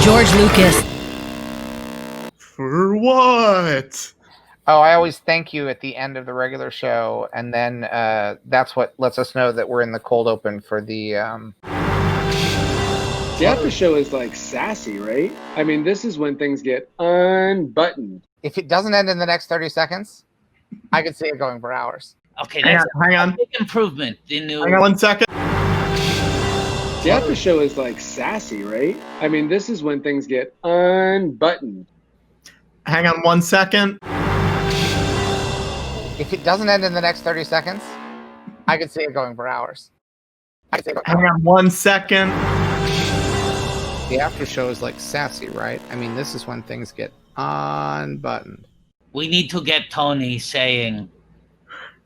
George Lucas. For what? Oh, I always thank you at the end of the regular show, and then that's what lets us know that we're in the cold open for the. The after show is like sassy, right? I mean, this is when things get unbuttoned. If it doesn't end in the next 30 seconds, I could see it going for hours. Okay, that's hang on. a big improvement. Hang on 1 second. The after show is like sassy, right? I mean, this is when things get unbuttoned. Hang on 1 second. If it doesn't end in the next 30 seconds, I could see it going for hours. Hang on 1 second. The after show is like sassy, right? I mean, this is when things get unbuttoned. We need to get Tony saying,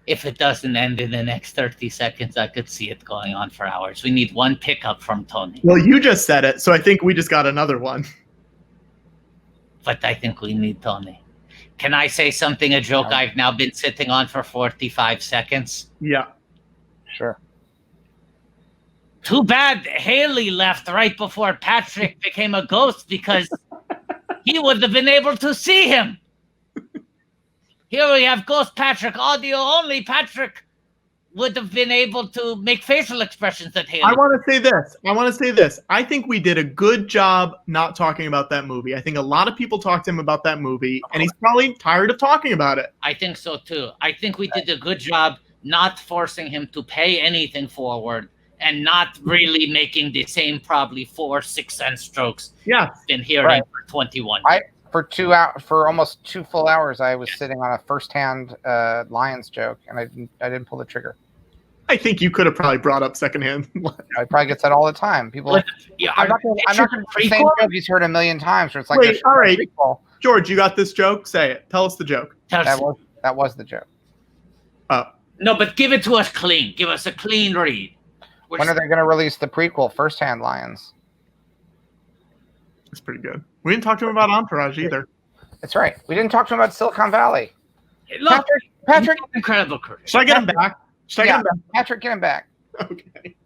if it doesn't end in the next 30 seconds, I could see it going on for hours. We need one pickup from Tony. Well, you just said it, so I think we just got another one. But I think we need Tony. Can I say something, a joke I've now been sitting on for 45 seconds? Yeah. Sure. Too bad Haley left right before Patrick became a ghost, because he would have been able to see him. Here we have Ghost Patrick, audio only. Patrick would have been able to make facial expressions that Haley. I want to say this. I think we did a good job not talking about that movie. I think a lot of people talked to him about that movie, and he's probably tired of talking about it. I think so too. I think we did a good job not forcing him to pay anything forward, and not really making the same probably 4-6 cent strokes. Yeah, been hearing for 21 years. For almost 2 full hours, I was sitting on a first-hand Lions joke, and I didn't pull the trigger. I think you could have probably brought up secondhand. I probably get that all the time. People, I'm not going to the same joke he's heard a million times. Where it's like, wait, all right, George, you got this joke? Say it. Tell us the joke. That was the joke. Oh. No, but give it to us clean. Give us a clean read. When are they going to release the prequel, First-Hand Lions? That's pretty good. We didn't talk to him about Entourage either. That's right. We didn't talk to him about Silicon Valley. Look, Patrick, incredible career. Should I get him back? Get him back? Patrick, get him back. Okay.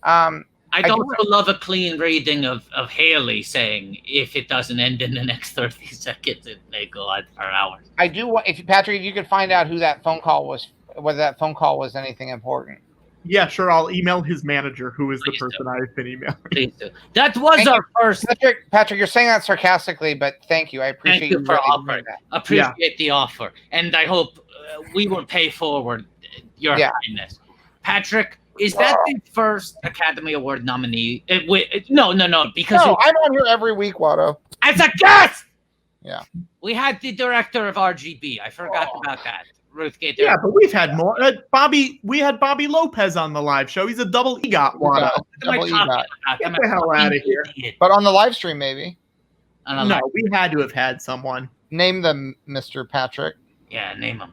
I'd also love a clean reading of Haley saying, if it doesn't end in the next 30 seconds, it may go on for hours. I do want, Patrick, if you could find out who that phone call was, whether that phone call was anything important. Yeah, sure. I'll email his manager, who is the person I've been emailing. Please do. That was our first. Patrick, you're saying that sarcastically, but thank you. I appreciate you for offering that. Appreciate the offer, and I hope we will pay forward your kindness. Patrick, is that the first Academy Award nominee? No, because I'm on here every week, Watto. As a guest. Yeah. We had the director of RGB. I forgot about that. Ruth Gator. Yeah, but we've had more. We had Bobby Lopez on the live show. He's a double EGOT. Watto. Double EGOT. Get the hell out of here. But on the live stream, maybe. No, we had to have had someone. Name them, Mr. Patrick. Yeah, name them.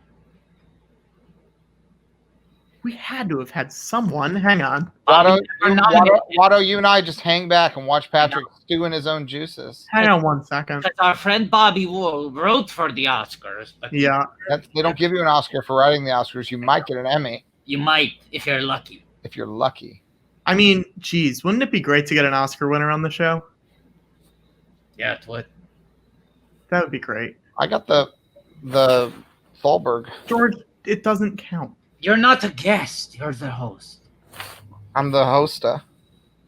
We had to have had someone. Hang on. Watto, you and I just hang back and watch Patrick stew in his own juices. Hang on 1 second. Because our friend Bobby Wool wrote for the Oscars. But yeah. They don't give you an Oscar for writing the Oscars. You might get an Emmy. You might, if you're lucky. If you're lucky. I mean, geez, wouldn't it be great to get an Oscar winner on the show? Yeah, it would. That would be great. I got the Thalberg. George, it doesn't count. You're not a guest. You're the host. I'm the hosta.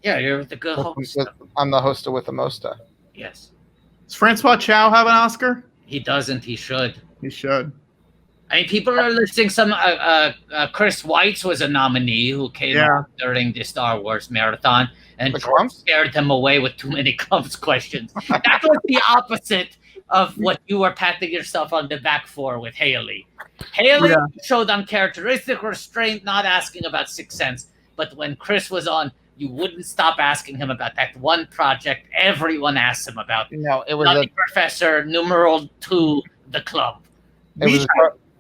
Yeah, you're the good host. I'm the hosta with the mosta. Yes. Does Francois Chow have an Oscar? He doesn't. He should. He should. I mean, people are listing some. Chris Weitz was a nominee who came out during the Star Wars marathon, and Trump scared him away with too many clumps questions. That was the opposite of what you were patting yourself on the back for with Haley. Haley showed uncharacteristic restraint, not asking about Sixth Sense. But when Chris was on, you wouldn't stop asking him about that one project everyone asked him about. No, it was Nutty Professor numeral 2, the club.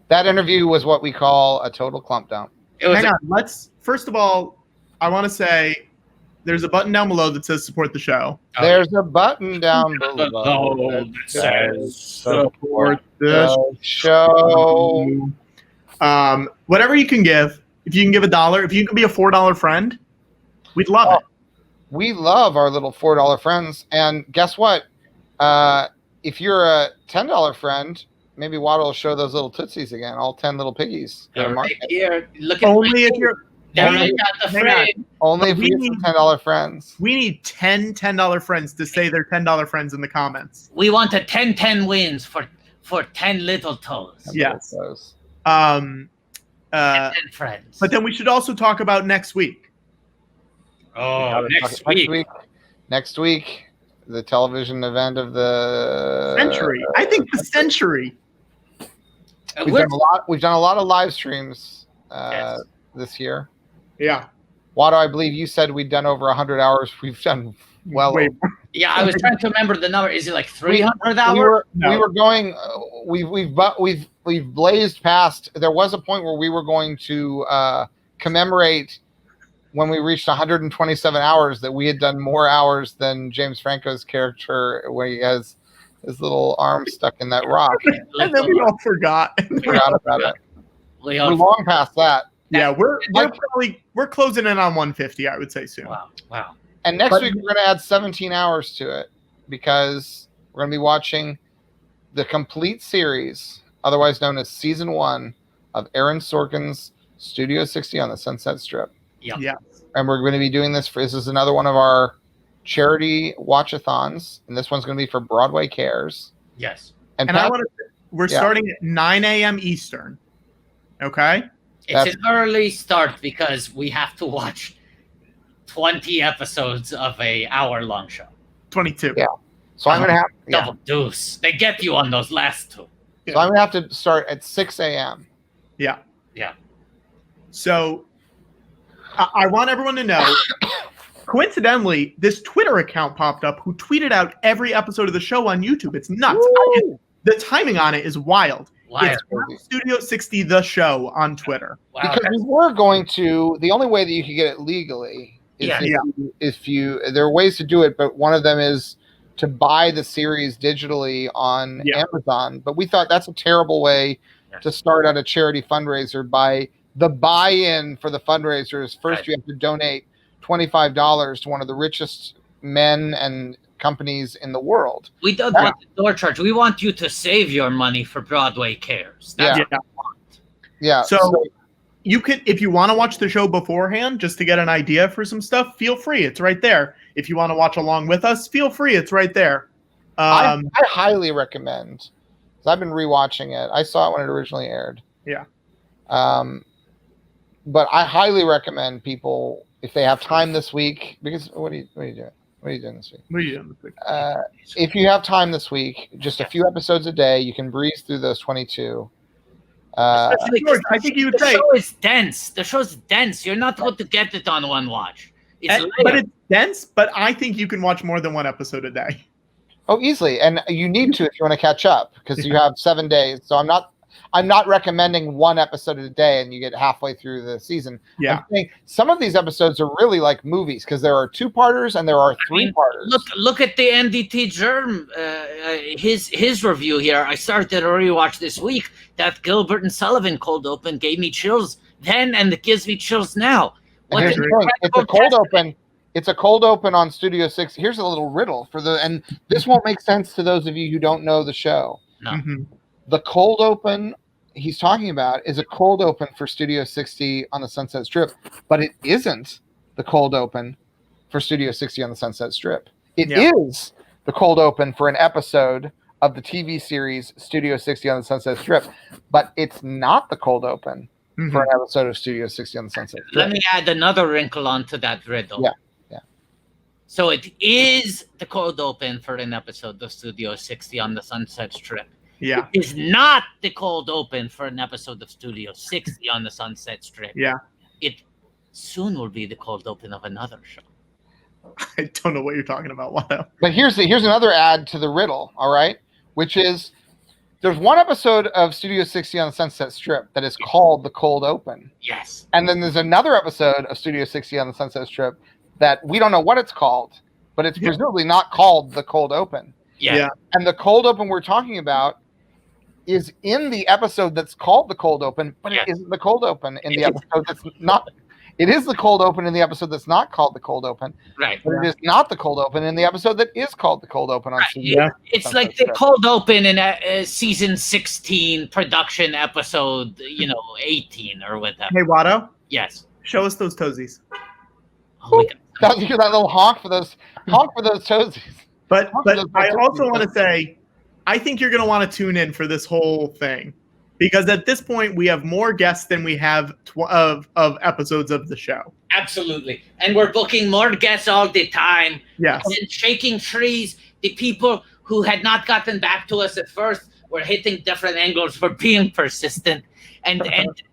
That interview was what we call a total clump dump. Hang on. First of all, I want to say there's a button down below that says support the show. There's a button down below that says support the show. Whatever you can give. If you can give $1, if you can be a $4 friend, we'd love it. We love our little $4 friends. And guess what? If you're a $10 friend, maybe Watto will show those little Tootsies again, all 10 little piggies. They're right here. Look at Only if you're they're right at the frame. Only if we you need- get some $10 friends. We need 10 $10 friends to say they're $10 friends in the comments. We want a 10-10 wins for 10 little toes. Yes. Those. 10 friends. But then we should also talk about next week. Oh, Next week, the television event of the Century. I think the century. We've done a lot of live streams this year. Yeah. Watto, I believe you said we'd done over 100 hours. We've done well. Wait, Yeah, I was trying to remember the number. Is it like 300 hours? We were going. We've blazed past. There was a point where we were going to commemorate when we reached 127 hours that we had done more hours than James Franco's character, where he has his little arm stuck in that rock. and then we all forgot. Forgot about it. We're long past that. Yeah, we're closing in on 150. I would say soon. Wow. And next week we're going to add 17 hours to it because we're going to be watching the complete series, otherwise known as Season 1 of Aaron Sorkin's Studio 60 on the Sunset Strip. Yep. Yeah. And we're going to be doing this this is another one of our charity watch-a-thons, and this one's going to be for Broadway Cares. Yes. And we're starting at 9 a.m. Eastern. Okay? It's an early start because we have to watch 20 episodes of a hour-long show. 22. Yeah. So I'm going to have double deuce. They get you on those last two. So I'm going to have to start at 6 a.m. Yeah. Yeah. So I want everyone to know, coincidentally, this Twitter account popped up who tweeted out every episode of the show on YouTube. It's nuts. The timing on it is wild. It's Studio 60 The Show on Twitter. Wow. Because we were going to, the only way that you could get it legally is if you, there are ways to do it, but one of them is to buy the series digitally on Amazon. But we thought that's a terrible way to start out a charity fundraiser. By the buy-in for the fundraisers, first you have to donate $25 to one of the richest men and companies in the world. We don't want the door charge. We want you to save your money for Broadway Cares. That's what we want. Yeah. So you could, if you want to watch the show beforehand, just to get an idea for some stuff, feel free. It's right there. If you want to watch along with us, feel free. It's right there. I highly recommend. I've been rewatching it. I saw it when it originally aired. Yeah. But I highly recommend people, if they have time this week, because what are you doing? What are you doing this week? What are you doing this week? If you have time this week, just a few episodes a day, you can breeze through those 22. I think you would say the show is dense. The show's dense. You're not going to get it on one watch. But it's dense. But I think you can watch more than one episode a day. Oh, easily, and you need to if you want to catch up because you have 7 days. So I'm not recommending one episode a day and you get halfway through the season. Yeah. I'm saying some of these episodes are really like movies because there are 2-parters and there are 3-parters. Look at the NDT Germ, his review here. I started a rewatch this week. That Gilbert and Sullivan cold open gave me chills then, and it gives me chills now. Here's the thing. It's a cold open. It's a cold open on Studio 6. Here's a little riddle and this won't make sense to those of you who don't know the show. No. Mm-hmm. The cold open he's talking about is a cold open for Studio 60 on the Sunset Strip, but it isn't the cold open for Studio 60 on the Sunset Strip. It is the cold open for an episode of the TV series Studio 60 on the Sunset Strip, but it's not the cold open for an episode of Studio 60 on the Sunset Strip. Let me add another wrinkle onto that riddle. Yeah. So it is the cold open for an episode of Studio 60 on the Sunset Strip. Yeah. It is not the cold open for an episode of Studio 60 on the Sunset Strip. Yeah. It soon will be the cold open of another show. I don't know what you're talking about, Watto. But here's another add to the riddle, all right? Which is there's one episode of Studio 60 on the Sunset Strip that is called the cold open. Yes. And then there's another episode of Studio 60 on the Sunset Strip that we don't know what it's called, but it's presumably not called the cold open. Yeah. And the cold open we're talking about is in the episode that's called the cold open, but it isn't the cold open in the episode that's not. It is the cold open in the episode that's not called the cold open. Right. But it is not the cold open in the episode that is called the cold open on right. It's like the cold open in season 16 production episode, 18 or whatever. Hey, Watto. Yes. Show us those toesies. Oh, that little honk for those toesies. But I also want to say, I think you're going to want to tune in for this whole thing, because at this point we have more guests than we have of episodes of the show. Absolutely, and we're booking more guests all the time. Yes, and shaking trees. The people who had not gotten back to us at first were hitting different angles for being persistent. And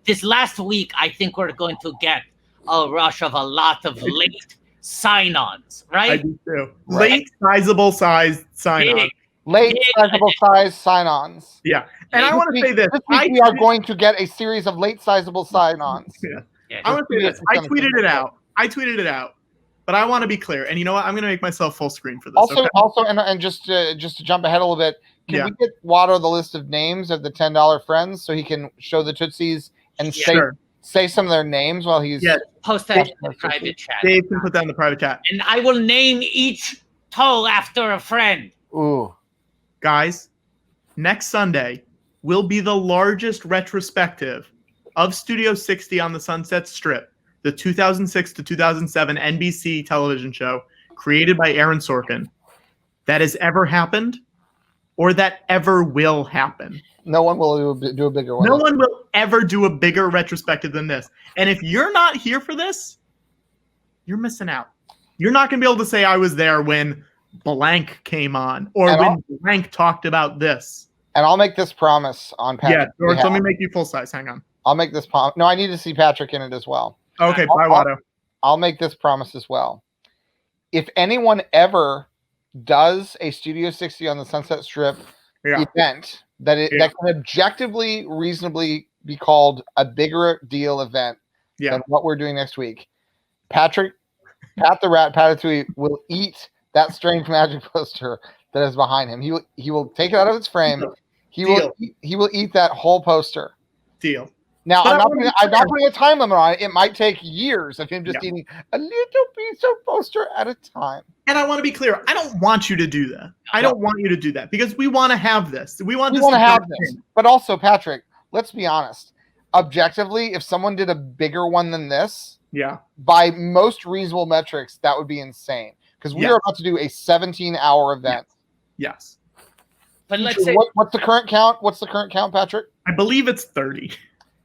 this last week, I think we're going to get a rush of a lot of late sign-ons, right? I do too. Late, sizable size sign-ons. Late, sizable size sign-ons. Yeah. And I want to say this. This week we are going to get a series of late, sizable sign-ons. Yeah. I want to say this. I tweeted it out. But I want to be clear. And you know what? I'm going to make myself full screen for this. Also, and just to jump ahead a little bit, can we get Watto the list of names of the $10 friends so he can show the Tootsies and say some of their names while he's... Yeah. Post that in the private chat. Dave can put that in the private chat. And I will name each toe after a friend. Ooh. Guys, next Sunday will be the largest retrospective of Studio 60 on the Sunset Strip, the 2006 to 2007 NBC television show created by Aaron Sorkin, that has ever happened or that ever will happen. No one will do a bigger one. No one will ever do a bigger retrospective than this. And if you're not here for this, you're missing out. You're not going to be able to say I was there when blank came on or when blank talked about this. And I'll make this promise on Patrick. Yeah, George, let me make you full size. Hang on. I'll make this promise. No, I need to see Patrick in it as well. Okay, bye, Watto. I'll make this promise as well. If anyone ever does a Studio 60 on the Sunset Strip event that can objectively, reasonably be called a bigger deal event than what we're doing next week, Pat the Rat Patatouille will eat that Strange Magic poster that is behind him. He will take it out of its frame. He will eat that whole poster. Deal. Now, I'm not putting a time limit on it. It might take years of him just eating a little piece of poster at a time. And I want to be clear. I don't want you to do that. I don't want you to do that because we want to have this. We want to have this. But also, Patrick, let's be honest. Objectively, if someone did a bigger one than this, by most reasonable metrics, that would be insane. Because we are about to do a 17-hour event. Yes. But let's say what's the current count? What's the current count, Patrick? I believe it's 30.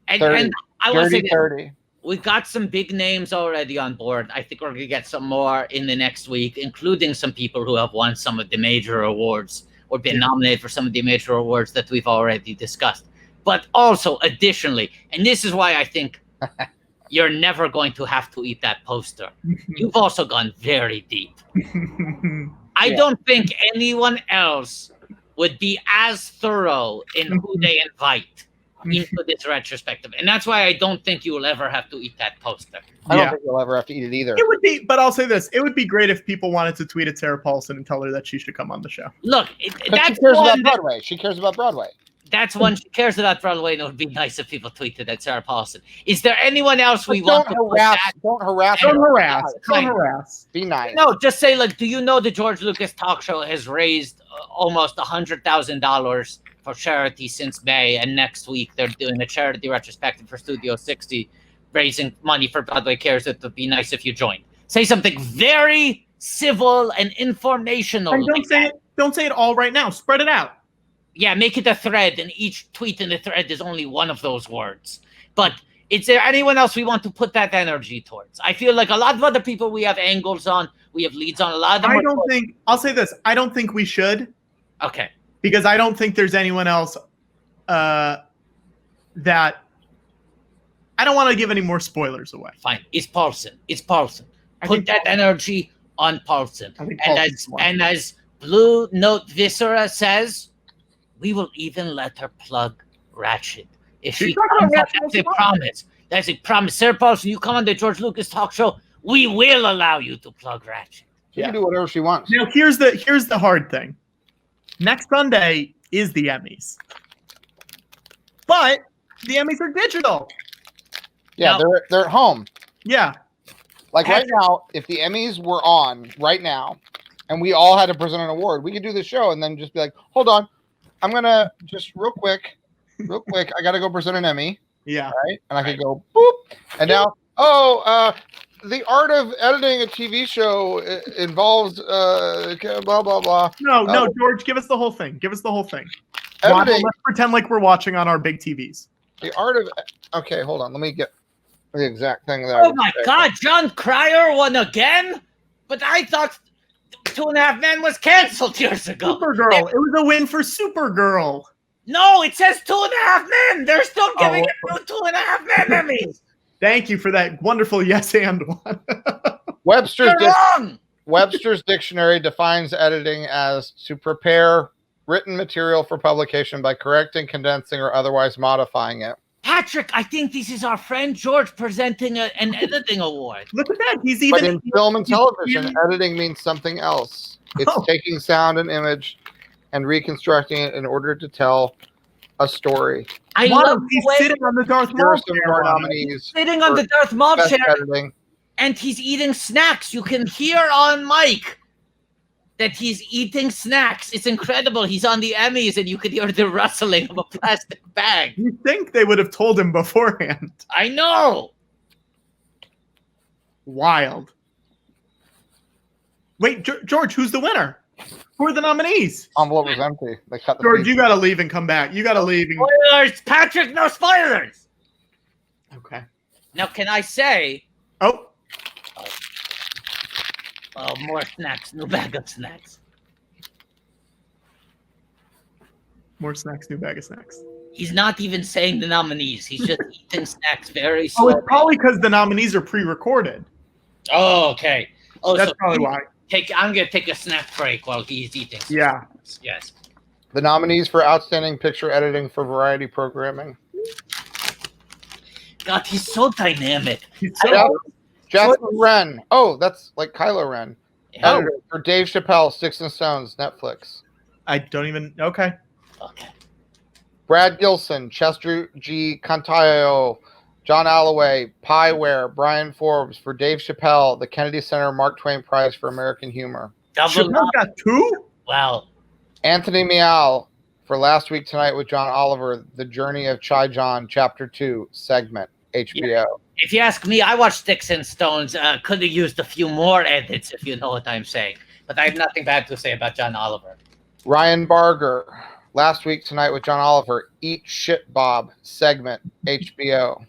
And I want to say 30. We've got some big names already on board. I think we're going to get some more in the next week, including some people who have won some of the major awards or been nominated for some of the major awards that we've already discussed. But also, additionally, and this is why I think you're never going to have to eat that poster. You've also gone very deep. I don't think anyone else would be as thorough in who they invite into this retrospective. And that's why I don't think you will ever have to eat that poster. I don't think you'll ever have to eat it either. It would be, but I'll say this. It would be great if people wanted to tweet at Sarah Paulson and tell her that she should come on the show. Look, that's she cares about Broadway. She cares about Broadway. That's one she cares about Broadway, and it would be nice if people tweeted at Sarah Paulson. Is there anyone else we want to harass? Don't harass. Don't harass. Don't harass. Be nice. No, just say, like, do you know the George Lucas talk show has raised almost $100,000 for charity since May, and next week they're doing a charity retrospective for Studio 60, raising money for Broadway Cares. It would be nice if you joined. Say something very civil and informational. And don't say it all right now. Spread it out. Yeah, make it a thread, and each tweet in the thread is only one of those words. But is there anyone else we want to put that energy towards? I feel like a lot of other people we have angles on, we have leads on. A lot of them. I'll say this. I don't think we should. Okay. Because I don't think there's anyone else that I don't want to give any more spoilers away. Fine. It's Paulson. Put that energy on Paulson. And as Blue Note Viscera says, we will even let her plug Ratchet. If she comes up, that's a promise. That's a promise. Sarah Paulson, you come on the George Lucas talk show, we will allow you to plug Ratchet. She can do whatever she wants. Now, here's the hard thing. Next Sunday is the Emmys. But the Emmys are digital. Yeah, they're at home. Yeah. Like right now, if the Emmys were on right now and we all had to present an award, we could do the show and then just be like, hold on, I'm going to just real quick, I got to go present an Emmy. Yeah. Right? And I could go, boop. And now, the art of editing a TV show involves blah, blah, blah. No, George, give us the whole thing. Editing. Let's pretend like we're watching on our big TVs. The art of... Okay, hold on. Let me get the exact thing that Oh my God, John Cryer won again? But I thought 2.5 Men was canceled years ago. Supergirl. It was a win for Supergirl. No, it says 2.5 Men. They're still giving it 2.5 Men Emmys. Thank you for that wonderful yes and one. Webster's Dictionary defines editing as to prepare written material for publication by correcting, condensing, or otherwise modifying it. Patrick, I think this is our friend George presenting an editing award. Look at that. He's even... But in film and television, editing means something else. It's taking sound and image and reconstructing it in order to tell a story. I love he's sitting on the Darth Maul chair. Sitting on the Darth Maul chair, editing. And he's eating snacks. You can hear on mic that he's eating snacks. It's incredible. He's on the Emmys, and you could hear the rustling of a plastic bag. You think they would have told him beforehand? I know. Wild. Wait, George, who's the winner? Who are the nominees? Envelope was empty. They cut the George, piece. you got to leave and come back. You got to leave. Spoilers, Patrick. No spoilers. Okay. Now, can I say? Oh, more snacks. New bag of snacks. more snacks, new bag of snacks. He's not even saying the nominees. He's just eating snacks very slowly. Oh, it's probably because the nominees are pre-recorded. Oh, okay. Oh, that's probably why. I'm gonna take a snack break while he's eating. Yeah. Yes. The nominees for Outstanding Picture Editing for Variety Programming. God, he's so dynamic. Jasper Wren. Oh, that's like Kylo Ren. Yeah. Editor for Dave Chappelle, Sticks and Stones, Netflix. I don't even... Okay. Okay. Brad Gilson, Chester G. Cantayo, John Alloway, Pieware, Brian Forbes for Dave Chappelle, the Kennedy Center Mark Twain Prize for American Humor. Chappelle got 2? Wow. Anthony Mial for Last Week Tonight with John Oliver, The Journey of Chai John, Chapter 2, segment, HBO. Yeah. If you ask me, I watched Sticks and Stones. Could have used a few more edits, if you know what I'm saying. But I have nothing bad to say about John Oliver. Ryan Barger, Last Week Tonight with John Oliver, Eat Shit Bob, segment, HBO.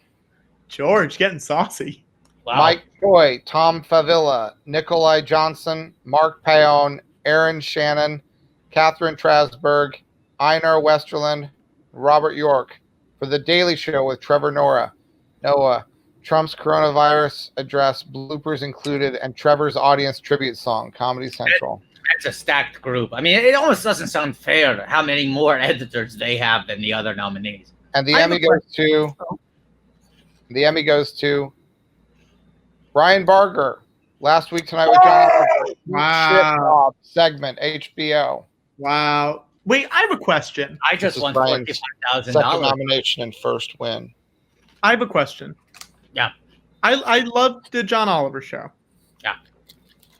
George, getting saucy. Wow. Mike Choi, Tom Favilla, Nikolai Johnson, Mark Paone, Aaron Shannon, Catherine Trasberg, Einar Westerland, Robert York for The Daily Show with Trevor Noah, Trump's coronavirus address, bloopers included, and Trevor's audience tribute song, Comedy Central. That's a stacked group. I mean, it almost doesn't sound fair how many more editors they have than the other nominees. And the Emmy goes to Ryan Barger, Last Week Tonight with John Oliver. Wow. Shit Bob, segment, HBO. Wow. Wait, I have a question. I just won Brian's $45,000. second nomination and first win. I have a question. Yeah. I love the John Oliver show. Yeah.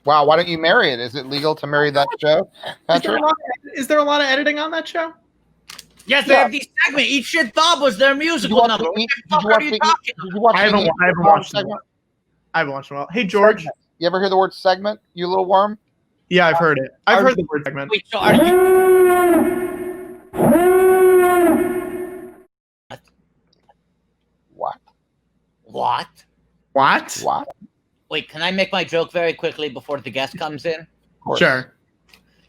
Wow, why don't you marry it? Is it legal to marry that show? Is there a lot of editing on that show? Yes, they have these segments. Eat Shit Bob was their musical number. I haven't watched them. I haven't watched them all. Hey, George. You ever hear the word segment, you little worm? Yeah, I've heard it. I've heard the word segment. Wait, so are you... What? What? Wait, can I make my joke very quickly before the guest comes in? Sure.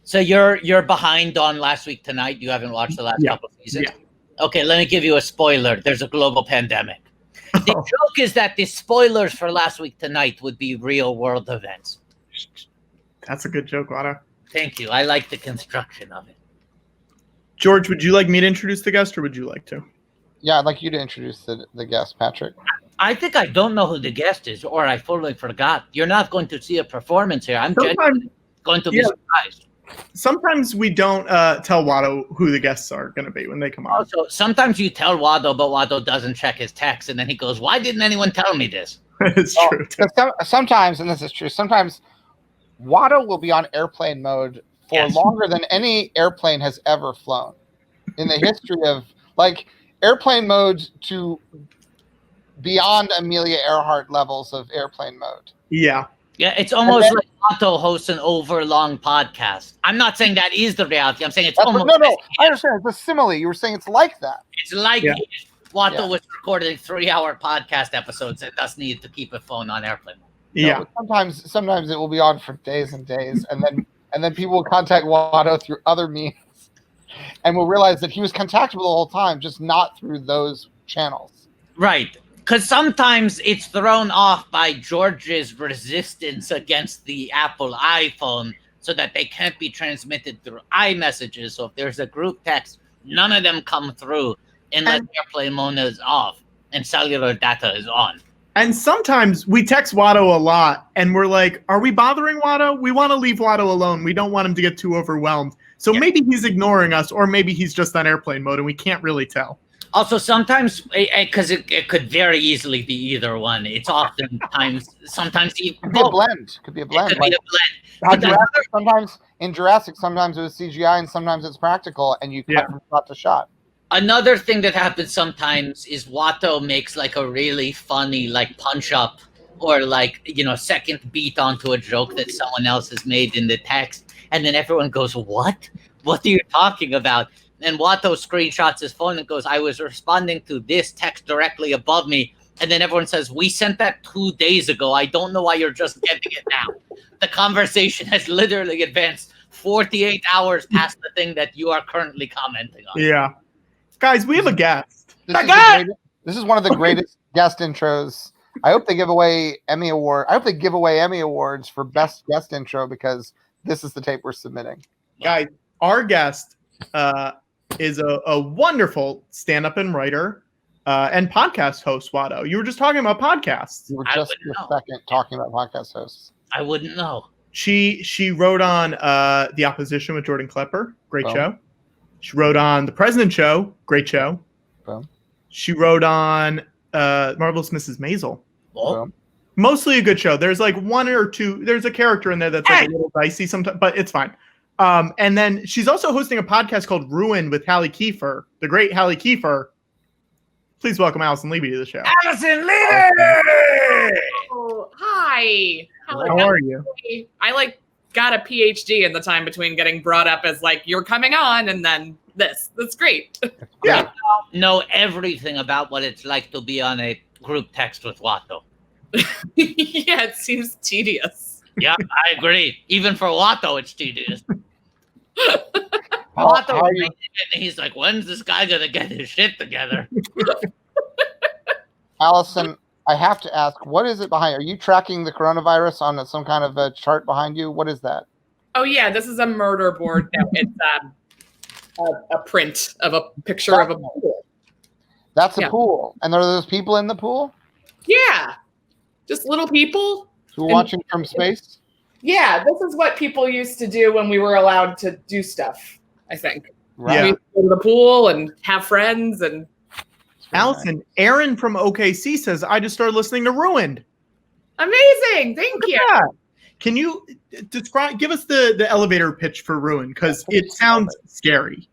So you're behind on Last Week Tonight. You haven't watched the last couple of seasons. Yeah. Okay, let me give you a spoiler. There's a global pandemic. The joke is that the spoilers for Last Week Tonight would be real world events. That's a good joke, Watto. Thank you. I like the construction of it. George, would you like me to introduce the guest, or would you like to? Yeah, I'd like you to introduce the guest, Patrick. I think I don't know who the guest is, or I fully forgot. You're not going to see a performance here. I'm genuinely going to be surprised. Sometimes we don't tell Watto who the guests are going to be when they come on. Also, sometimes you tell Watto, but Watto doesn't check his text, and then he goes, "Why didn't anyone tell me this?" It's true. Sometimes, and this is true, sometimes Watto will be on airplane mode for longer than any airplane has ever flown in the history of, like, airplane mode to beyond Amelia Earhart levels of airplane mode. Yeah. Yeah, it's almost like Watto hosts an overlong podcast. I'm not saying that is the reality. I'm saying it's almost... No, I understand. It's a simile. You were saying it's like that. It's like Watto was recording 3-hour podcast episodes and thus needed to keep a phone on airplane mode. Yeah. Sometimes it will be on for days and days, and then people will contact Watto through other means, and will realize that he was contactable the whole time, just not through those channels. Right. Because sometimes it's thrown off by George's resistance against the Apple iPhone so that they can't be transmitted through iMessages. So if there's a group text, none of them come through unless airplane mode is off and cellular data is on. And sometimes we text Watto a lot and we're like, are we bothering Watto? We want to leave Watto alone. We don't want him to get too overwhelmed. So maybe he's ignoring us, or maybe he's just on airplane mode and we can't really tell. Also, sometimes, because it could very easily be either one. It's sometimes even could be a blend. Could be a blend. Sometimes in Jurassic, sometimes it was CGI and sometimes it's practical, and you cut from shot to shot. Another thing that happens sometimes is Watto makes like a really funny like punch up or like, second beat onto a joke that someone else has made in the text, and then everyone goes, "What? What are you talking about?" And Watto screenshots his phone and goes, "I was responding to this text directly above me." And then everyone says, "We sent that 2 days ago. I don't know why you're just getting it now." The conversation has literally advanced 48 hours past the thing that you are currently commenting on. Yeah. Guys, we have a guest. This is one of the greatest guest intros. I hope they give away Emmy Awards for best guest intro, because this is the tape we're submitting. Guys, our guest is a wonderful stand-up and writer and podcast host, Watto. You were just talking about podcasts. You were just a second talking about podcast hosts. I wouldn't know. She wrote on The Opposition with Jordan Klepper. Great show. She wrote on The President Show. Great show. Boom. She wrote on Marvelous Mrs. Maisel. Boom. Mostly a good show. There's like one or two. There's a character in there that's like a little dicey sometimes, but it's fine. And then she's also hosting a podcast called Ruined with Hallie Kiefer, the great Hallie Kiefer. Please welcome Alison Leiby to the show. Alison Leiby! Oh, hi. How are you? I got a PhD in the time between getting brought up as you're coming on and then this. That's great. Yeah. Know everything about what it's like to be on a group text with Watto. Yeah, it seems tedious. Yeah, I agree. Even for Watto, it's tedious. He's like, when's this guy gonna get his shit together? Allison, I have to ask, what is it behind? Are you tracking the coronavirus on some kind of a chart behind you? What is that? Oh yeah, this is a murder board. No, it's a print of a picture of a pool. That's a pool, and are those people in the pool? Yeah, just little people who are watching from space. Yeah, this is what people used to do when we were allowed to do stuff, I think. Right. Yeah. We'd go to the pool and have friends. And Allison, Aaron from OKC says, I just started listening to Ruined. Amazing. Thank you. Yeah. Can you give us the elevator pitch for Ruined? Because it sounds scary.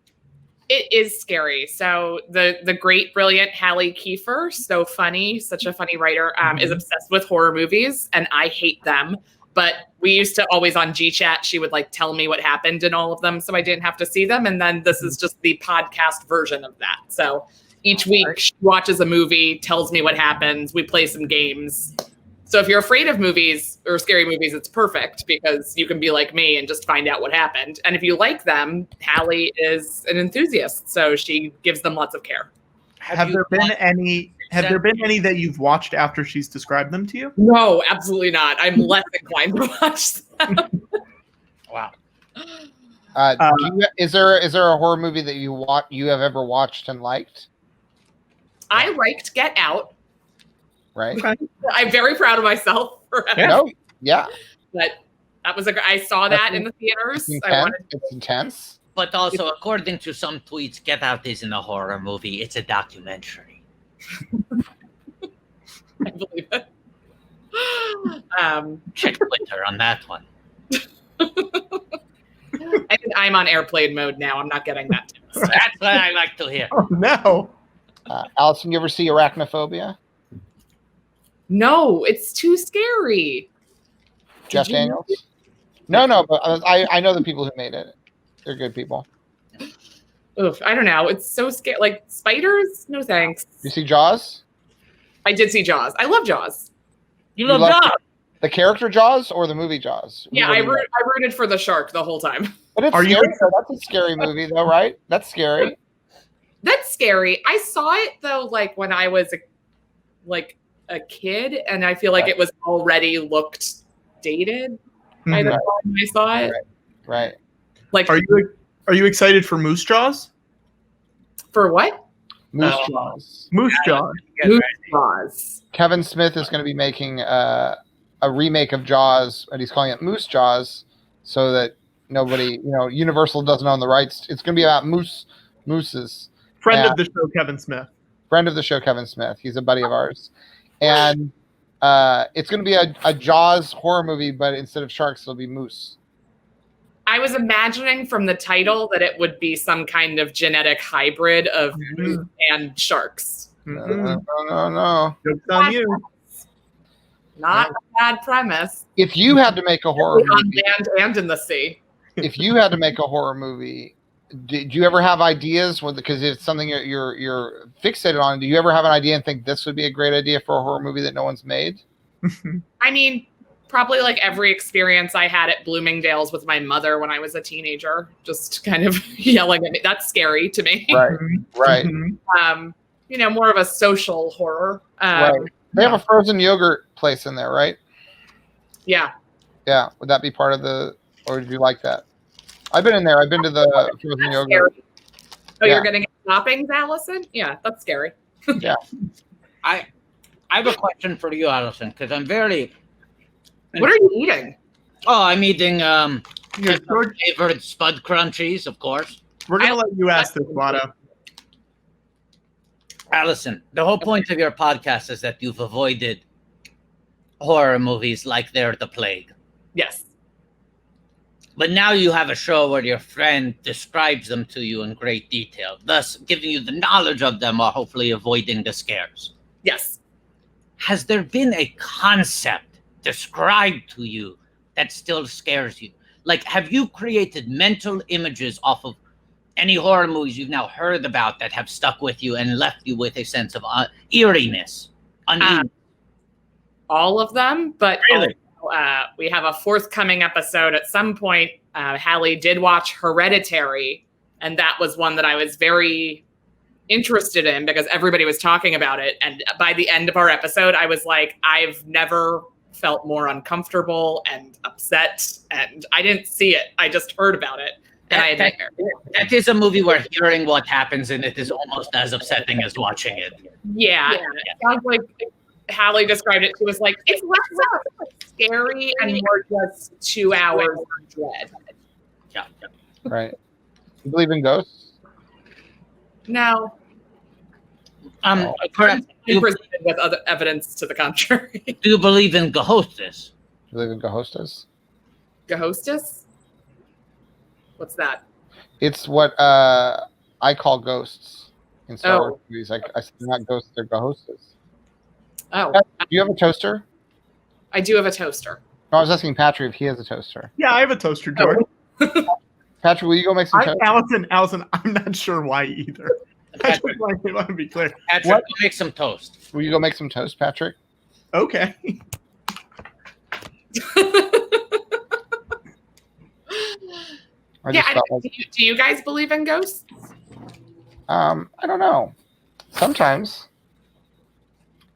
It is scary. So the great, brilliant Hallie Kiefer, so funny, such a funny writer, is obsessed with horror movies, and I hate them. But we used to always on GChat, she would tell me what happened in all of them so I didn't have to see them. And then this is just the podcast version of that. So each week she watches a movie, tells me what happens. We play some games. So if you're afraid of movies or scary movies, it's perfect because you can be like me and just find out what happened. And if you like them, Hallie is an enthusiast. So she gives them lots of care. Have there been any that you've watched after she's described them to you? No, absolutely not. I'm less inclined to watch them. Wow. Is there a horror movie that you have ever watched and liked? I liked Get Out. Right. Okay. I'm very proud of myself for Yeah. But that was I saw that in the theaters. It's intense. But also, according to some tweets, Get Out isn't a horror movie. It's a documentary. I believe it. Check Twitter on that one. I think I'm on airplane mode now. I'm not getting that. That's what I like to hear. Oh no. Allison, you ever see Arachnophobia? No, it's too scary. Jeff Daniels? No, but I know the people who made it. They're good people. Oof, I don't know. It's so scary. Like spiders? No thanks. You see Jaws? I did see Jaws. I love Jaws. You love Jaws? The character Jaws or the movie Jaws? Yeah, I rooted for the shark the whole time. But it's scary. That's a scary movie, though, right? That's scary. That's scary. I saw it though, like when I was a kid, and I feel like it was already looked dated by the time I saw it. Right. Like, are you excited for Moose Jaws? For what? Moose Jaws. Moose Jaws. Moose Jaws. Kevin Smith is going to be making a remake of Jaws, and he's calling it Moose Jaws, so that nobody, Universal doesn't own the rights. It's going to be about mooses. Friend of the show, Kevin Smith. Friend of the show, Kevin Smith. He's a buddy of ours. And it's going to be a Jaws horror movie, but instead of sharks, it'll be moose. I was imagining from the title that it would be some kind of genetic hybrid of moose and sharks. Mm-hmm. No. Joke's on you. Not a bad premise. If you had to make a horror movie, on land and in the sea. If you had to make a horror movie, did you ever have ideas? Because it's something you're fixated on. Do you ever have an idea and think this would be a great idea for a horror movie that no one's made? I mean, probably like every experience I had at Bloomingdale's with my mother when I was a teenager, just kind of yelling at me. That's scary to me. Right. More of a social horror. Right. They have a frozen yogurt place in there, right? Yeah. Yeah. Would that be part of or did you like that? I've been in there. I've been to the frozen yogurt. Scary. Oh, you're getting toppings, Allison? Yeah, that's scary. Yeah. I have a question for you, Allison, because I'm very... What are you eating? Oh, I'm eating favorite Spud Crunchies, of course. We're going to let you ask this, Watto. Allison, the whole point of your podcast is that you've avoided horror movies like they're the plague. Yes. But now you have a show where your friend describes them to you in great detail, thus giving you the knowledge of them or hopefully avoiding the scares. Yes. Has there been a concept described to you that still scares you? Like, have you created mental images off of any horror movies you've now heard about that have stuck with you and left you with a sense of eeriness? All of them, but really? We have a forthcoming episode at some point. Hallie did watch Hereditary, and that was one that I was very interested in because everybody was talking about it. And by the end of our episode, I was like, I've never felt more uncomfortable and upset, and I didn't see it. I just heard about it. That is a movie where hearing what happens in it is almost as upsetting as watching it. Yeah. Sounds like Hallie described it. She was like, it's less scary and more just 2 hours of dread. Yeah. Right. You believe in ghosts? No. Correct. You presented with other evidence to the contrary. Do you believe in Gahostas? You believe in Gahostas? Gahostas? What's that? It's what I call ghosts in Star Wars movies. I say they're not ghosts, they're Gahostas. Oh. Do you have a toaster? I do have a toaster. No, I was asking Patrick if he has a toaster. Yeah, I have a toaster, George. Patrick, will you go make some toast? Allison, I'm not sure why either. I just want to be clear. Patrick, go make some toast. Will you go make some toast, Patrick? Okay. Do you guys believe in ghosts? I don't know. Sometimes.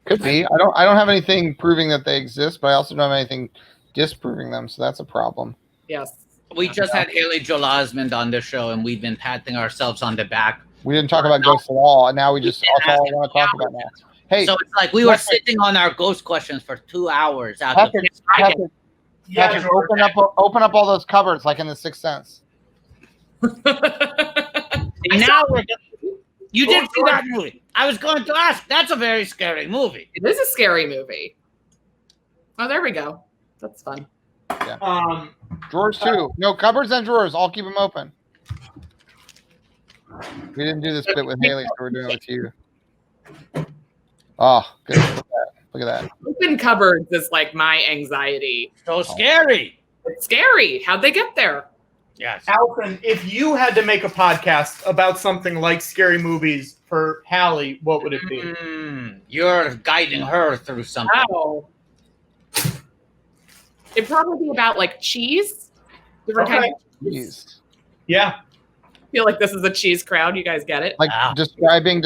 Could be. I don't have anything proving that they exist, but I also don't have anything disproving them, so that's a problem. Yes. We just had Haley Joel Osment on the show, and we've been patting ourselves on the back. We didn't talk about ghosts at all, and now that's all I want to talk about now. Hey, so it's like we were sitting on our ghost questions for 2 hours. Patrick, open up all those cupboards like in The Sixth Sense. Now you did see that movie. I was going to ask. That's a very scary movie. It is a scary movie. Oh, there we go. That's fun. Yeah. Drawers too. No, cupboards and drawers. I'll keep them open. We didn't do this bit with Haley, so we're doing it with you. Oh, good. Look at that. Open cupboards is like my anxiety. So scary. It's scary. How'd they get there? Yes. Allison, if you had to make a podcast about something like scary movies for Hallie, what would it be? You're guiding her through something. Wow. It'd probably be about like cheese. Different kind of cheese. Yeah. I feel like this is a cheese crowd. You guys get it? Like describing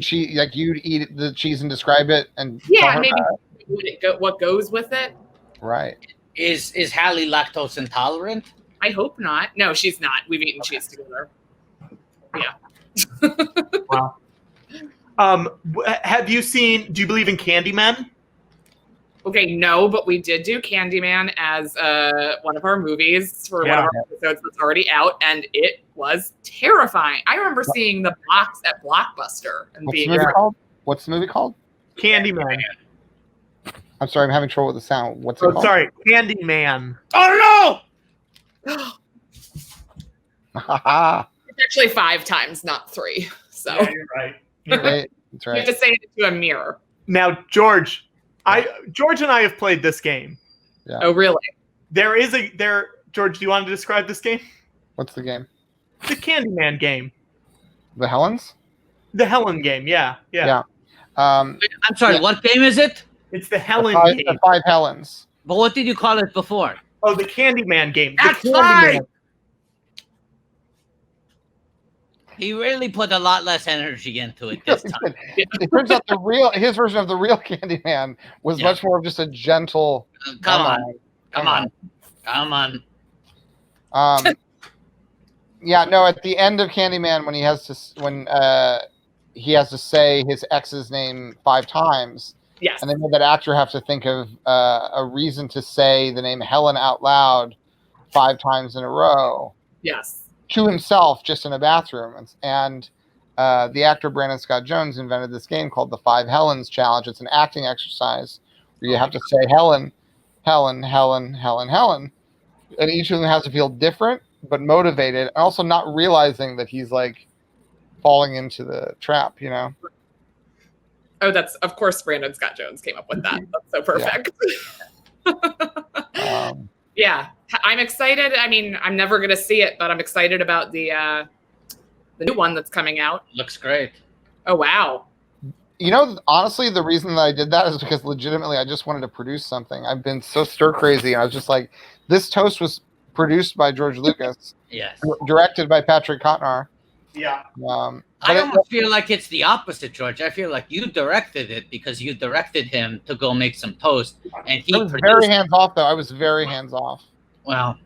cheese, like you'd eat the cheese and describe it, and maybe what goes with it. Right. Is Hallie lactose intolerant? I hope not. No, she's not. We've eaten cheese together. Yeah. Wow. Have you seen? Do you believe in Candyman? Okay, no, but we did do Candyman as one of our movies for one of our episodes that's already out, and it was terrifying. I remember seeing the box at Blockbuster and What's the movie called? What's the movie called? Candyman. I'm sorry, I'm having trouble with the sound. What's it called? Sorry, Candyman. Oh it's actually 5 times, not 3. So yeah, you're right. You're right. That's right. You have to say it into a mirror. Now, George and I have played this game. Yeah. Oh, really? George, do you want to describe this game? What's the game? The Candyman game. The Helens? The Helen game, yeah. I'm sorry, what game is it? It's the Helen game. The 5 Helens. But what did you call it before? Oh, the Candyman game. That's right! He really put a lot less energy into it this time. It turns out his version of the real Candyman was much more of just a gentle. Come on. Yeah, no. At the end of Candyman, when he has to say his ex's name 5 times. Yes. And they made that actor have to think of a reason to say the name Helen out loud 5 times in a row. Yes. To himself, just in a bathroom. And the actor Brandon Scott Jones invented this game called the 5 Helens Challenge. It's an acting exercise where you have to say Helen, Helen, Helen, Helen, Helen. And each of them has to feel different, but motivated, and also not realizing that he's like falling into the trap, you know? Oh, that's, of course, Brandon Scott Jones came up with that. That's so perfect. Yeah, I'm excited. I mean, I'm never going to see it, but I'm excited about the new one that's coming out. Looks great. Oh, wow. You know, honestly, the reason that I did that is because legitimately I just wanted to produce something. I've been so stir crazy. I was just like, this toast was produced by George Lucas. Yes. Directed by Patrick Kotnar. Yeah. I almost feel like it's the opposite, George. I feel like you directed it because you directed him to go make some toast, and he was very hands off. Though I was very hands off. Well,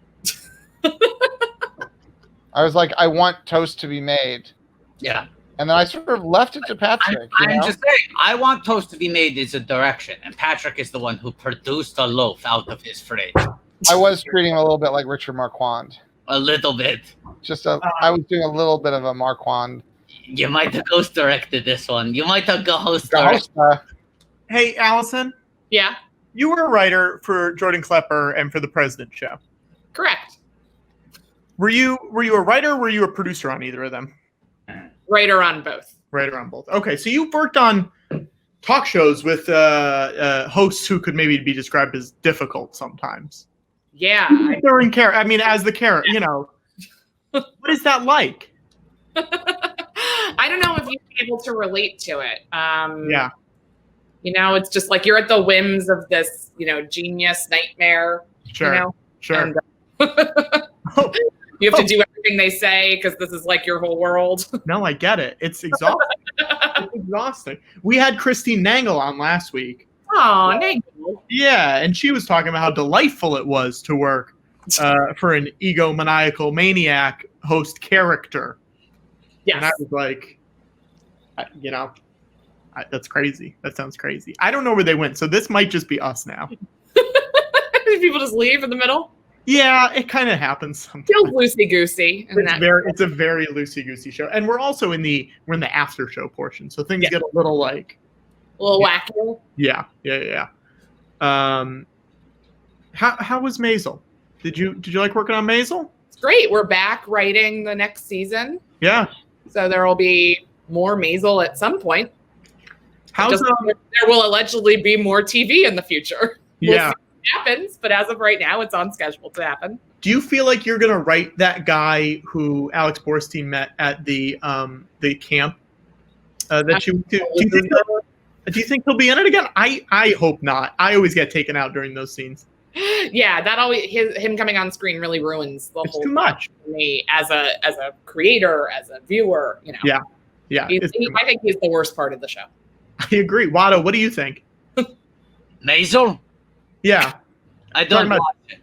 I was like, I want toast to be made. Yeah. And then I sort of left it to Patrick. I'm just saying, I want toast to be made is a direction, and Patrick is the one who produced a loaf out of his fridge. I was treating him a little bit like Richard Marquand. A little bit. I was doing a little bit of a Marquand. You might have ghost directed this one. You might have ghost directed. Hey, Allison. Yeah. You were a writer for Jordan Klepper and for The President Show. Correct. Were you a writer or were you a producer on either of them? Writer on both. Writer on both. Okay, so you worked on talk shows with hosts who could maybe be described as difficult sometimes. Yeah. They're in character. I mean, as the character, you know. What is that like? I don't know if you'd be able to relate to it. Yeah. You know, it's just like you're at the whims of this, you know, genius nightmare. Sure. You know? Sure. And, you have to do everything they say because this is like your whole world. No, I get it. It's exhausting. It's exhausting. We had Christine Nangle on last week. Oh, Nangle. Yeah, and she was talking about how delightful it was to work for an egomaniacal maniac host character. Yes. And I was like, you know, that's crazy. That sounds crazy. I don't know where they went, so this might just be us now. Did people just leave in the middle? Yeah, it kind of happens sometimes. Feels loosey-goosey. It's a very loosey-goosey show. And we're also in the after show portion, so things get a little like... A little wacky. Yeah. How was Maisel? Did you like working on Maisel? It's great. We're back writing the next season. Yeah. So there will be more Maisel at some point. There will allegedly be more TV in the future. We'll yeah. see what happens, but as of right now, it's on schedule to happen. Do you feel like you're gonna write that guy who Alex Borstein met at the camp that you do? Do you think he'll be in it again? I hope not. I always get taken out during those scenes. Yeah, that always him coming on screen really ruins the whole too much for me as a creator, as a viewer. You know. Yeah, yeah. I think he's the worst part of the show. I agree. Watto, what do you think? Maisel? Yeah. I don't watch it.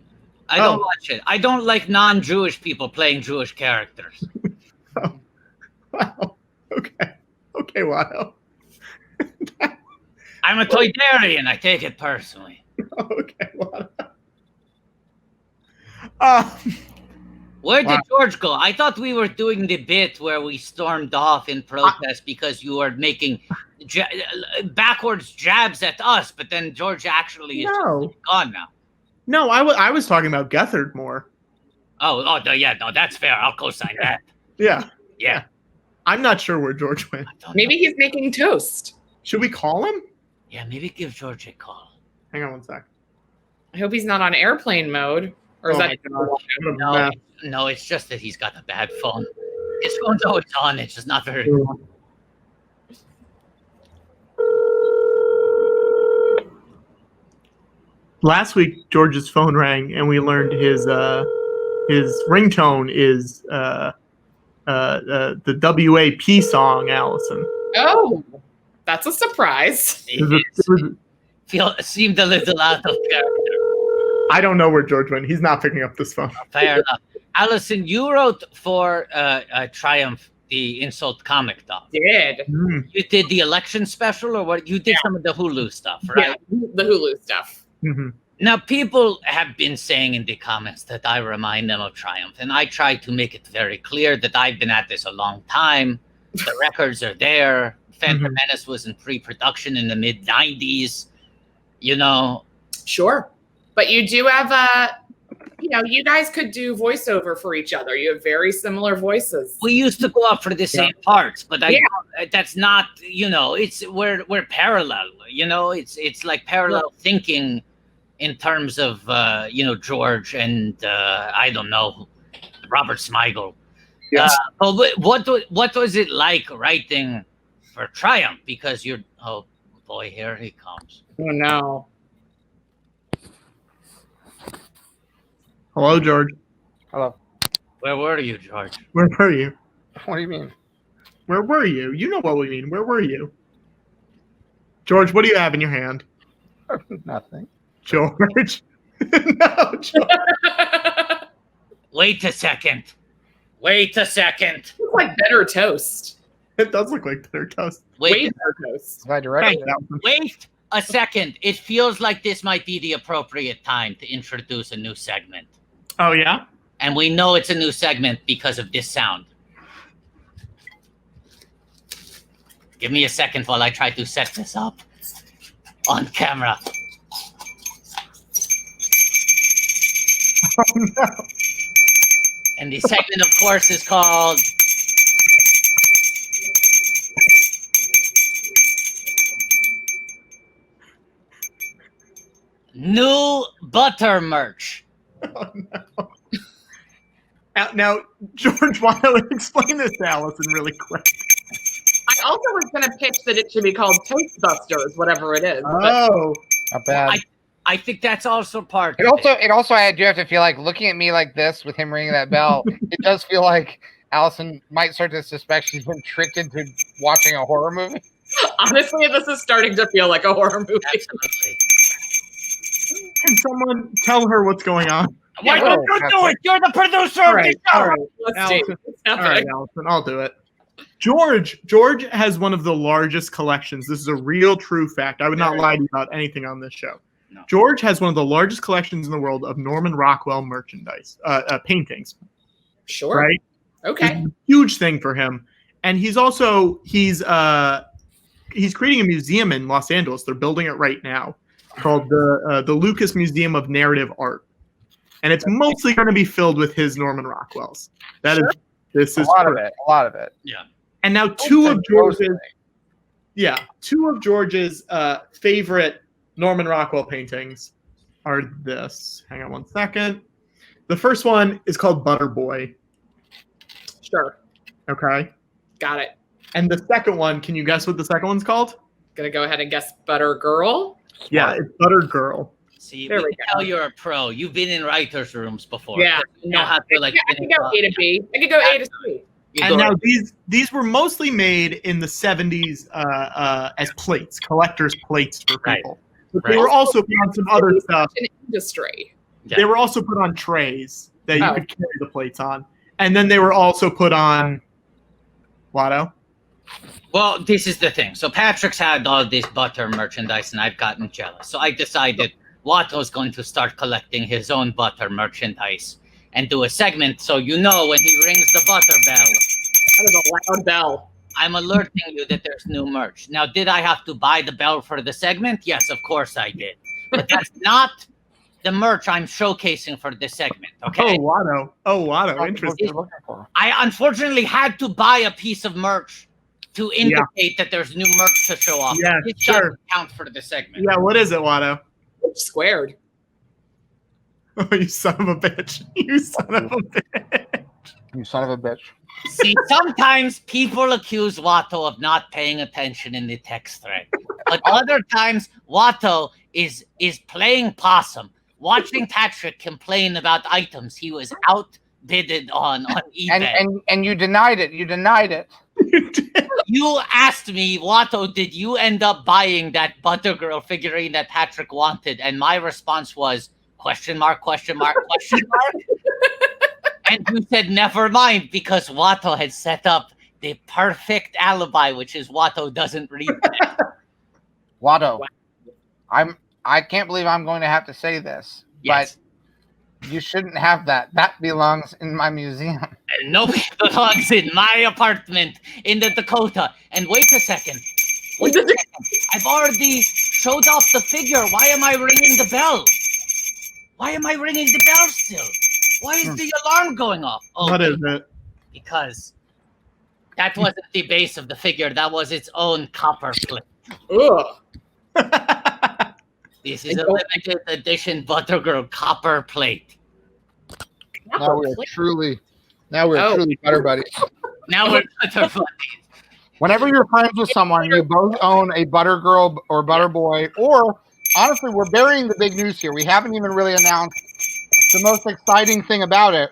I don't watch it. I don't like non-Jewish people playing Jewish characters. Oh. Wow. Okay. Okay, Watto. I'm a Toydarian. I take it personally. Okay, Watto. Where did George go? I thought we were doing the bit where we stormed off in protest because you were making backwards jabs at us, but then George actually is just gone now. No, I was talking about Gethard more. Oh, no, yeah, no, that's fair. I'll co-sign that. Yeah. I'm not sure where George went. Maybe he's making toast. Should we call him? Yeah, maybe give George a call. Hang on one sec. I hope he's not on airplane mode. Or is that? No, it's just that he's got a bad phone. His phone's always on. It's just not very good. Last week, George's phone rang, and we learned his ringtone is the WAP song, Allison. Oh, that's a surprise. Seemed a little out of character. I don't know where George went. He's not picking up this phone. Fair enough. Allison, you wrote for Triumph the Insult comic doc. Did. You did the election special, or what? You did some of the Hulu stuff, right? Yeah, the Hulu stuff. Mm-hmm. Now, people have been saying in the comments that I remind them of Triumph, and I try to make it very clear that I've been at this a long time. The records are there. Phantom Menace was in pre-production in the mid-90s. You know. Sure. But you do have you guys could do voiceover for each other. You have very similar voices. We used to go up for the same parts, but that's not, it's we're parallel, it's like parallel thinking in terms of George and I don't know, Robert Smigel. Yes. But what was it like writing for Triumph? Because oh boy, here he comes. Oh no. Hello, George. Hello. Where were you, George? Where were you? What do you mean? Where were you? You know what we mean. Where were you? George, what do you have in your hand? Nothing. George. No, George. Wait a second. It's like better toast. It does look like better toast. Way better toast. Glad you're right. Wait a second. It feels like this might be the appropriate time to introduce a new segment. Oh, yeah? And we know it's a new segment because of this sound. Give me a second while I try to set this up on camera. Oh, no. And the segment, of course, is called New Butter Merch. Oh, no. Now, George, why don't you explain this to Allison really quick? I also was going to pitch that it should be called Toastbusters, whatever it is. Oh, not bad. I think that's also part. It also I do have to feel like looking at me like this with him ringing that bell. It does feel like Allison might start to suspect she's been tricked into watching a horror movie. Honestly, this is starting to feel like a horror movie. Absolutely. Can someone tell her what's going on? Why don't you do it? You're the producer of the show. All right, Allison. Allison, I'll do it. George has one of the largest collections. This is a real true fact. I would not lie to you about anything on this show. No. George has one of the largest collections in the world of Norman Rockwell merchandise, paintings. Sure. Right? Okay. It's a huge thing for him. And he's creating a museum in Los Angeles. They're building it right now. called the Lucas Museum of Narrative Art, and it's mostly going to be filled with his Norman Rockwells. This is a lot of it. Yeah. And now two of George's favorite Norman Rockwell paintings are this. Hang on one second. The first one is called Butter Boy. Sure. Okay. Got it. And the second one, can you guess what the second one's called? Gonna go ahead and guess Butter Girl. Yeah, it's Butter Girl. See, There we we can go. tell you're a pro. You've been in writers' rooms before. Yeah. You know how to like. I could go A to B. I could go A to C. And now these were mostly made in the 70s as plates, collector's plates for people. But they were also put on some other stuff. An industry. Yeah. They were also put on trays that you could carry the plates on. And then they were also put on Watto. Well, this is the thing. So Patrick's had all this butter merchandise, and I've gotten jealous. So I decided Watto's going to start collecting his own butter merchandise and do a segment. So when he rings the butter bell, That is a loud bell. I'm alerting you that there's new merch. Now, did I have to buy the bell for the segment? Yes, of course I did. But that's not the merch I'm showcasing for this segment, okay? Oh, Watto. Interesting. I unfortunately had to buy a piece of merch to indicate that there's new merch to show off. Yeah, It sure. doesn't count for the segment. Yeah, what is it, Watto? Squared. Oh, you son of a bitch. You son of a bitch. You son of a bitch. See, sometimes people accuse Watto of not paying attention in the text thread. But other times, Watto is playing possum, watching Patrick complain about items he was outbidded on eBay. And you denied it. You denied it. You asked me, Watto, did you end up buying that Butter Girl figurine that Patrick wanted? And my response was, question mark, question mark, question mark. And you said, never mind, because Watto had set up the perfect alibi, which is Watto doesn't read that. Watto, I can't believe I'm going to have to say this, Yes. but you shouldn't have that. That belongs in my museum. And nobody belongs in my apartment in the Dakota. And wait a second. I've already showed off the figure. Why am I ringing the bell? Why am I ringing the bell still? Why is the alarm going off? Oh, What is it? because that wasn't the base of the figure. That was its own copper plate. Ugh. This is a limited edition Butter Girl copper plate. Now we're truly butter buddies. Now we're butter buddies. Whenever you're friends with someone, you both own a Butter Girl or Butter Boy, or honestly, we're burying the big news here. We haven't even really announced the most exciting thing about it.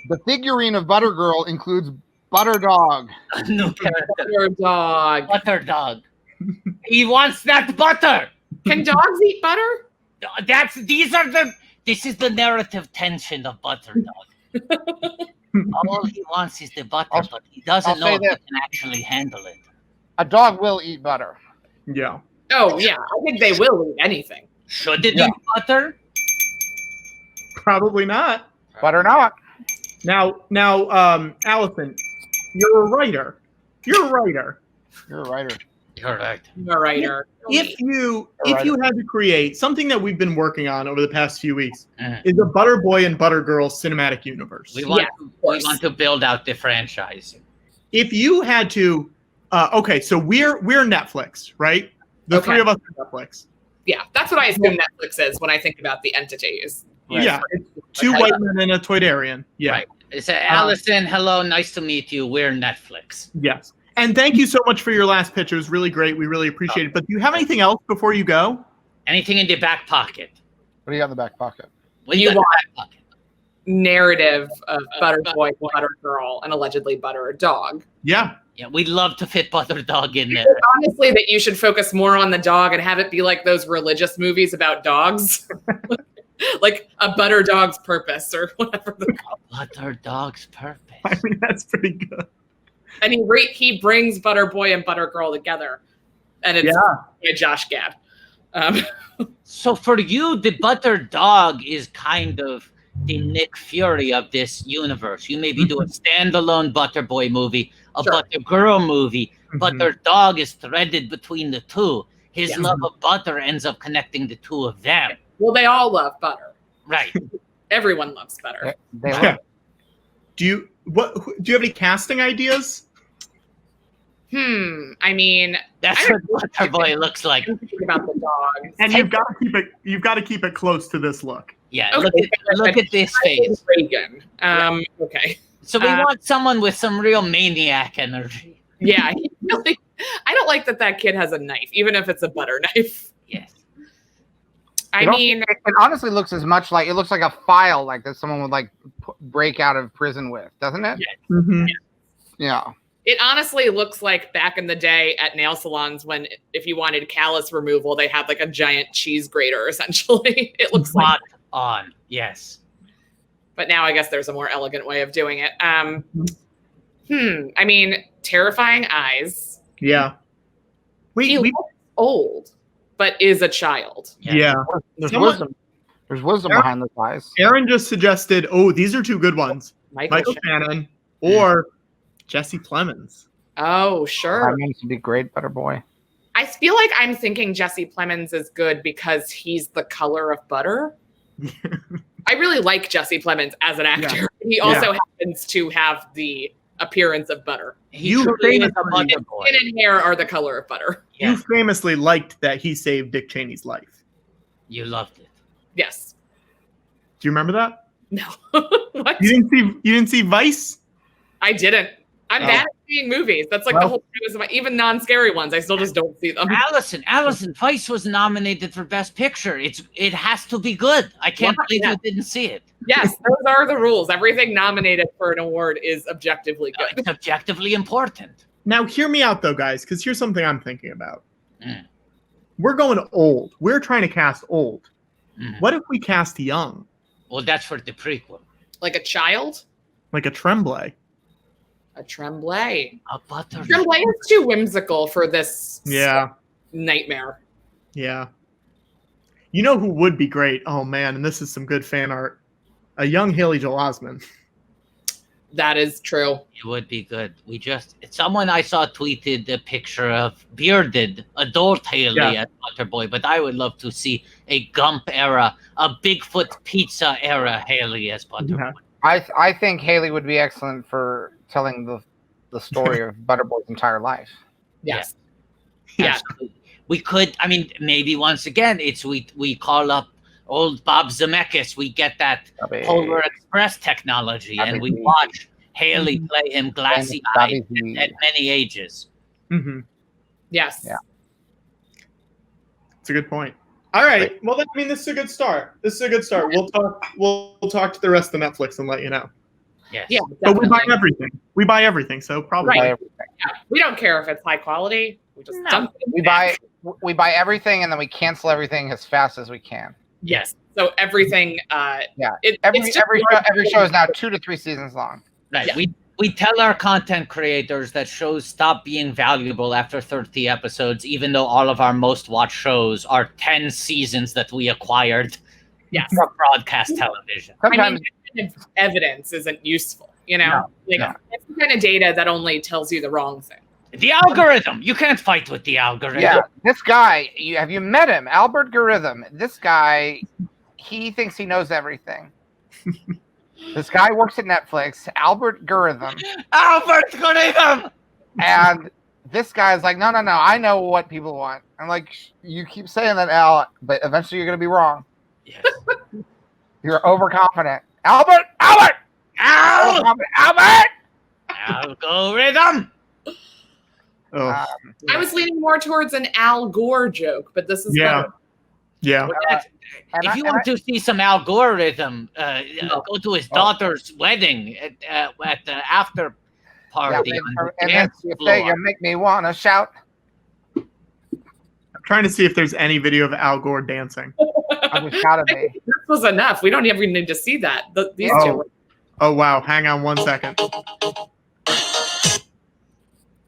The figurine of Butter Girl includes Butter Dog. New character. Butter dog. Butter Dog. He wants that butter. Can dogs eat butter? This is the narrative tension of Butter Dog. All he wants is the butter, but he doesn't know if he can actually handle it. A dog will eat butter. Yeah. Oh, yeah. I think they will eat anything. Should it eat butter? Probably not. Butter not. Now, Allison, you're a writer. You're a writer. You're a writer. You're right. You're a writer. If you had to create something that we've been working on over the past few weeks, Mhm. is a Butter Boy and Butter Girl cinematic universe. We want to build out the franchise. If you had to, okay, so we're Netflix, right? The three of us are Netflix. Yeah, that's what I assume Netflix is when I think about the entity. Is Yeah, it's two white men and a Toydarian. Yeah. Right. It's Allison, hello, nice to meet you. We're Netflix. Yes. And thank you so much for your last pitch. It was really great. We really appreciate it. But do you have anything else before you go? Anything in the back pocket? What do you have in the back pocket? What do you got in the back pocket? narrative of Butter Boy, Butter Girl, and allegedly Butter Dog. Yeah. Yeah, we'd love to fit Butter Dog in there. Honestly, that you should focus more on the dog and have it be like those religious movies about dogs. Like A Butter Dog's Purpose or whatever they're called. Butter Dog's Purpose. I mean, that's pretty good. And he brings Butter Boy and Butter Girl together. And it's by Josh Gad. So for you, the Butter Dog is kind of the Nick Fury of this universe. You maybe do a standalone Butter Boy movie, a Butter Girl movie. Butter Dog is threaded between the two. his love of butter ends up connecting the two of them. Well, they all love butter. Right. Everyone loves butter. They love it. Do you have any casting ideas? I mean, That's what Butter Boy looks like. I'm thinking about the dog. And you've got to keep it close to this look. Yeah, Okay. look at this face. Reagan. Okay. So we want someone with some real maniac energy. Yeah, I don't like that kid has a knife, even if it's a butter knife. Yes. I mean, it honestly looks as much like, it looks like a file like that someone would like break out of prison with, doesn't it? Yeah. Mm-hmm. Yeah. It honestly looks like back in the day at nail salons when if you wanted callus removal, they had like a giant cheese grater, essentially. It looks like on. Yes. But now I guess there's a more elegant way of doing it. I mean, terrifying eyes. Yeah. He looks old, but is a child. Yeah. There's wisdom. There's wisdom behind those eyes. Aaron just suggested, these are two good ones. Michael Shannon or Jesse Plemons. Oh, sure. That means to be great, Butter Boy. I feel like I'm thinking Jesse Plemons is good because he's the color of butter. I really like Jesse Plemons as an actor. Yeah. He also happens to have the appearance of butter. You is a butter boy. Skin and hair are the color of butter. You famously liked that he saved Dick Cheney's life. You loved it. Yes. Do you remember that? No. What? You didn't see Vice? I didn't. I'm bad at seeing movies. That's like the whole thing. Even non-scary ones, I still just don't see them. Allison, Vice was nominated for Best Picture. It has to be good. I can't believe you didn't see it. Yes, those are the rules. Everything nominated for an award is objectively good. It's objectively important. Now, hear me out, though, guys, because here's something I'm thinking about. We're going old. We're trying to cast old. What if we cast young? Well, that's for the prequel. Like a child? Like a Tremblay. A Tremblay. A butter. Tremblay is too whimsical for this nightmare. Yeah. You know who would be great? Oh, man, and this is some good fan art. A young Haley Joel Osment. That is true. It would be good. Someone I saw tweeted a picture of bearded adult Haley as Butter Boy, but I would love to see a Gump era, a Bigfoot pizza era Haley as Butter Boy. I think Haley would be excellent for telling the story of Butter Boy's entire life. Yes. Yeah. Absolutely. We could, I mean, maybe once again, we call up old Bob Zemeckis. We get that Polar Express technology, and we watch Haley play him glassy-eyed at many ages. Yes. Yeah. It's a good point. All right. Well, this is a good start. We'll talk to the rest of Netflix and let you know. Yes. Yeah. But we buy everything. We buy everything, so probably buy everything. Yeah. We don't care if it's high quality. We just dump it. We buy everything and then we cancel everything as fast as we can. Yes. So everything. Every show is now 2 to 3 seasons long. Right. Yeah. We tell our content creators that shows stop being valuable after 30 episodes, even though all of our most watched shows are 10 seasons that we acquired from broadcast television. Sometimes evidence isn't useful, it's the kind of data that only tells you the wrong thing. The algorithm. You can't fight with the algorithm. Yeah, this guy, have you met him? Albert Garitham. This guy, he thinks he knows everything. This guy works at Netflix, Albert Garitham. Albert Garitham! And this guy's like, no, I know what people want. I'm like, you keep saying that, Al, but eventually you're going to be wrong. Yes. You're overconfident. Albert! Algorithm! I was leaning more towards an Al Gore joke, but this is better. Yeah. If you want to see some algorithm, go to his daughter's wedding at the after party. And then you make me want to shout. I'm trying to see if there's any video of Al Gore dancing. It's gotta be. This was enough. We don't even need to see that. These two. Oh, wow. Hang on 1 second.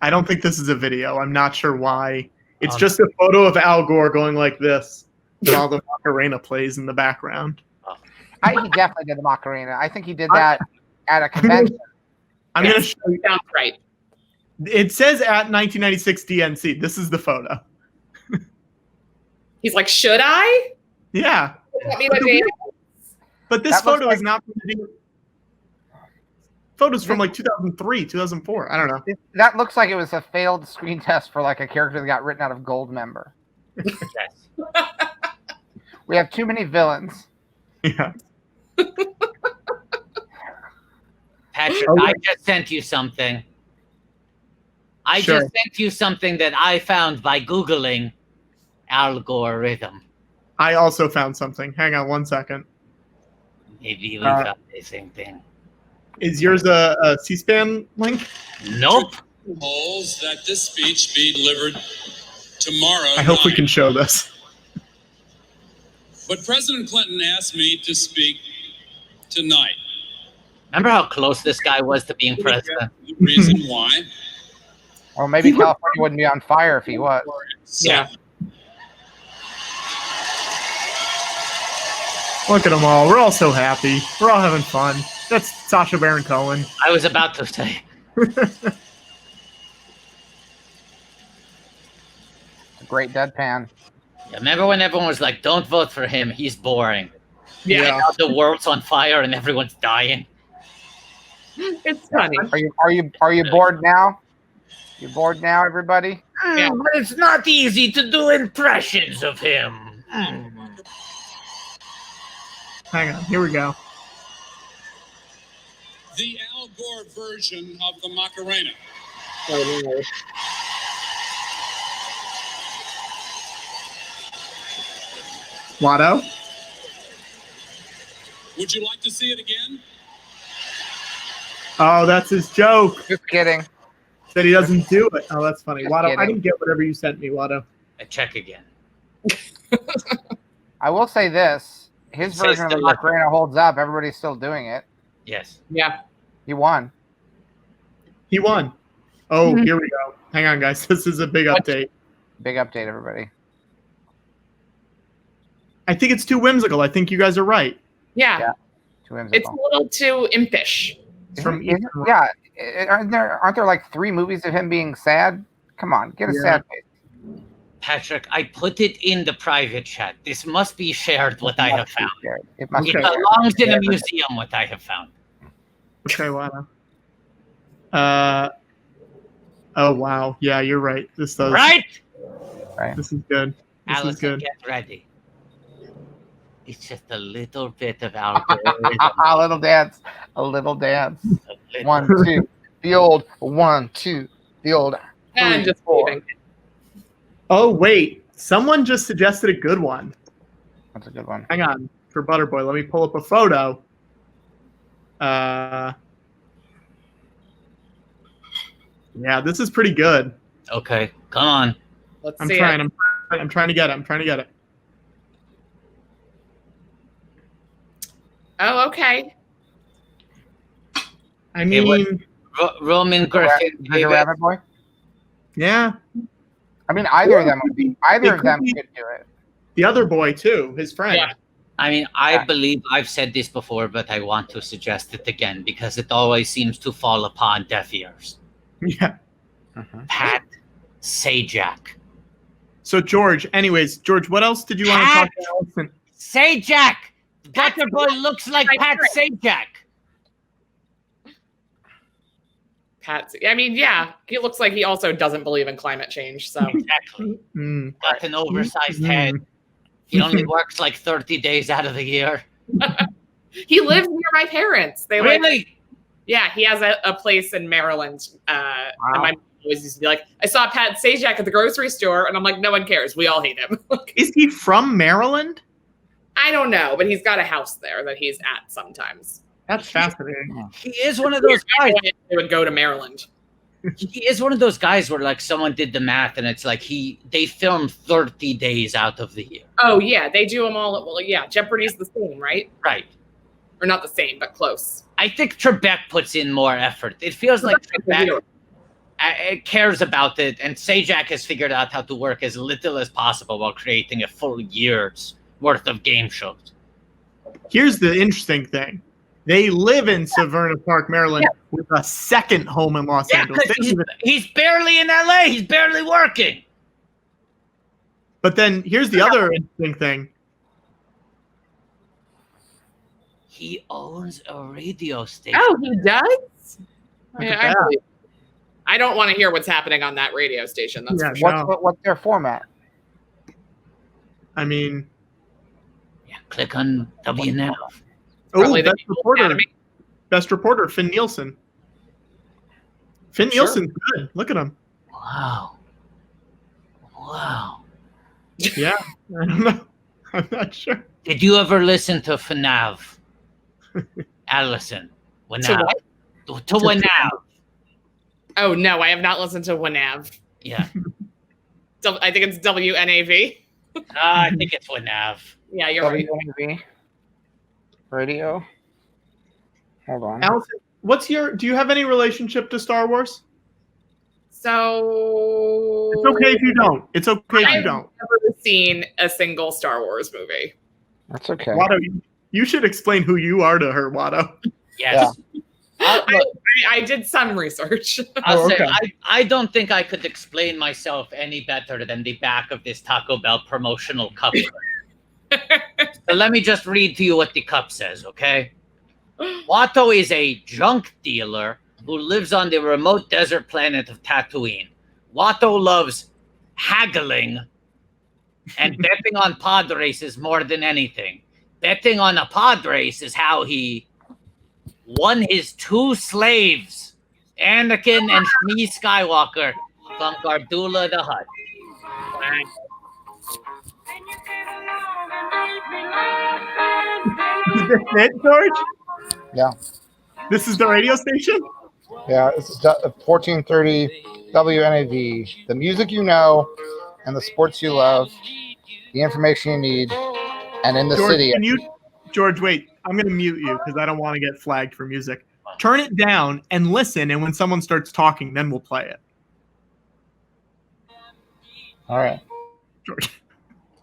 I don't think this is a video. I'm not sure why. It's just a photo of Al Gore going like this while the Macarena plays in the background. He definitely did the Macarena. I think he did that at a convention. I'm going to show you. Sounds right. It says at 1996 DNC. This is the photo. He's like, should I? Yeah. Want me to dance? But this That looks photo is not from the photos from like 2003, 2004. I don't know. That looks like it was a failed screen test for like a character that got written out of Gold Member. Yes. We have too many villains. Yeah. Patrick, Oh, yeah. I just sent you something. I Sure. just sent you something that I found by Googling algorithm. I also found something. Hang on one second. Maybe we found the same thing. Is yours a C-SPAN link? Nope. Polls that this speech be delivered tomorrow. I hope we night. can show this. But President Clinton asked me to speak tonight. Remember how close this guy was to being president? The reason why. Or maybe California wouldn't be on fire if he was. Yeah. Look at them all. We're all so happy. We're all having fun. That's Sacha Baron Cohen. I was about to say. It's a great deadpan. Yeah, remember when everyone was like, "Don't vote for him. He's boring." Yeah. And now the world's on fire and everyone's dying. It's funny. Are you bored now? You bored now, everybody? Yeah. But it's not easy to do impressions of him. Hang on. Here we go. The Al Gore version of the Macarena. Watto? Would you like to see it again? Oh, that's his joke. Just kidding. That he doesn't do it. Oh, that's funny. Just Watto, I kidding. didn't get whatever you sent me, Watto. Check again. I will say this. His Say version of the still- Macarena holds up. Everybody's still doing it. Yes. Yeah. He won. He won. Oh, here we go. Hang on, guys. This is a big update. Big update, everybody. I think it's too whimsical. I think you guys are right. Yeah. Yeah. Too whimsical. It's a little too impish. It's from Isn't- Ethan. yeah. Aren't there like 3 movies of him being sad? Come on, get a Yeah. sad face. Patrick, I put it in the private chat. This must be shared, what I have found. It must It be. Okay. belongs in a museum, what I have found. Okay, Watto. Oh, wow. Yeah, you're right. This does. Right? This is good. This is Allison, good. get ready. It's just a little bit of algorithm. A little dance. A little dance. A little- 1, 2. The old 1, 2. The old. And 3, just 4. leaving. Oh, wait. Someone just suggested a good one. That's a good one. Hang on. For Butterboy, let me pull up a photo. Yeah, this is pretty good. Okay, come on. Let's I'm see trying. it. I'm trying to get it. I'm trying to get it. Oh, okay. I It was- mean, Roman Griffin. Is it a Rabbit Boy? yeah. I mean, either of them would be. Either It of them could be- could do it. The other boy too, his friend. Yeah. I mean, I Yeah. believe I've said this before, but I want to suggest it again because it always seems to fall upon deaf ears. Yeah. Pat Sajak. So George, anyways, George, what else did you want to Pat! talk to Allison? Sajak! Butterboy looks like Pat Sajak. Pat. I mean, yeah, he looks like he also doesn't believe in climate change. So Exactly. Mm. Got an oversized Mm. head. He only works like 30 days out of the year. he lives near my parents. They live. Really? Yeah, he has a place in Maryland. And my mom always used to be like, I saw Pat Sajak at the grocery store, and I'm like, no one cares. We all hate him. Is he from Maryland? I don't know, but he's got a house there that he's at sometimes. That's fascinating. He is one of those guys. They would go to Maryland. He is one of those guys where like someone did the math and it's like they film 30 days out of the year. Oh yeah, they do them all. Well, yeah, Jeopardy's the same, right? Right. Or not the same, but close. I think Trebek puts in more effort. It feels like Trebek cares about it, and Sajak has figured out how to work as little as possible while creating a full year's worth of game shows. Here's the interesting thing. They live in Severna Park, Maryland, with a second home in Los Yeah, Angeles. because he's barely in LA. He's barely working. But then here's the other interesting thing. He owns a radio station. Oh, he does? Look at that. I don't want to hear what's happening on that radio station. That's for sure. What's their format? I mean, Yeah, click on W now. Probably the best reporter. Academy. Best reporter, Finn Nielsen. Finn Nielsen's good. Look at him. Wow. Yeah, I don't know. I'm not sure. Did you ever listen to FNAF? Allison. To To WNAV. Oh, no, I have not listened to WNAV. Yeah. I think it's WNAV. I think it's WNAV. Yeah, you're right. WNV radio. Hold on. Allison, do you have any relationship to Star Wars? So It's okay if you don't. It's okay if you don't. I've never seen a single Star Wars movie. That's okay. Watto, you should explain who you are to her, Watto. Yes. I did some research. I'll say, okay. I don't think I could explain myself any better than the back of this Taco Bell promotional cup. So let me just read to you what the cup says, okay? Watto is a junk dealer who lives on the remote desert planet of Tatooine. Watto loves haggling and betting on pod races more than anything. Betting on a pod race is how he won his 2 slaves, Anakin and Shmi Skywalker, from Gardula the Hutt. Is this it, George? Yeah. This is the radio station? Yeah, this is 1430 WNAV. The music you know and the sports you love, the information you need, and in the George, city. George, wait. I'm going to mute you because I don't want to get flagged for music. Turn it down and listen, and when someone starts talking, then we'll play it. All right.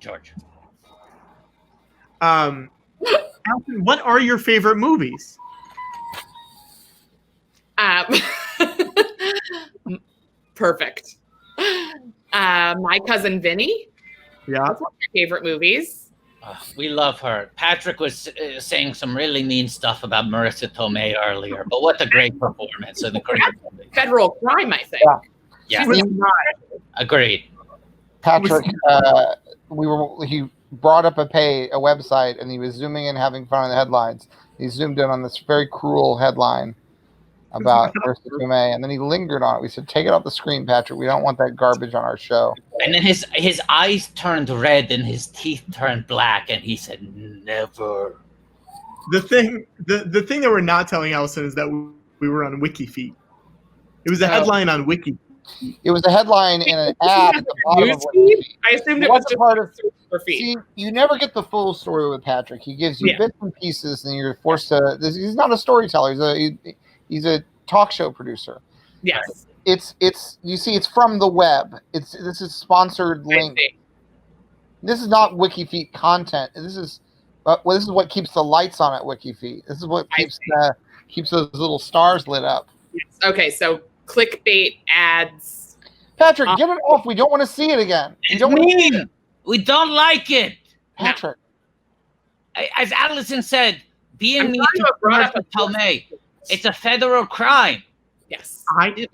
George. Allison, what are your favorite movies? Perfect. My Cousin Vinny. Yeah. That's one of my favorite movies. We love her. Patrick was saying some really mean stuff about Marissa Tomei earlier, but what a great performance and a great movie. Federal Crime, I think. Yeah. She's not. Agreed. Patrick, he brought up a website, and he was zooming in, having fun on the headlines. He zoomed in on this very cruel headline about Marissa Tomei, and then he lingered on it. We said, "Take it off the screen, Patrick. We don't want that garbage on our show." And then his eyes turned red and his teeth turned black, and he said, "Never." The thing that we're not telling Allison is that we were on WikiFeet. It was a headline on Wiki. It was a headline in an ad at the bottom of WikiFeet. I assumed it was just part of for feet. See, you never get the full story with Patrick. He gives you bits and pieces, and you're forced to. He's not a storyteller. He's a talk show producer. Yes. It's from the web. This is sponsored link. This is not WikiFeet content. This is what keeps the lights on at WikiFeet. This is what keeps those little stars lit up. Yes. Okay, so clickbait ads. Patrick, get it off. We don't want to see it again. We don't like it. Patrick. As Allison said, being mean to Marissa Tomei, it's a federal crime. Yes. I didn't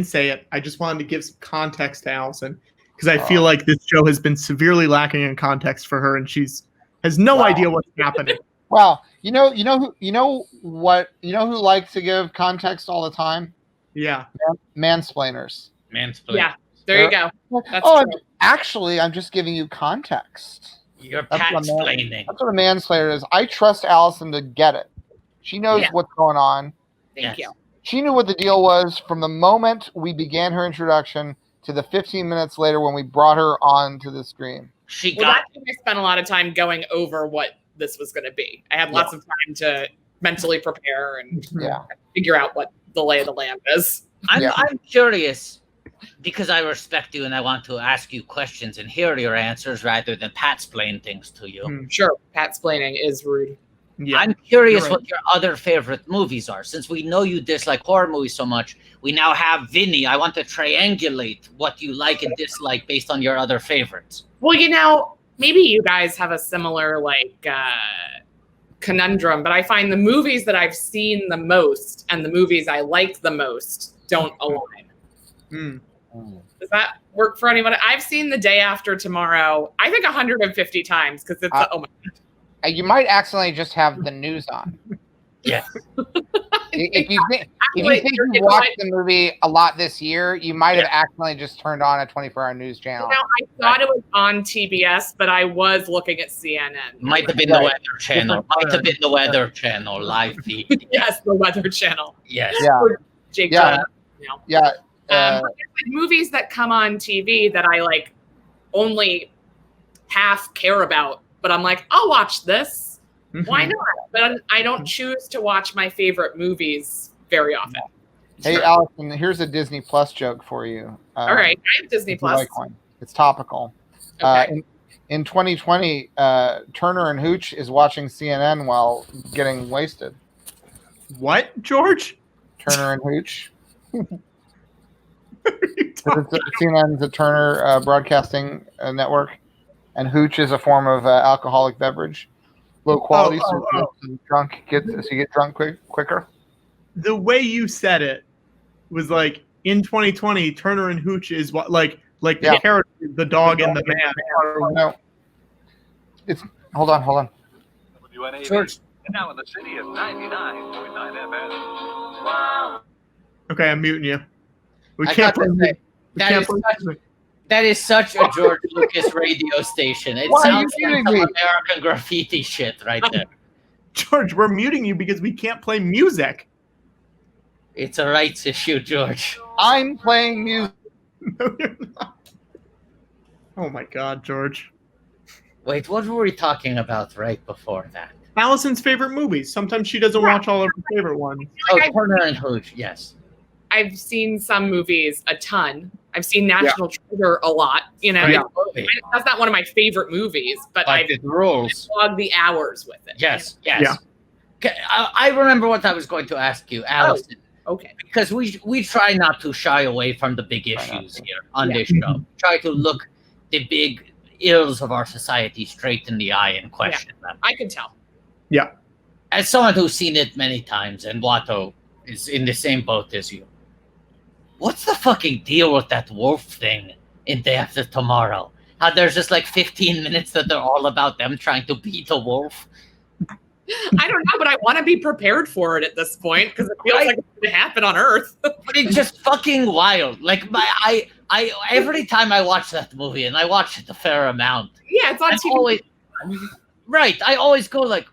say it. I just wanted to give some context to Allison because I feel like this show has been severely lacking in context for her, and has no idea what's happening. Wow. You know who likes to give context all the time? Yeah. Mansplainers. Yeah. There you go. That's actually, I'm just giving you context. You're mansplaining. That's what a mansplainer is. I trust Allison to get it. She knows what's going on. Thank you. She knew what the deal was from the moment we began her introduction to the 15 minutes later when we brought her onto the screen. I spent a lot of time going over what this was going to be. I had lots of time to mentally prepare and figure out what the lay of the land is. I'm curious because I respect you and I want to ask you questions and hear your answers rather than Pat-splain things to you. Sure. Pat-splaining is rude. Yeah, I'm curious right. what your other favorite movies are. Since we know you dislike horror movies so much, we now have Vinny. I want to triangulate what you like and dislike based on your other favorites. Well, you know, maybe you guys have a similar like conundrum, but I find the movies that I've seen the most and the movies I like the most don't align. Does that work for anyone? I've seen The Day After Tomorrow, I think 150 times because it's oh my God. You might accidentally just have the news on. Yeah. If you think you watched the movie a lot this year, you might have accidentally just turned on a 24-hour news channel. You know, I thought it was on TBS, but I was looking at CNN. Might have been the Weather Channel. Might have been the Weather Channel live feed. Yes, the Weather Channel. Yes. Yeah. Jake Yeah. Yeah. but there's like movies that come on TV that I like only half care about, but I'm like, I'll watch this. Why not? But I don't choose to watch my favorite movies very often. Hey, Allison, here's a Disney Plus joke for you. All right, I have Disney Plus. Like one. It's topical. Okay. In 2020, Turner and Hooch is watching CNN while getting wasted. What, George? Turner and Hooch. CNN's a Turner broadcasting network, and Hooch is a form of alcoholic beverage. Low quality, so you get drunk quicker. The way you said it was like in 2020, Turner and Hooch is what like the character, the dog and the man. No, it's hold on. George. And now in the city of 99.9 FM. Wow. Okay, I'm muting you. We I can't got to say, that is such a George Lucas radio station. It sounds like some American graffiti shit right there. George, we're muting you because we can't play music. It's a rights issue, George. I'm playing music. No, you're not. Oh my God, George. Wait, what were we talking about right before that? Allison's favorite movies. Sometimes she doesn't watch all of her favorite ones. Oh, Turner and Hooch, yes. I've seen some movies a ton. I've seen National Treasure a lot. You know, that's not one of my favorite movies, but I've logged the hours with it. Yes. I remember what I was going to ask you, Allison. Oh, okay. Because we try not to shy away from the big issues here on this show. Try to look the big ills of our society straight in the eye and question them. I can tell. Yeah. As someone who's seen it many times, and Watto is in the same boat as you, what's the fucking deal with that wolf thing in Day After Tomorrow? How there's just like 15 minutes that they're all about them trying to beat a wolf? I don't know, but I want to be prepared for it at this point because it feels like it's going to happen on Earth. But it's just fucking wild. Like I every time I watch that movie, and I watch it a fair amount. Yeah, it's on TV. Right, I always go like,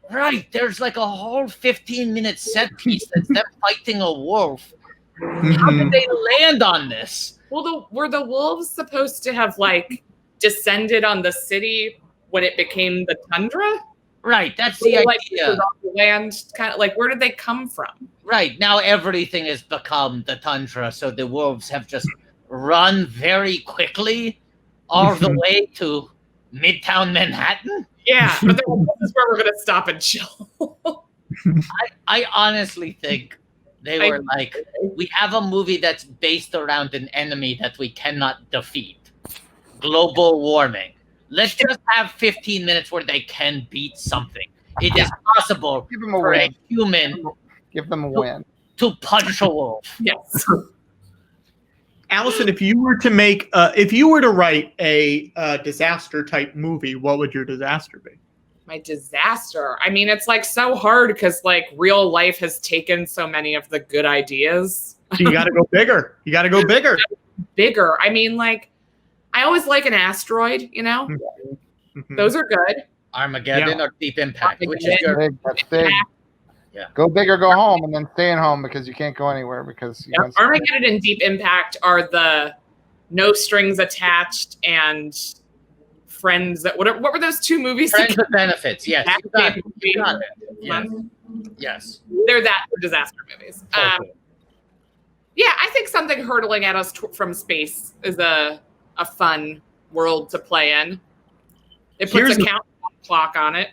there's like a whole 15-minute set piece that's them fighting a wolf. How did they land on this? Well, were the wolves supposed to have like descended on the city when it became the tundra? Right, that's the idea. Off the land, kind of like, where did they come from? Right, now everything has become the tundra, so the wolves have just run very quickly all the way to Midtown Manhattan. Yeah, but this is where we're going to stop and chill. I honestly think they were like, we have a movie that's based around an enemy that we cannot defeat. Global warming. Let's just have 15 minutes where they can beat something. It is possible for a human Give them a win. to punch a wolf. Yes. Allison, if you were to write a disaster type movie, what would your disaster be? My disaster. I mean, it's like so hard because like real life has taken so many of the good ideas. So you got to go bigger. Bigger. I mean, like, I always like an asteroid, you know? Those are good. Armageddon or Deep Impact, which is your That's big. Yeah. Go big or go home, and then stay at home because you can't go anywhere because Armageddon and Deep Impact are the no strings attached and Friends. What were those two movies? Friends with Benefits. Yes, you got it. Yes. They're that for disaster movies. Yeah, I think something hurtling at us from space is a fun world to play in. It puts a countdown clock on it.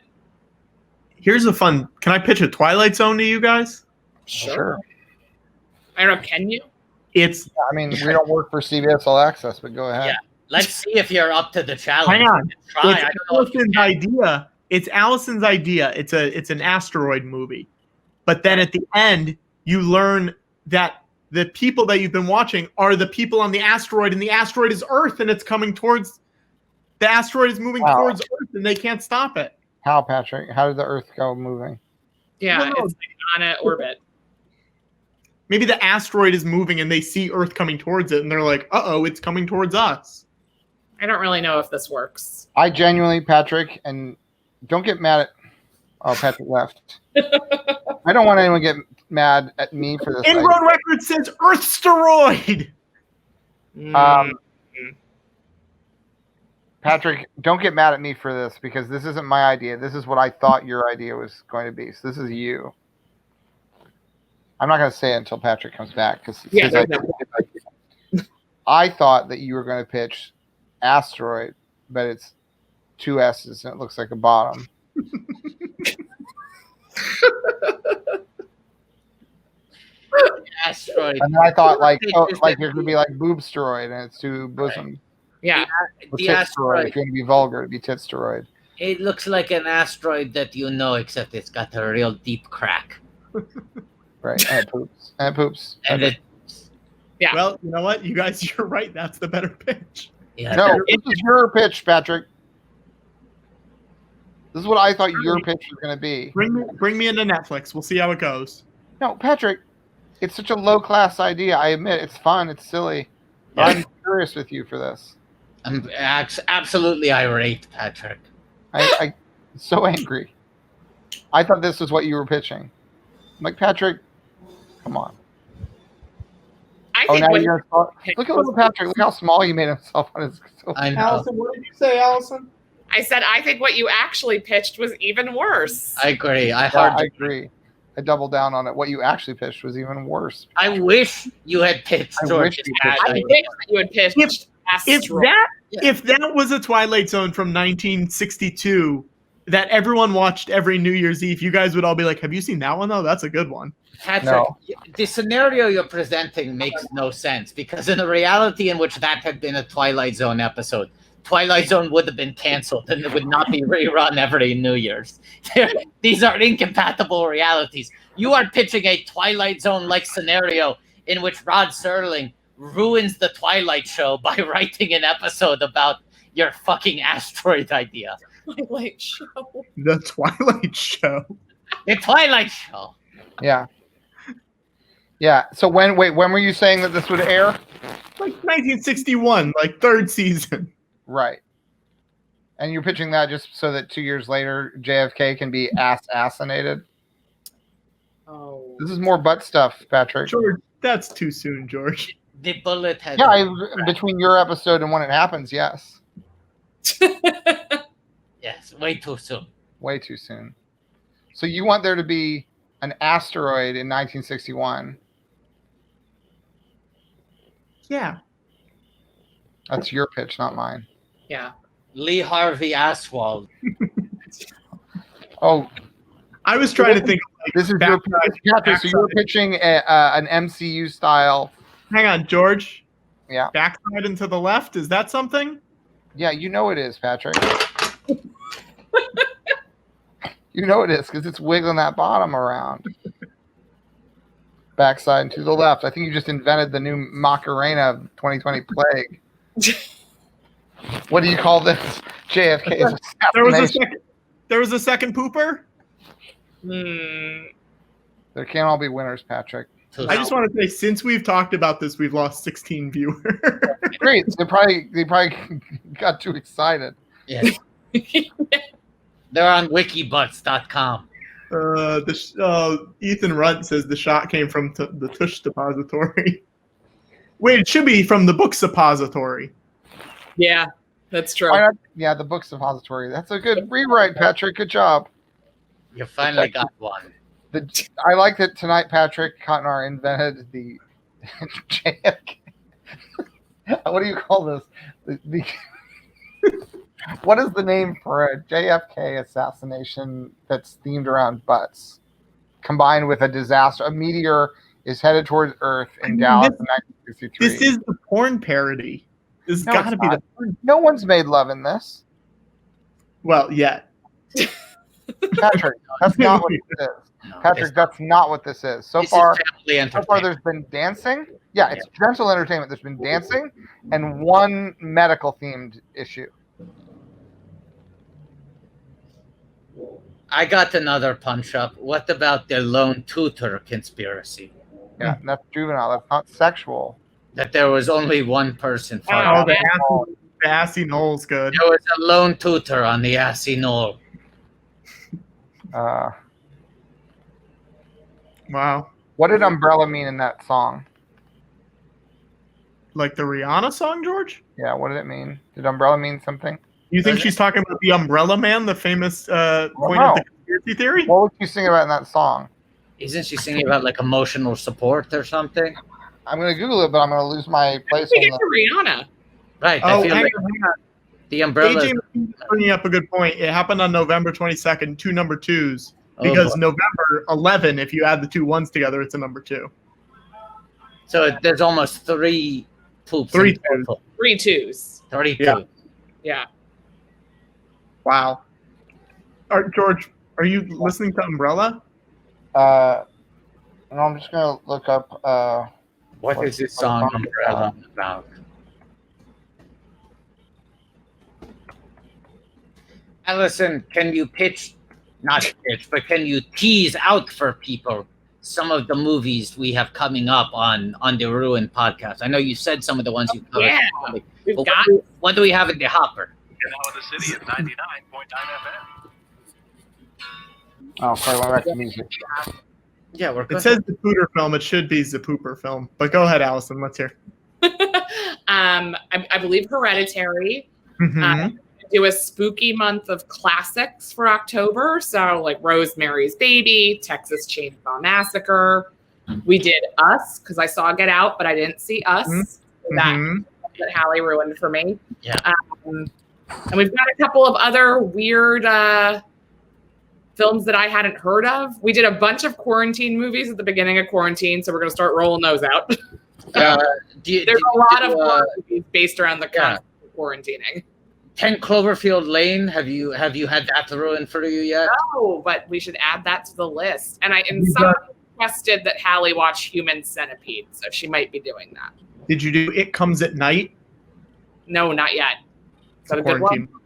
Here's a fun. Can I pitch a Twilight Zone to you guys? Sure. I don't know. Can you? It's. I mean, we don't work for CBS All Access, but go ahead. Yeah. Let's see if you're up to the challenge. Hang on. Try. It's Allison's idea. It's Allison's idea. It's an asteroid movie, but then at the end you learn that the people that you've been watching are the people on the asteroid, and the asteroid is Earth, and it's coming towards. The asteroid is moving towards Earth, and they can't stop it. How, Patrick? How did the Earth go moving? Yeah, it's like on an orbit. Maybe the asteroid is moving, and they see Earth coming towards it, and they're like, "Uh-oh, it's coming towards us." I don't really know if this works. I genuinely, Patrick, and don't get mad at. Oh, Patrick left. I don't want anyone to get mad at me for this. Inroad Records says Earth steroid. Patrick, don't get mad at me for this because this isn't my idea. This is what I thought your idea was going to be. So this is you. I'm not going to say it until Patrick comes back because I thought that you were going to pitch asteroid, but it's 2 S's and it looks like a bottom. Asteroid. And then I thought like it could be like boobsteroid and it's 2 bosoms. Yeah. The asteroid. If you're going to be vulgar, it'd be titsteroid. It looks like an asteroid that you know, except it's got a real deep crack. Right. And it poops. And it poops. And it, Yeah. Well, you know what? You guys, you're right. That's the better pitch. yeah, No, this is your pitch, Patrick. This is what I thought your pitch was going to be. Bring me into Netflix. We'll see how it goes. No, Patrick, it's such a low-class idea. I admit it's fun. It's silly. But I'm curious with you for this. I'm absolutely irate, Patrick. I'm so angry. I thought this was what you were pitching. I'm like, Patrick, come on. I think now you're look at little Patrick. Look how small he made himself on his. I know. Allison, what did you say, Allison? I said I think what you actually pitched was even worse. I agree. I agree. I doubled down on it. What you actually pitched was even worse. I wish you had pitched George. I wish that you had pitched Asteroid. If that was a Twilight Zone from 1962 that everyone watched every New Year's Eve, you guys would all be like, "Have you seen that one? Though that's a good one." Patrick, No. the scenario you're presenting makes no sense because in a reality in which that had been a Twilight Zone episode, Twilight Zone would have been canceled and it would not be rerun every New Year's. These are incompatible realities. You are pitching a Twilight Zone-like scenario in which Rod Serling ruins the Twilight Show by writing an episode about your fucking asteroid idea. Twilight Show. The Twilight Show. The Twilight Show. Yeah. Yeah. So when were you saying that this would air? Like 1961, like 3rd season. Right. And you're pitching that just so that 2 years later JFK can be assassinated? Oh. This is more butt stuff, Patrick. George, that's too soon, George. The bullet had. Yeah, between your episode and when it happens, yes. Yes, way too soon. Way too soon. So you want there to be an asteroid in 1961? Yeah. That's your pitch, not mine. Yeah. Lee Harvey Oswald. Oh, I was trying to think. Like, this is your pitch, Patrick. So you're pitching an MCU style. Hang on, George. Yeah. Backside and to the left. Is that something? Yeah, you know it is, Patrick. You know it is because it's wiggling that bottom around. Backside and to the left. I think you just invented the new Macarena 2020 plague. What do you call this? JFK's assassination. There was a second pooper? There can't all be winners, Patrick. I just want to say, since we've talked about this, we've lost 16 viewers. Great. They probably got too excited. Yes. They're on wikibutts.com. Ethan Runt says the shot came from the Tush Depository. Wait, it should be from the book suppository. Yeah, that's true. Yeah, the book suppository. That's a good rewrite, Patrick. Good job. You finally got one. I like that tonight Patrick Cotnar invented the JFK. What do you call this? What is the name for a JFK assassination that's themed around butts, combined with a disaster? A meteor is headed towards Earth in Dallas in 1963. This is the porn parody. This has got to be the porn. No one's made love in this. Well, yet. Patrick, that's not what this is. Patrick, that's not what this is. So far, there's been dancing. Yeah, it's gentle entertainment. There's been dancing and one medical themed issue. I got another punch up. What about the lone tutor conspiracy? Yeah, that's juvenile. That's not sexual. That there was only one person. Oh, the assy Knoll's good. There was a lone tutor on the assy Knoll. Wow. What did umbrella mean in that song? Like the Rihanna song, George? Yeah, what did it mean? Did umbrella mean something? You think she's talking about the Umbrella Man, the famous point of the conspiracy theory? What was she singing about in that song? Isn't she singing about like emotional support or something? I'm going to Google it, but I'm going to lose my place. I think it's Rihanna. Right. Oh, I feel like the umbrella. AJ is bringing up a good point. It happened on November 22nd, 2 number 2s. Because November 11, if you add the 2 1s together, it's a number 2. So there's almost 3 poops. 3 2s. 3 2s. 32. Yeah. Wow. George, are you listening to Umbrella? No, I'm just going to look up. What is this song Umbrella about? Allison, can you but can you tease out for people some of the movies we have coming up on the Ruin podcast? I know you said some of the ones you've covered. Yeah. What do we have in the hopper? You're now in the city of 99.9 FM. Oh, sorry, went back to music. Yeah, we're good. It says the Pooter film. It should be the Pooper film. But go ahead, Allison. Let's hear. I believe Hereditary. Mm-hmm. Do a spooky month of classics for October. So like Rosemary's Baby, Texas Chainsaw Massacre. We did Us because I saw Get Out, but I didn't see Us. Mm-hmm. That Hallie ruined for me. Yeah. And we've got a couple of other weird films that I hadn't heard of. We did a bunch of quarantine movies at the beginning of quarantine, so we're going to start rolling those out. There's a lot of horror movies based around the concept of quarantining. 10 Cloverfield Lane. Have you had that ruined for you yet? No, but we should add that to the list. And someone requested that Hallie watch Human Centipede, so she might be doing that. Did you do It Comes at Night? No, not yet. Is that a good Quarantine one?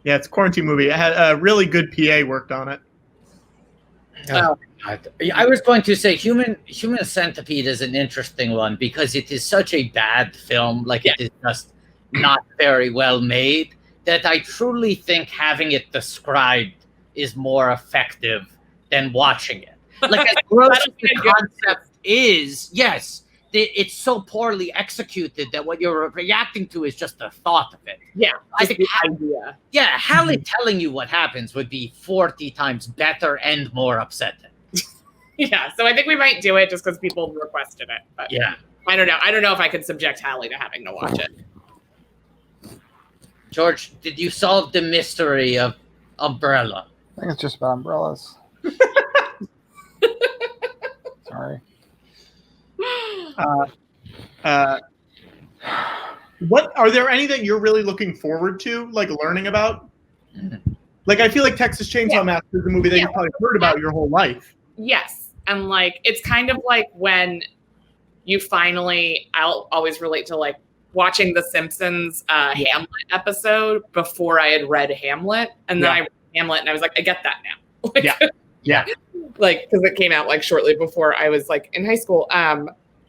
Yeah, it's a quarantine movie. It had a really good PA worked on it. Oh, I was going to say Human Centipede is an interesting one because it is such a bad film. Like it is just not very well made that I truly think having it described is more effective than watching it. Like as gross as the concept is, yes, it's so poorly executed that what you're reacting to is just the thought of it. Yeah, I think the idea. Yeah, Hallie telling you what happens would be 40 times better and more upsetting. Yeah, so I think we might do it just because people requested it. But yeah, I don't know. I don't know if I could subject Hallie to having to watch it. George, did you solve the mystery of Umbrella? I think it's just about umbrellas. Sorry. What are there any that you're really looking forward to, like learning about? Like I feel like Texas Chainsaw Massacre is a movie that you've probably heard about your whole life. Yes, and like it's kind of like when you finally, I'll always relate to like watching the Simpsons Hamlet episode before I had read Hamlet, and then I read Hamlet and I was like, I get that now. Like, yeah. Like because it came out like shortly before I was like in high school.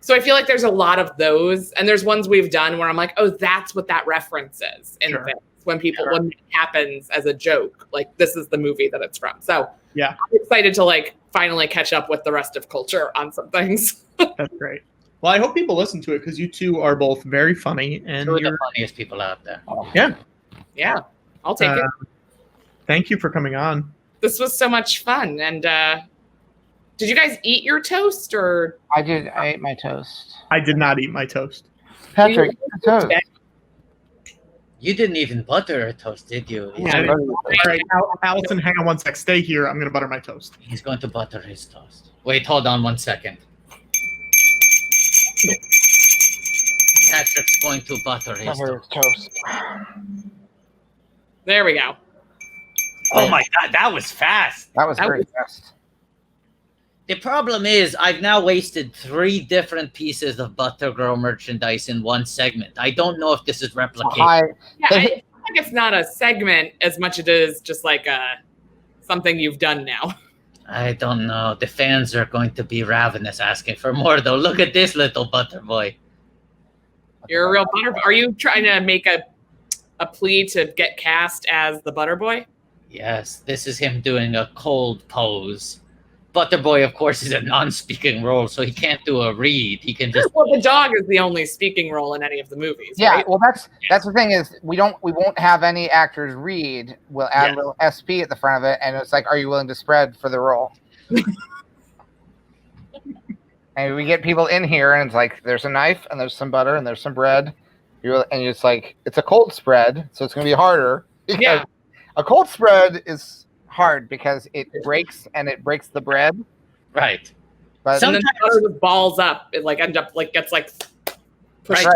So I feel like there's a lot of those, and there's ones we've done where I'm like, oh, that's what that reference is in things. When when it happens as a joke, like this is the movie that it's from. So I'm excited to like finally catch up with the rest of culture on some things. That's great. Well, I hope people listen to it because you two are both very funny and you're the funniest people out there. Yeah, I'll take it. Thank you for coming on. This was so much fun. And did you guys eat your toast or? I did. I ate my toast. I did not eat my toast. Patrick, toast. You didn't even butter a toast, did you? Yeah. All right, Allison, hang on one sec. Stay here. I'm going to butter my toast. He's going to butter his toast. Wait, hold on 1 second. Patrick's going to butter his toast. There we go. Oh my God, that was fast. That was very fast. The problem is I've now wasted 3 different pieces of Butter Girl merchandise in one segment. I don't know if this is replicated. Yeah, I think it's not a segment as much as it is just like something you've done now. I don't know. The fans are going to be ravenous asking for more, though. Look at this little butter boy. You're a real butter boy. Are you trying to make a plea to get cast as the butter boy? Yes, this is him doing a cold pose. Butterboy, of course, is a non-speaking role, so he can't do a read. He can just. Well, the dog is the only speaking role in any of the movies. Yeah, right? well, that's the thing is we won't have any actors read. We'll add a little SP at the front of it, and it's like, are you willing to spread for the role? And we get people in here, and it's like, there's a knife, and there's some butter, and there's some bread. And it's like, it's a cold spread, so it's going to be harder. Yeah. A cold spread is hard because it breaks the bread. Right. But sometimes butter just balls up. It ends up gets pushed. Right.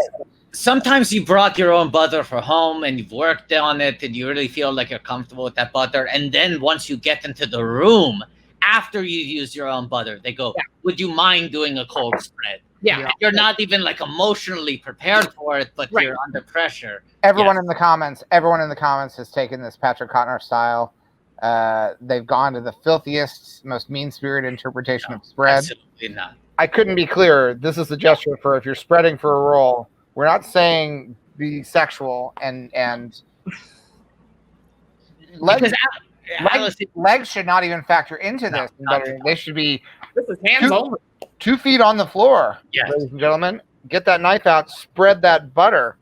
Sometimes you brought your own butter for home and you've worked on it and you really feel like you're comfortable with that butter. And then once you get into the room, after you use your own butter, they go, would you mind doing a cold spread? Yeah. And you're not even emotionally prepared for it, but you're under pressure. Everyone in the comments has taken this Patrick Cotner style. They've gone to the filthiest, most mean-spirited interpretation of spread. Absolutely not. I couldn't be clearer. This is the gesture for if you're spreading for a role. We're not saying be sexual and legs should not even factor into this. They should be. This is hands only. 2 feet on the floor, yes. Ladies and gentlemen. Get that knife out. Spread that butter.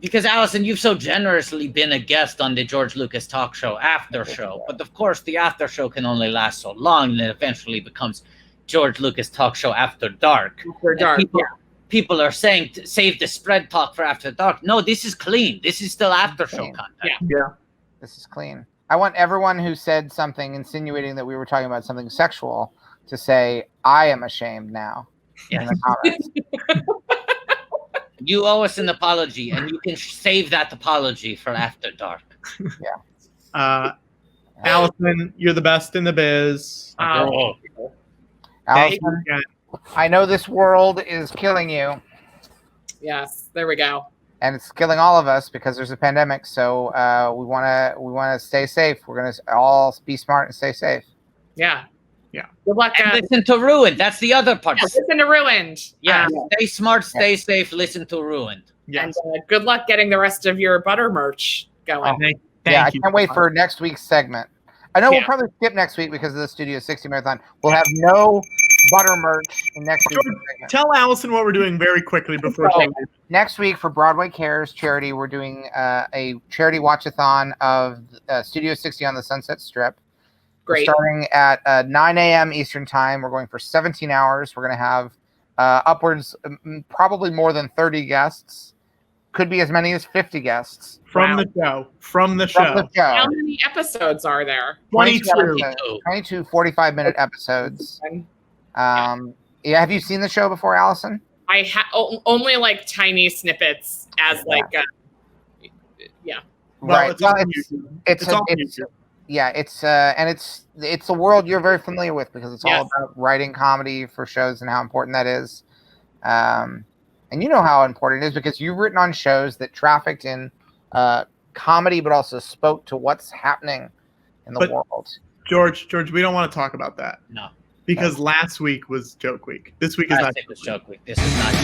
Because, Allison, you've so generously been a guest on the George Lucas talk show after show. But, of course, the after show can only last so long, and it eventually becomes George Lucas talk show after dark. After dark, people are saying, save the spread talk for after dark. No, this is clean. This is still after show content. Yeah. This is clean. I want everyone who said something insinuating that we were talking about something sexual to say, I am ashamed now. Yeah. In the comments. You owe us an apology, and you can save that apology for after dark. Yeah. Allison, you're the best in the biz. Allison, I know this world is killing you. Yes, there we go. And it's killing all of us because there's a pandemic. So we want to stay safe. We're gonna all be smart and stay safe. Yeah. Yeah. Good luck. And listen to Ruined. That's the other part. Yeah, listen to Ruined. Yeah. Stay smart, stay safe. Listen to Ruined. Yes. And good luck getting the rest of your butter merch going. Thank I you. can't wait for next week's segment. I know we'll probably skip next week because of the Studio 60 Marathon. We'll have no butter merch in next week's segment. Tell Allison what we're doing very quickly before she leaves. Next week for Broadway Cares charity, we're doing a charity watch-a-thon of Studio 60 on the Sunset Strip. Great. We're starting at 9 a.m. Eastern Time. We're going for 17 hours. We're going to have upwards, probably more than 30 guests. Could be as many as 50 guests. From the show. How many episodes are there? 22 45-minute episodes. Have you seen the show before, Allison? I only tiny snippets as Well, Right. It's a world you're very familiar with because it's all about writing comedy for shows and how important that is. And you know how important it is because you've written on shows that trafficked in comedy, but also spoke to what's happening in the world. George, we don't want to talk about that. No. Because last week was joke week. This week is not joke week. This is not.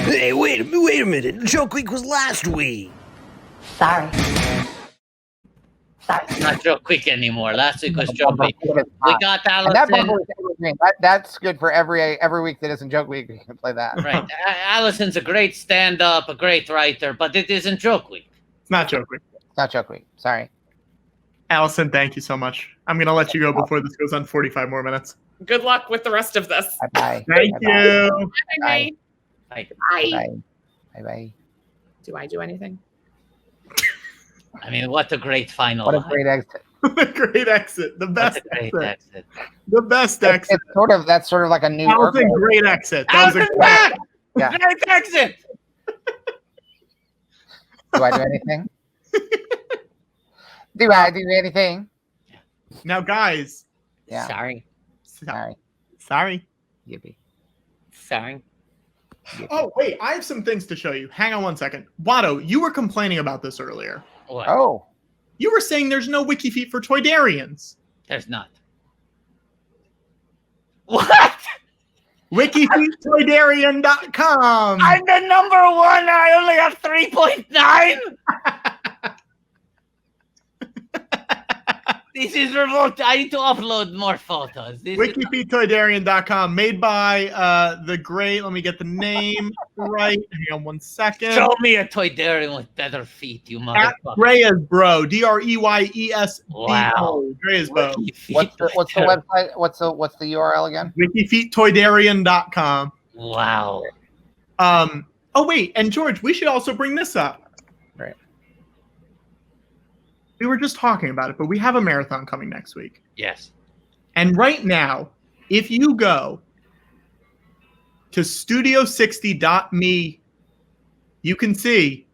Hey, wait a minute. Joke week was last week. Sorry. It's not joke week anymore. Last week was joke week. We got Allison. That's good for every week that isn't joke week. We can play that. Right. Allison's a great stand-up, a great writer, but it isn't joke week. It's not joke week. It's not joke week. Sorry. Allison, thank you so much. I'm going to let you go before this goes on 45 more minutes. Good luck with the rest of this. Bye. Thank you. Bye. Bye. Bye. Bye. Bye. Do I do anything? I mean, what a great final. What a great exit. The great exit. The best What a great exit. The best exit. That's sort of like a new. That was a great exit. That was a Allison's back! Yeah. Great exit! Do I do anything? Do I do anything? Now, guys. Yeah. Sorry. Sorry. Yippee. Sorry. Oh, wait. I have some things to show you. Hang on one second. Watto, you were complaining about this earlier. What? Oh. You were saying there's no wiki feet for Toydarians. There's not. What? WikiFeetToydarian.com. I'm the number one. I only have 3.9. This is remote. I need to upload more photos. WikiFeetToydarian.com, made by the great. Let me get the name right. Hang on one second. Show me a Toydarian with better feet, you At motherfucker. Greyesbro, DREYESBO. Wow. Greyesbro. What's the website? What's the URL again? WikiFeetToydarian.com. Wow. Oh wait, and George, we should also bring this up. Right. We were just talking about it, but we have a marathon coming next week. Yes. And right now, if you go to studio60.me, you can see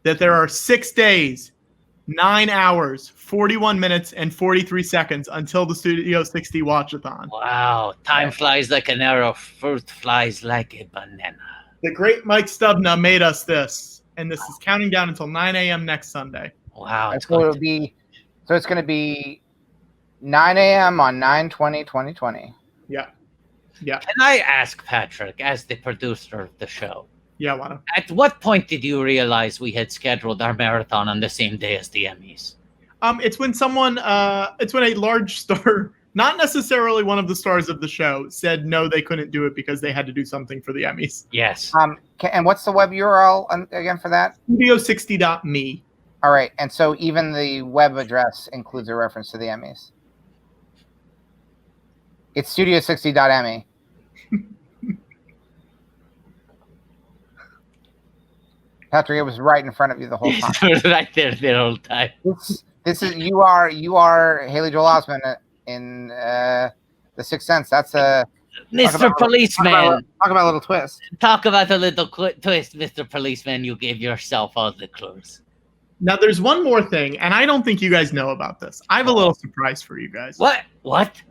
that there are 6 days, 9 hours, 41 minutes, and 43 seconds until the Studio 60 Watchathon. Wow. Time flies like an arrow. Fruit flies like a banana. The great Mike Stubna made us this, and this is counting down until 9 a.m. next Sunday. Wow. So it'll be. So it's going to be 9 a.m. on 9/20/2020. Yeah. Yeah. Can I ask Patrick, as the producer of the show, Yeah, Watto. at what point did you realize we had scheduled our marathon on the same day as the Emmys? It's when someone, it's when a large star, not necessarily one of the stars of the show, said no, they couldn't do it because they had to do something for the Emmys. Yes. And what's the web URL again for that? Studio60.me. All right, and so even the web address includes a reference to the Emmys. It's studio60.me. Patrick, it was right in front of you the whole time. Right there the whole time. This is you are Haley Joel Osment in The Sixth Sense. That's a Mr. Policeman. Talk about a little twist. Talk about a little twist, Mr. Policeman. You gave yourself all the clues. Now, there's one more thing, and I don't think you guys know about this. I have a little surprise for you guys. What? What?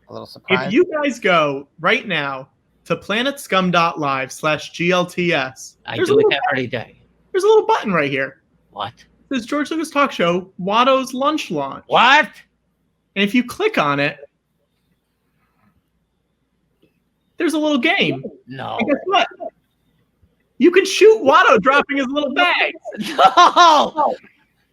A little surprise. If you guys go right now to planetscum.live/GLTS, I do it every day. There's a little button right here. What? It says George Lucas Talk Show, Watto's Lunch Launch. What? And if you click on it, there's a little game. No. And guess what? You can shoot Watto dropping his little bag. No!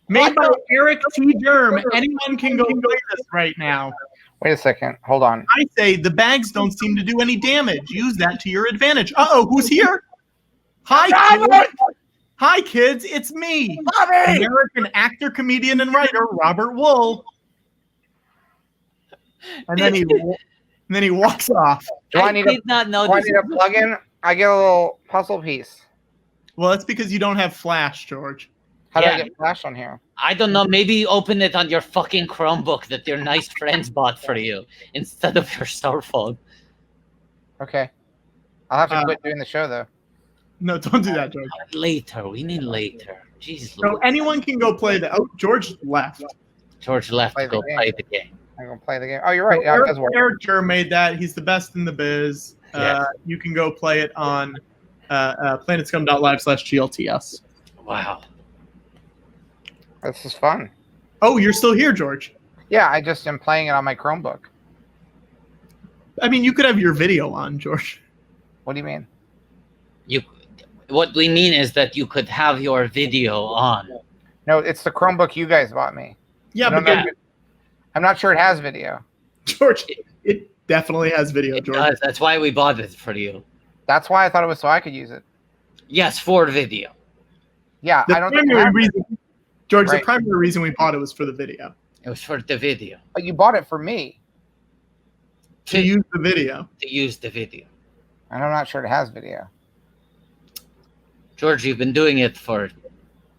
Made by Eric T. Germ. Anyone can go play this right now. Wait a second. Hold on. I say the bags don't seem to do any damage. Use that to your advantage. Uh-oh, who's here? Hi, kids. Hi, kids. It's me, Bobby! American actor, comedian, and writer Robert Wool. And then he walks off. I did not know do I this. need a plug-in? I get a little puzzle piece. Well, that's because you don't have Flash, George. How do I get Flash on here? I don't know. Maybe open it on your fucking Chromebook that your nice friends bought for you instead of your star phone. Okay. I'll have to quit doing the show, though. No, don't do that, George. Later. We need later. Jesus. So anyone can go play the. Oh, George left. George left to go play the game. I'm going to play the game. Oh, you're right. Yeah, it does work. Eric Germ made that. He's the best in the biz. Yes. You can go play it on planetscum.live/GLTS. Wow. This is fun. Oh, you're still here, George. Yeah, I just am playing it on my Chromebook. I mean, you could have your video on, George. What do you mean? What we mean is that you could have your video on. No, it's the Chromebook you guys bought me. Yeah, but I'm not sure it has video. George, it definitely has video, George. It does. That's why we bought it for you. That's why I thought it was so I could use it. Yes, for video. Yeah, The I don't think primary reason, George, Right. the primary reason we bought it was for the video. It was for the video. But you bought it for me, To use the video. To use the video. and I'm not sure it has video. George, you've been doing it for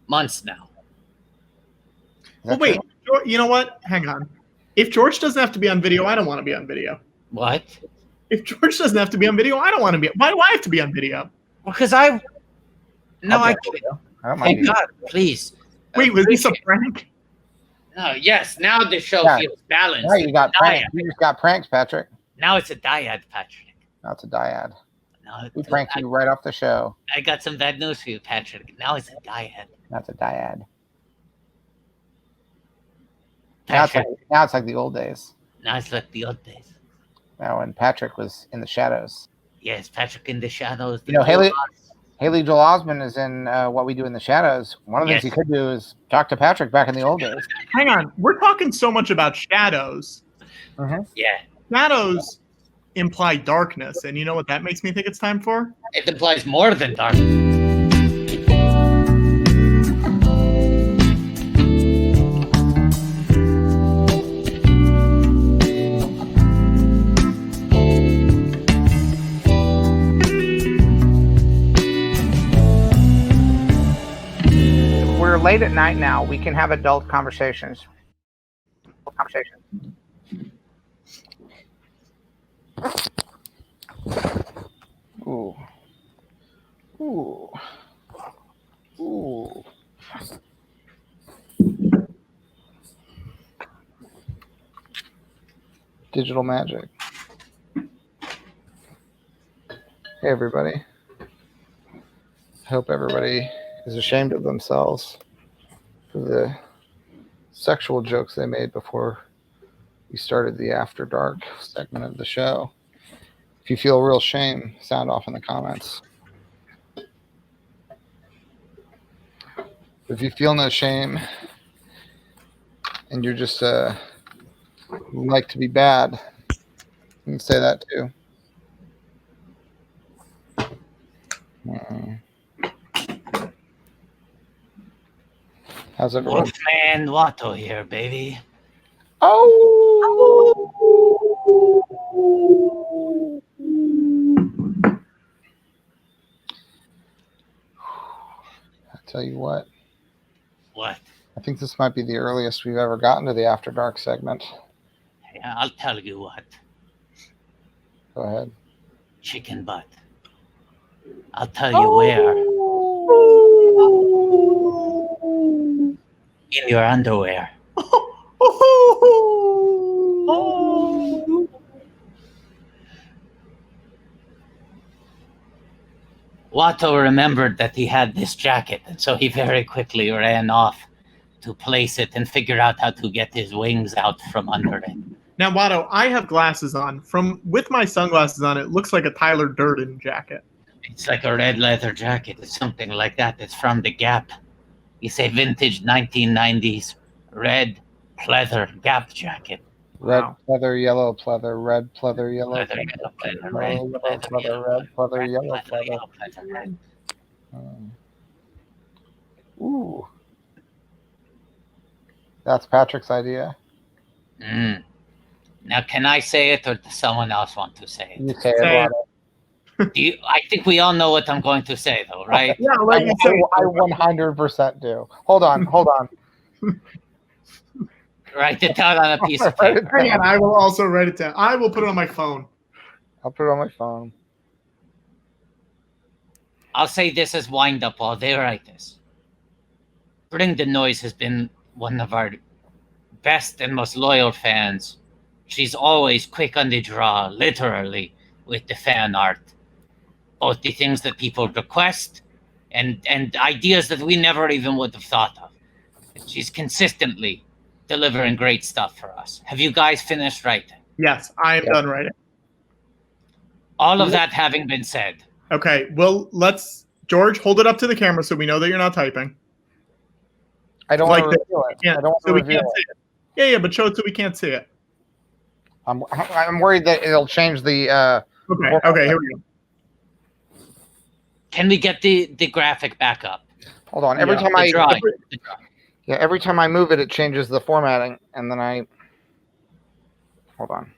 months now. Well, wait. You know what? Hang on. If George doesn't have to be on video, I don't want to be on video. What? If George doesn't have to be on video, I don't want to be. Why do I have to be on video? Because I. No, I. Thank God, please. Wait, was this a prank? No, yes. Now the show feels balanced. Now you got pranks. You just got pranks, Patrick. Now it's a dyad, Patrick. Now it's a dyad. No, We pranked you right off the show. I got some bad news for you, Patrick. Now it's a dyad. That's a dyad. Now it's like the old days. Now it's like the old days. Now when Patrick was in the shadows. Yes, Patrick in the shadows. You know, Haley Joel Osment is in What We Do in the Shadows. One of the things you could do is talk to Patrick back in the old days. Hang on. We're talking so much about shadows. Yeah. Shadows imply darkness. And you know what that makes me think it's time for? It implies more than darkness. We're late at night now. We can have adult conversations. Ooh. Ooh. Ooh. Digital magic. Hey, everybody. I hope everybody is ashamed of themselves for the sexual jokes they made before we started the After Dark segment of the show. If you feel real shame, sound off in the comments. If you feel no shame and you're just like to be bad, you can say that too. How's everyone? Wolfman Watto here, baby. Oh! I tell you what. What? I think this might be the earliest we've ever gotten to the After Dark segment. Yeah, I'll tell you what. Go ahead. Chicken butt. I'll tell you where. In your underwear. Watto remembered that he had this jacket, and so he very quickly ran off to place it and figure out how to get his wings out from under it. Now, Watto, I have glasses on. With my sunglasses on, it looks like a Tyler Durden jacket. It's like a red leather jacket. It's something like that. It's from the Gap. You say vintage 1990s red pleather Gap jacket. Red pleather, yellow pleather, red pleather, yellow Pleather, pleather, yellow pleather, red pleather, red pleather, yellow pleather. Ooh. That's Patrick's idea. Now, can I say it, or does someone else want to say it? You say it. I think we all know what I'm going to say, though, right? Yeah, like you say. I 100% do. Hold on. Write it down on a piece of paper. Hang on, I will also write it down. I will put it on my phone. I'll put it on my phone. I'll say this as wind up while they write this. Bring the Noise has been one of our best and most loyal fans. She's always quick on the draw, literally, with the fan art. Both the things that people request and ideas that we never even would have thought of. She's consistently delivering great stuff for us. Have you guys finished writing? Yes, I am done writing. All of that having been said. Okay, well, George, hold it up to the camera so we know that you're not typing. I don't want to reveal it. I don't want to reveal it. Yeah, but show it so we can't see it. I'm worried that it'll change the... Okay, here we go. Can we get the graphic back up? Hold on. Every time I move it, it changes the formatting, and then hold on.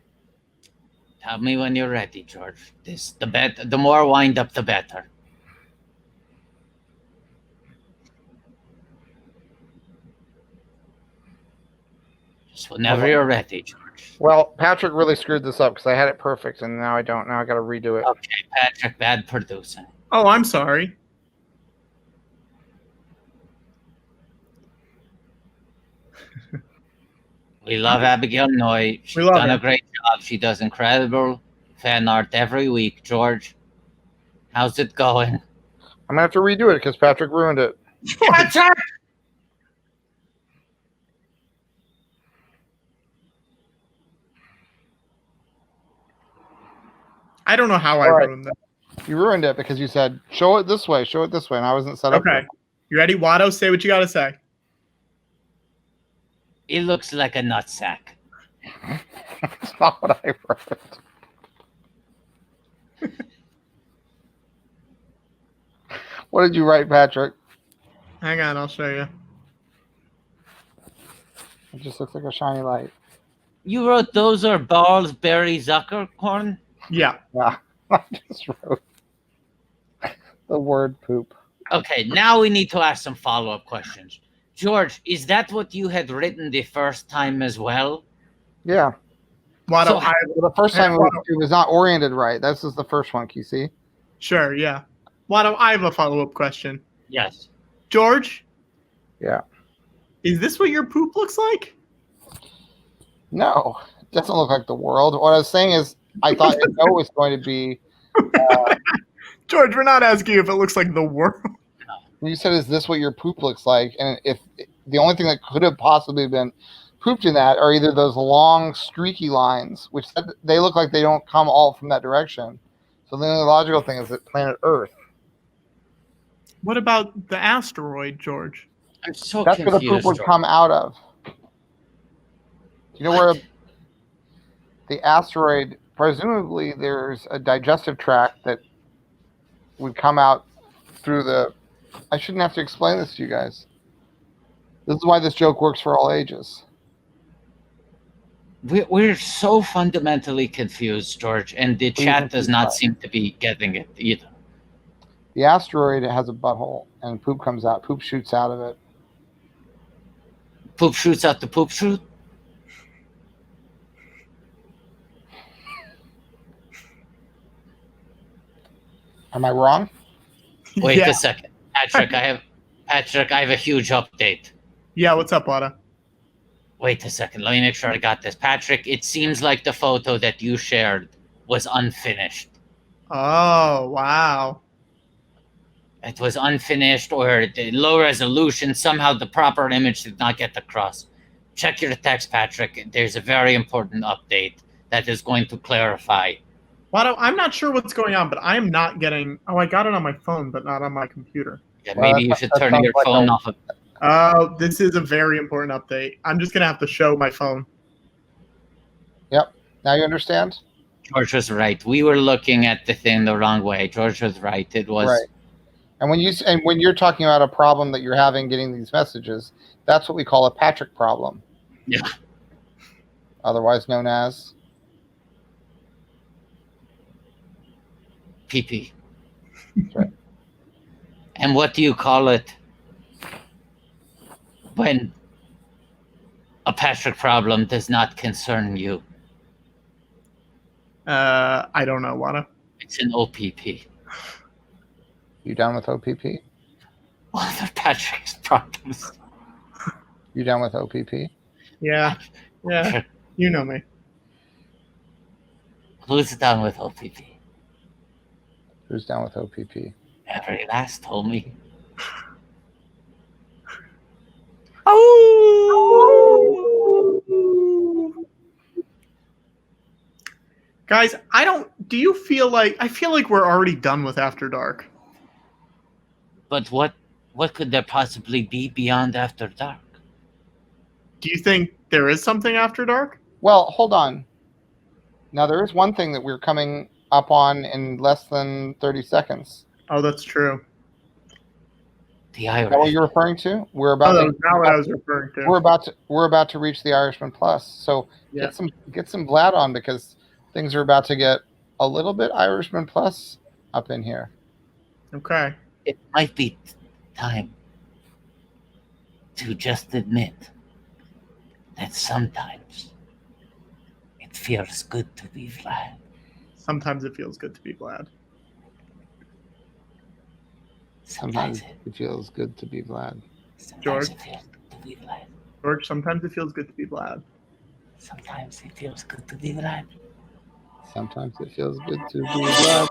Tell me when you're ready, George. The more wind up, the better. So whenever you're ready, George. Well, Patrick really screwed this up because I had it perfect, and now I don't. Now I got to redo it. Okay, Patrick, bad producing. Oh, I'm sorry. We love Abigail Noy. She's done a great job. She does incredible fan art every week. George, how's it going? I'm gonna have to redo it because Patrick ruined it. Patrick! I don't know how I ruined that. You ruined it because you said, show it this way, and I wasn't set up. Okay. You ready, Watto? Say what you got to say. It looks like a nutsack. That's not what I wrote. What did you write, Patrick? Hang on, I'll show you. It just looks like a shiny light. You wrote those are balls, berry, zuckercorn? Yeah. Yeah. I just wrote the word poop. Okay, now we need to ask some follow-up questions. George, is that what you had written the first time as well? Yeah. Watto, the first time it was not oriented right. This is the first one, QC. Sure, yeah. Watto, I have a follow-up question. Yes. George? Yeah. Is this what your poop looks like? No, it doesn't look like the world. What I was saying is I thought it was going to be... George, we're not asking if it looks like the world. You said, is this what your poop looks like? And if the only thing that could have possibly been pooped in that are either those long, streaky lines, which they look like they don't come all from that direction. So the only logical thing is that planet Earth. What about the asteroid, George? I'm so That's confused. where the poop would come out of. Do you know where the asteroid, presumably there's a digestive tract that would come out through the... I shouldn't have to explain this to you guys. This is why this joke works for all ages. We're so fundamentally confused, George, and the chat does not seem to be getting it either. The asteroid has a butthole, and poop comes out. Poop shoots out of it. Poop shoots out the poop chute? Am I wrong? Wait a second. Patrick, I have a huge update. Yeah, what's up, Watto? Wait a second. Let me make sure I got this. Patrick, it seems like the photo that you shared was unfinished. Oh, wow. It was unfinished or the low resolution. Somehow the proper image did not get across. Check your text, Patrick. There's a very important update that is going to clarify. Watto, I'm not sure what's going on, but I'm not getting... Oh, I got it on my phone, but not on my computer. Yeah, maybe you should turn your phone off. Oh, this is a very important update. I'm just going to have to show my phone. Yep. Now you understand? George was right. We were looking at the thing the wrong way. George was right. It was... Right. And when you're talking about a problem that you're having getting these messages, that's what we call a Patrick problem. Yeah. Otherwise known as... PP. That's right. And what do you call it when a Patrick problem does not concern you? I don't know, Watto. It's an OPP. You down with OPP? Other Patrick's problems. You down with OPP? Yeah. Yeah. You know me. Who's down with OPP? Who's down with OPP? Every last homie. Oh! Guys, do you feel like... I feel like we're already done with After Dark. But what could there possibly be beyond After Dark? Do you think there is something After Dark? Well, hold on. Now, there is one thing that we're coming up on in less than 30 seconds. Oh, that's true. The Irish. Is that what you're referring to? We're about that's not what I was referring to. We're about to reach the Irishman Plus. So get some Vlad on because things are about to get a little bit Irishman Plus up in here. Okay. It might be time to just admit that sometimes it feels good to be Vlad. Sometimes it feels good to be Vlad. Sometimes it feels good to be Vlad. George? It feels good to be Vlad. George, sometimes it feels good to be Vlad. Sometimes it feels good to be Vlad. Sometimes it feels good to be Vlad.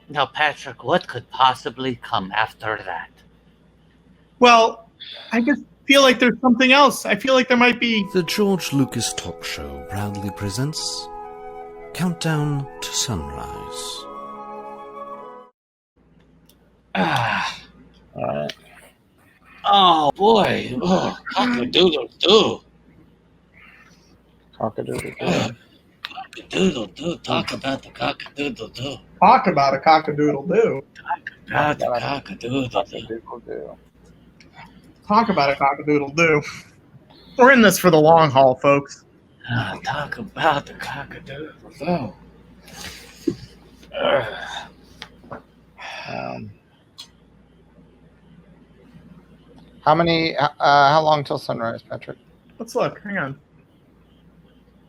Now, Patrick, what could possibly come after that? Well, I just feel like there's something else. I feel like there might be... The George Lucas Talk Show proudly presents Countdown to Sunrise. Oh, boy. Oh, cock-a-doodle-doo. Cock-a-doodle-doo. Cock-a-doodle-doo. Talk about the cock-a-doodle-doo. Talk about a cock-a-doodle-doo. About the cock-a-doodle-doo. Cock-a-doodle-doo. Talk about a cock-a-doodle-doo. We're in this for the long haul, folks. Talk about the cock-a-doodle-doo. How long till sunrise, Patrick? Let's look. Hang on.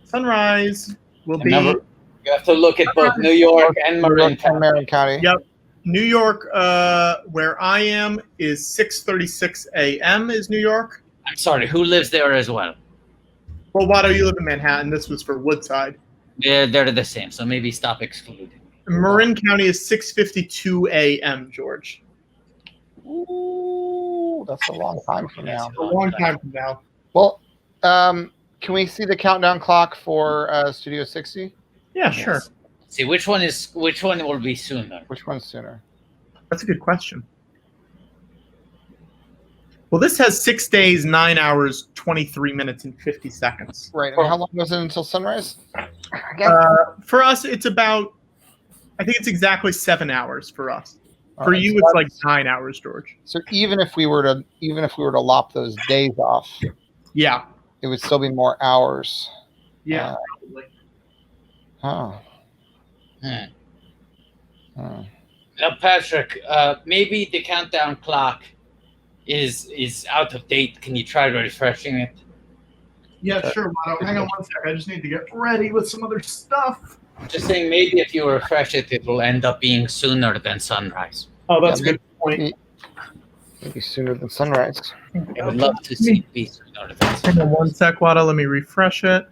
Sunrise will be... Remember, you have to look at both New York and Marin County. Yep. New York, where I am, is 6:36 a.m. is New York. I'm sorry, who lives there as well? Well, Watto, you live in Manhattan. This was for Woodside. Yeah, they're the same, so maybe stop excluding. Marin County is 6:52 a.m., George. Ooh, that's a long time from now. A long time from now. Well, can we see the countdown clock for Studio 60? Yeah, sure. See, which one will be sooner? Which one's sooner? That's a good question. Well, this has 6 days, 9 hours, 23 minutes, and 50 seconds. Right. And how long was it until sunrise? For us, it's about, I think it's exactly 7 hours for us. For right, you, so it's like 9 hours, George. So even if we were to lop those days off, yeah, it would still be more hours. Yeah. Oh. Now, Patrick, maybe the countdown clock is out of date. Can you try refreshing it? Yeah, sure, Watto. Hang on one second. I just need to get ready with some other stuff. Just saying, maybe if you refresh it, it will end up being sooner than sunrise. Oh, that's a good point. Maybe sooner than sunrise. I would love to see it be sooner than Hang sunrise. on one sec, Watto. Let me refresh it.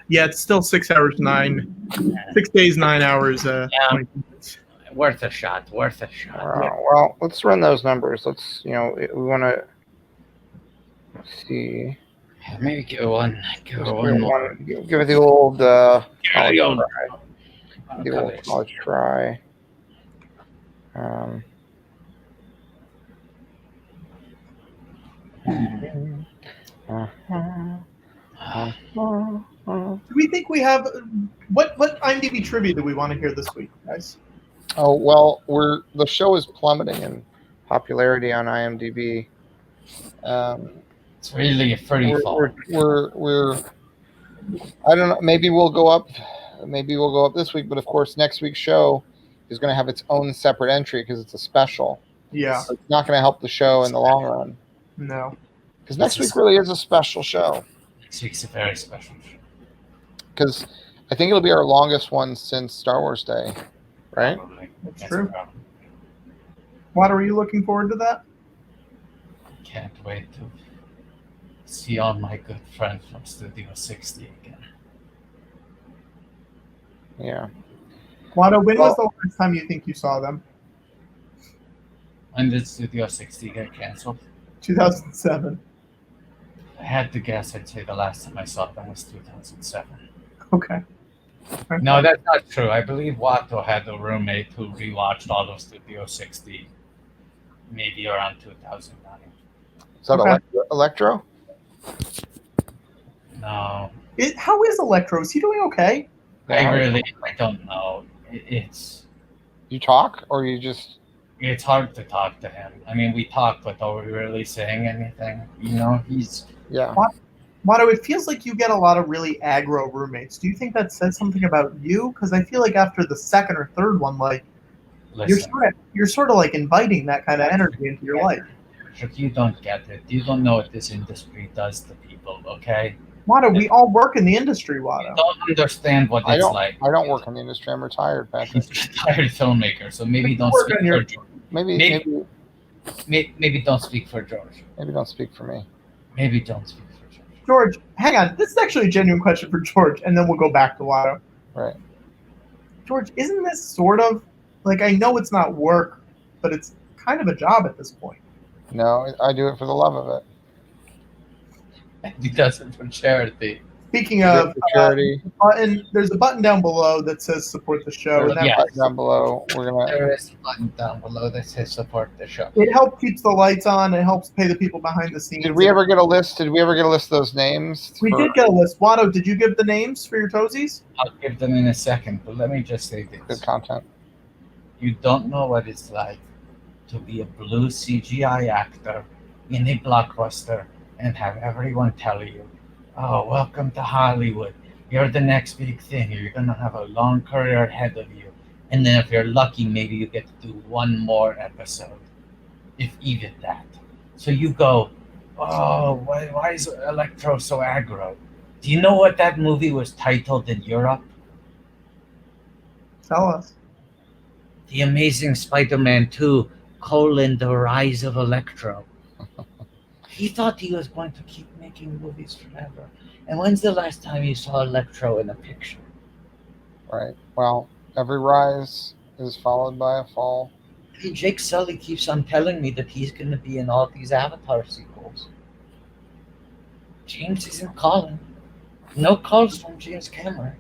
Yeah, it's still 6 hours, 6 days, 9 hours, 20 minutes. Worth a shot. Worth a shot. Well, let's run those numbers. Let's, we want to see. Maybe give it one. Give it one more. Give it the old. The old college try. Do we think we have what IMDb trivia do we want to hear this week, guys? Oh well, the show is plummeting in popularity on IMDb. It's really a free fall. We're I don't know. Maybe we'll go up. Maybe we'll go up this week. But of course, next week's show is going to have its own separate entry because it's a special. Yeah, so it's not going to help the show in the long run. No, because next week really is a special show. Next week's a very special show. Because I think it'll be our longest one since Star Wars Day, right? That's true. Watto, are you looking forward to that? Can't wait to see all my good friends from Studio 60 again. Yeah. Watto, when was the last time you think you saw them? When did Studio 60 get canceled? 2007. I had to guess. I'd say the last time I saw them was 2007. Okay. No, that's not true. I believe Watto had a roommate who rewatched all of Studio 60 maybe around 2009. Is that Electro? No. How is Electro? Is he doing okay? I don't know. It's... You talk or you just... It's hard to talk to him. I mean, we talk, but are we really saying anything? He's... Yeah. Watto, it feels like you get a lot of really aggro roommates. Do you think that says something about you? Because I feel like after the second or third one, you're sort of like inviting that kind of energy into your life. You don't get it. You don't know what this industry does to people, okay? Watto, we all work in the industry, Watto. You don't understand what it's like. I don't work in the industry. I'm retired, Patrick. Retired filmmaker, so maybe don't speak for George. Maybe don't speak for George. Maybe don't speak for me. Maybe don't speak for George. George, hang on. This is actually a genuine question for George, and then we'll go back to Watto. Right. George, isn't this sort of, I know it's not work, but it's kind of a job at this point? No, I do it for the love of it. He does it for charity. Speaking of charity, there's a button down below that says support the show. Button down below. There is a button down below that says support the show. It helps keeps the lights on. It helps pay the people behind the scenes. Did we ever get a list? Did we ever get a list of those names? We did get a list. Watto, did you give the names for your Toesies? I'll give them in a second, but let me just say this. Good content. You don't know what it's like to be a blue CGI actor in a blockbuster and have everyone tell you, oh, welcome to Hollywood. You're the next big thing. You're going to have a long career ahead of you. And then if you're lucky, maybe you get to do one more episode, if even that. So you go, oh, why is Electro so aggro? Do you know what that movie was titled in Europe? Tell us. The Amazing Spider-Man 2, The Rise of Electro. He thought he was going to keep making movies forever. And when's the last time you saw Electro in a picture? Right. Well, every rise is followed by a fall. Hey, Jake Sully keeps on telling me that he's going to be in all these Avatar sequels. James isn't calling. No calls from James Cameron.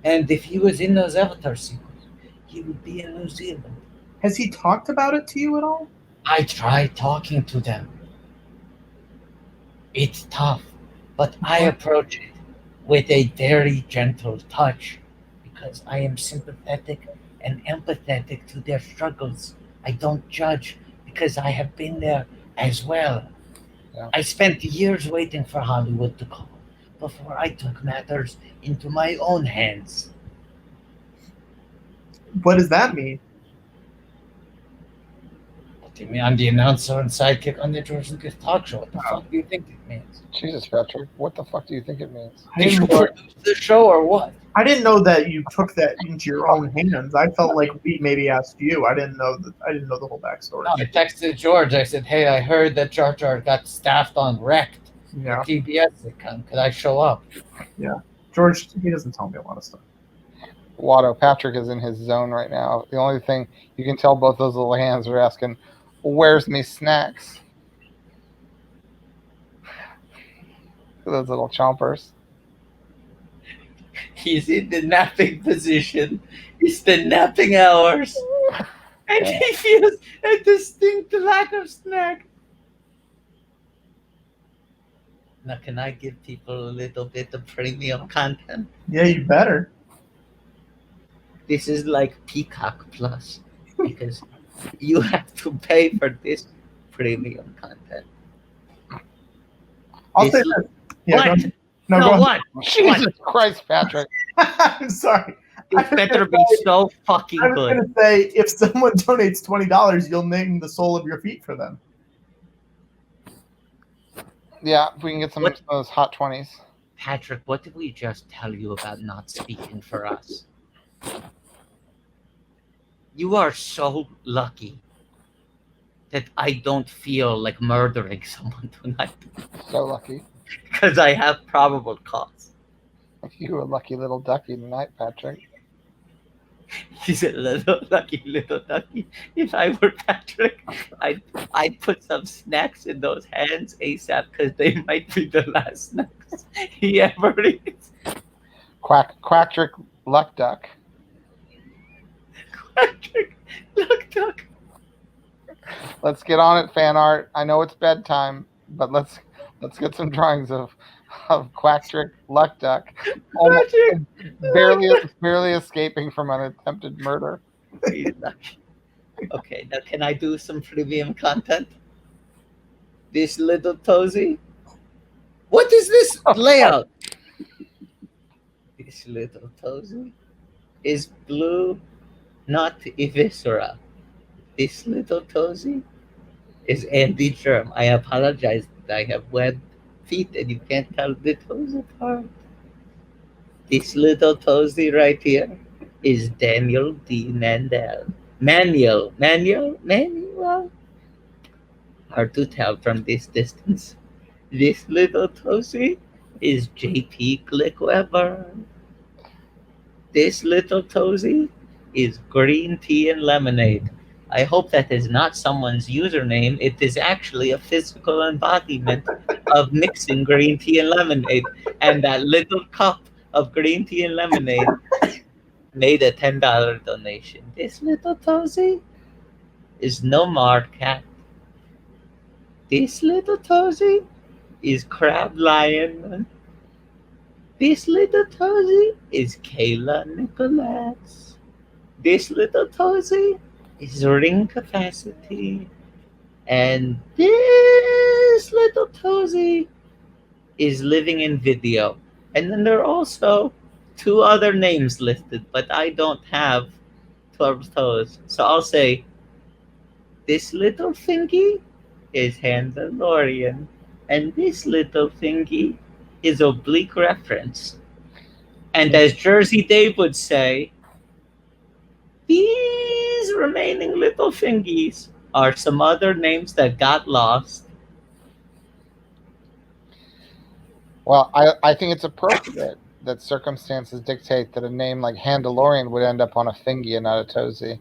And if he was in those Avatar sequels, he would be in New Zealand. Has he talked about it to you at all? I tried talking to them. It's tough, but I approach it with a very gentle touch because I am sympathetic and empathetic to their struggles. I don't judge because I have been there as well. Yeah. I spent years waiting for Hollywood to call before I took matters into my own hands. What does that mean? Jimmy, I'm the announcer and sidekick on the George Lucas talk show. What the fuck do you think it means? Jesus, Patrick, what the fuck do you think it means? Did you produce the show or what? I didn't know that you took that into your own hands. I felt like we maybe asked you. I didn't know the whole backstory. No, I texted George. I said, "Hey, I heard that Jar Jar got staffed on Wrecked. Yeah. TBS. Could I show up?" Yeah. George, he doesn't tell me a lot of stuff. Watto, Patrick is in his zone right now. The only thing you can tell both those little hands are asking, "Where's me snacks?" Those little chompers. He's in the napping position. It's the napping hours. And he feels a distinct lack of snack. Now, can I give people a little bit of premium content? Yeah, you better. This is like Peacock Plus, because you have to pay for this premium content. I'll say this. Yeah, What? No, No, go what? Jesus Christ, Patrick. I'm sorry. It better be so fucking I was good. going to say, if someone donates $20, you'll name the sole of your feet for them. Yeah, if we can get some of those hot 20s. Patrick, what did we just tell you about not speaking for us? You are so lucky that I don't feel like murdering someone tonight. So lucky. Because I have probable cause. You a lucky little ducky tonight, Patrick. He's a lucky little ducky. If I were Patrick, I'd put some snacks in those hands ASAP, because they might be the last snacks he ever eats. Quacktrick Luck Duck. Quacktrick Luck Duck. Let's get on it, fan art. I know it's bedtime, but let's get some drawings of Quacktrick Luck Duck, almost barely escaping from an attempted murder. Okay, now can I do some premium content? This little Toesie. What is this layout? This little Toesie is blue, not eviscera. This little Toesie is Andy Germ. I apologize that I have web feet and you can't tell the toes apart. This little Toesie right here is Daniel D. Manuel. Hard to tell from this distance. This little Toesie is JP Glickweber. This little Toesie is Green Tea and Lemonade. I hope that is not someone's username. It is actually a physical embodiment of mixing green tea and lemonade. And that little cup of green tea and lemonade made a $10 donation. This little Toesie is Nomar Cat. This little Toesie is Crab Lion. This little Toesie is Kayla Nicholas. This little Toesie is Ring Capacity. And this little Toesie is Living in Video. And then there are also 2 other names listed, but I don't have 12 toes. So I'll say, this little thingy is Handalorian. And this little thingy is Oblique Reference. And as Jersey Dave would say, these remaining little thingies are some other names that got lost. Well, I think it's appropriate that circumstances dictate that a name like Handalorian would end up on a thingy and not a Toesie.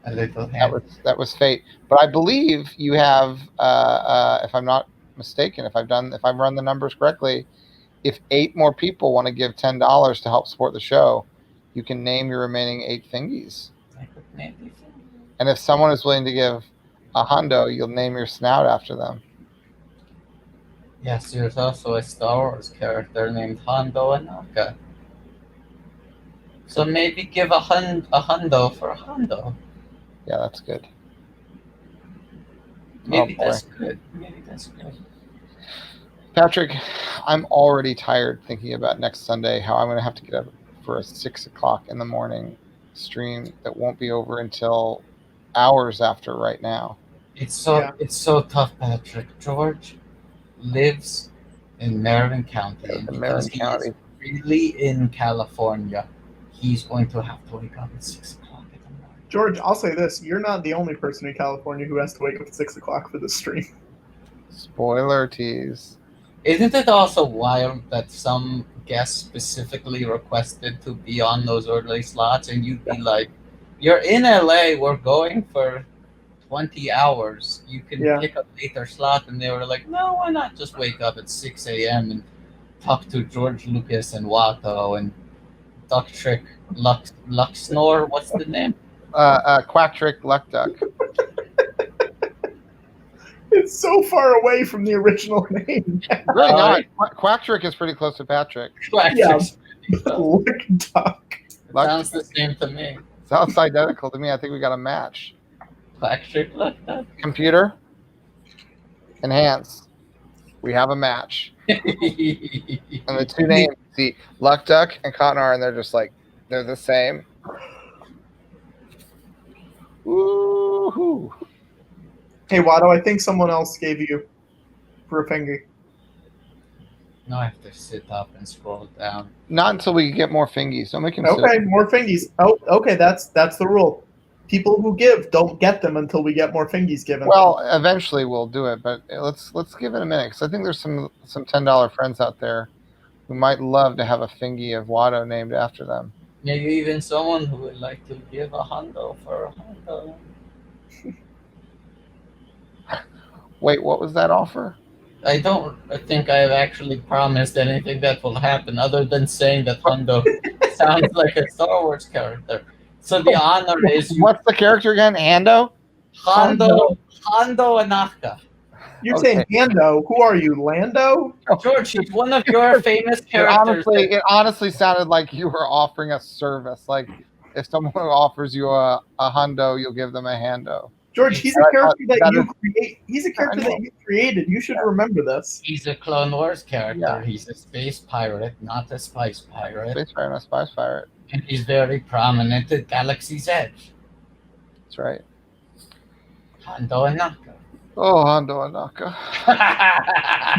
A little hand. That was fate. But I believe you have, if I'm not mistaken, if I've run the numbers correctly, if 8 more people want to give $10 to help support the show, you can name your remaining 8 thingies. And if someone is willing to give a hundo, you'll name your snout after them. Yes, there's also a Star Wars character named Hondo Anaka. So maybe give a hundo for a Hondo. Yeah, that's good. Maybe Oh, that's good. Maybe that's good. Patrick, I'm already tired thinking about next Sunday, how I'm going to have to get up for a 6 o'clock in the morning stream that won't be over until hours after right now. It's so tough, Patrick. George lives in Marin County, and because he's really in California, he's going to have to wake up at 6 o'clock in the morning. George, I'll say this: you're not the only person in California who has to wake up at 6 o'clock for this stream. Spoiler tease. Isn't it also wild that some guests specifically requested to be on those early slots, and you'd be like, "You're in LA. We're going for 20 hours. You can pick a later slot," and they were like, "No, why not just wake up at 6 a.m. and talk to George Lucas and Watto and Duck Trick Luxnor? What's the name? Quack Trick Luck Duck." It's so far away from the original name. Really not. Quack Trick is pretty close to Patrick. Quack Luck Duck. Sounds the same to me. Sounds identical to me. I think we got a match. Quack Trick Luck Duck. Computer. Enhance. We have a match. And the two names, see, Luck Duck and Cottonar, and they're just like, they're the same. Woohoo. Hey, Watto, I think someone else gave you for a finger. No, I have to sit up and scroll down. Not until we get more fingies. Don't make him sit. Okay, more fingies. Oh, okay, that's the rule. People who give don't get them until we get more fingies given. Well, eventually we'll do it, but let's give it a minute, because I think there's some $10 friends out there who might love to have a fingy of Watto named after them. Maybe even someone who would like to give a hundo for a hundo. Wait, what was that offer? I don't think I've actually promised anything that will happen other than saying that Hundo sounds like a Star Wars character. So the honor is... What's the character again? Hando? Hondo Anaka. You're saying Hando. Who are you, Lando? George, he's one of your famous characters. It honestly sounded like you were offering a service. Like, if someone offers you a hundo, you'll give them a hando. George, he's a character that you create. He's a character that you created. You should remember this. He's a Clone Wars character. Yeah. He's a space pirate, not a spice pirate. Space pirate, not a spice pirate. And he's very prominent at Galaxy's Edge. That's right. Hondo Anaka. Oh, Hondo Anaka.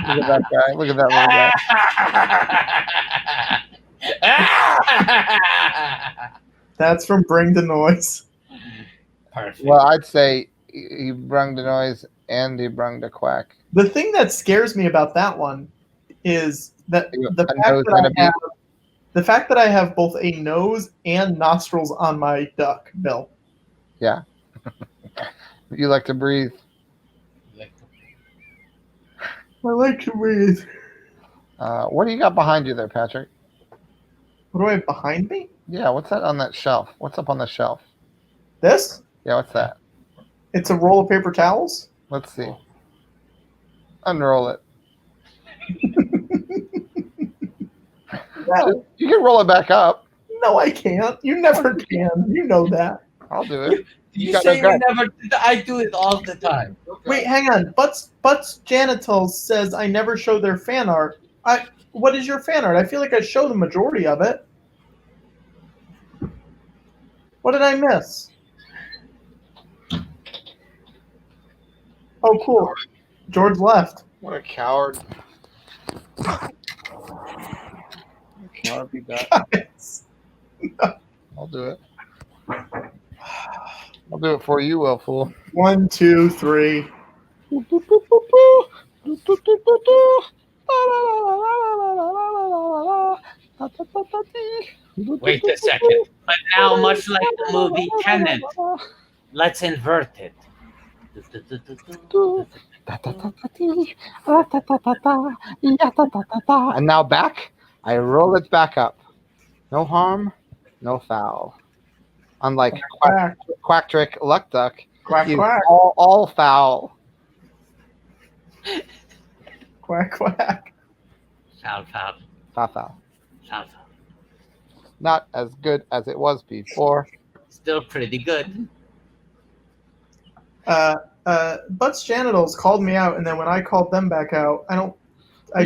Look at that guy. Look at that little guy. That's from Bring the Noise. Perfect. Well, I'd say he brung the noise and he brung the quack. The thing that scares me about that one is that the fact that I have both a nose and nostrils on my duck bill. Yeah. You like to breathe. I like to breathe. What do you got behind you there, Patrick? What do I have behind me? Yeah, what's that on that shelf? What's up on the shelf? This? Yeah, what's that? It's a roll of paper towels. Let's see. Unroll it. No. You can roll it back up. No, I can't. You never can. You know that. I'll do it. You say you never. I do it all the time. Okay. Wait, hang on. Butts Janitals says I never show their fan art. What is your fan art? I feel like I show the majority of it. What did I miss? Oh, cool. George left. What a coward. Coward be back. No. I'll do it. I'll do it for you, well, fool. 1, 2, 3. Wait a second. But now, much like the movie Tenet, let's invert it. And now back, I roll it back up. No harm, no foul. Unlike Quack Trick Luck Duck, Quack, quack. All foul. Quack, quack. Foul. Foul. Foul. Not as good as it was before. Still pretty good. Butts Janitals called me out, and then when I called them back out, I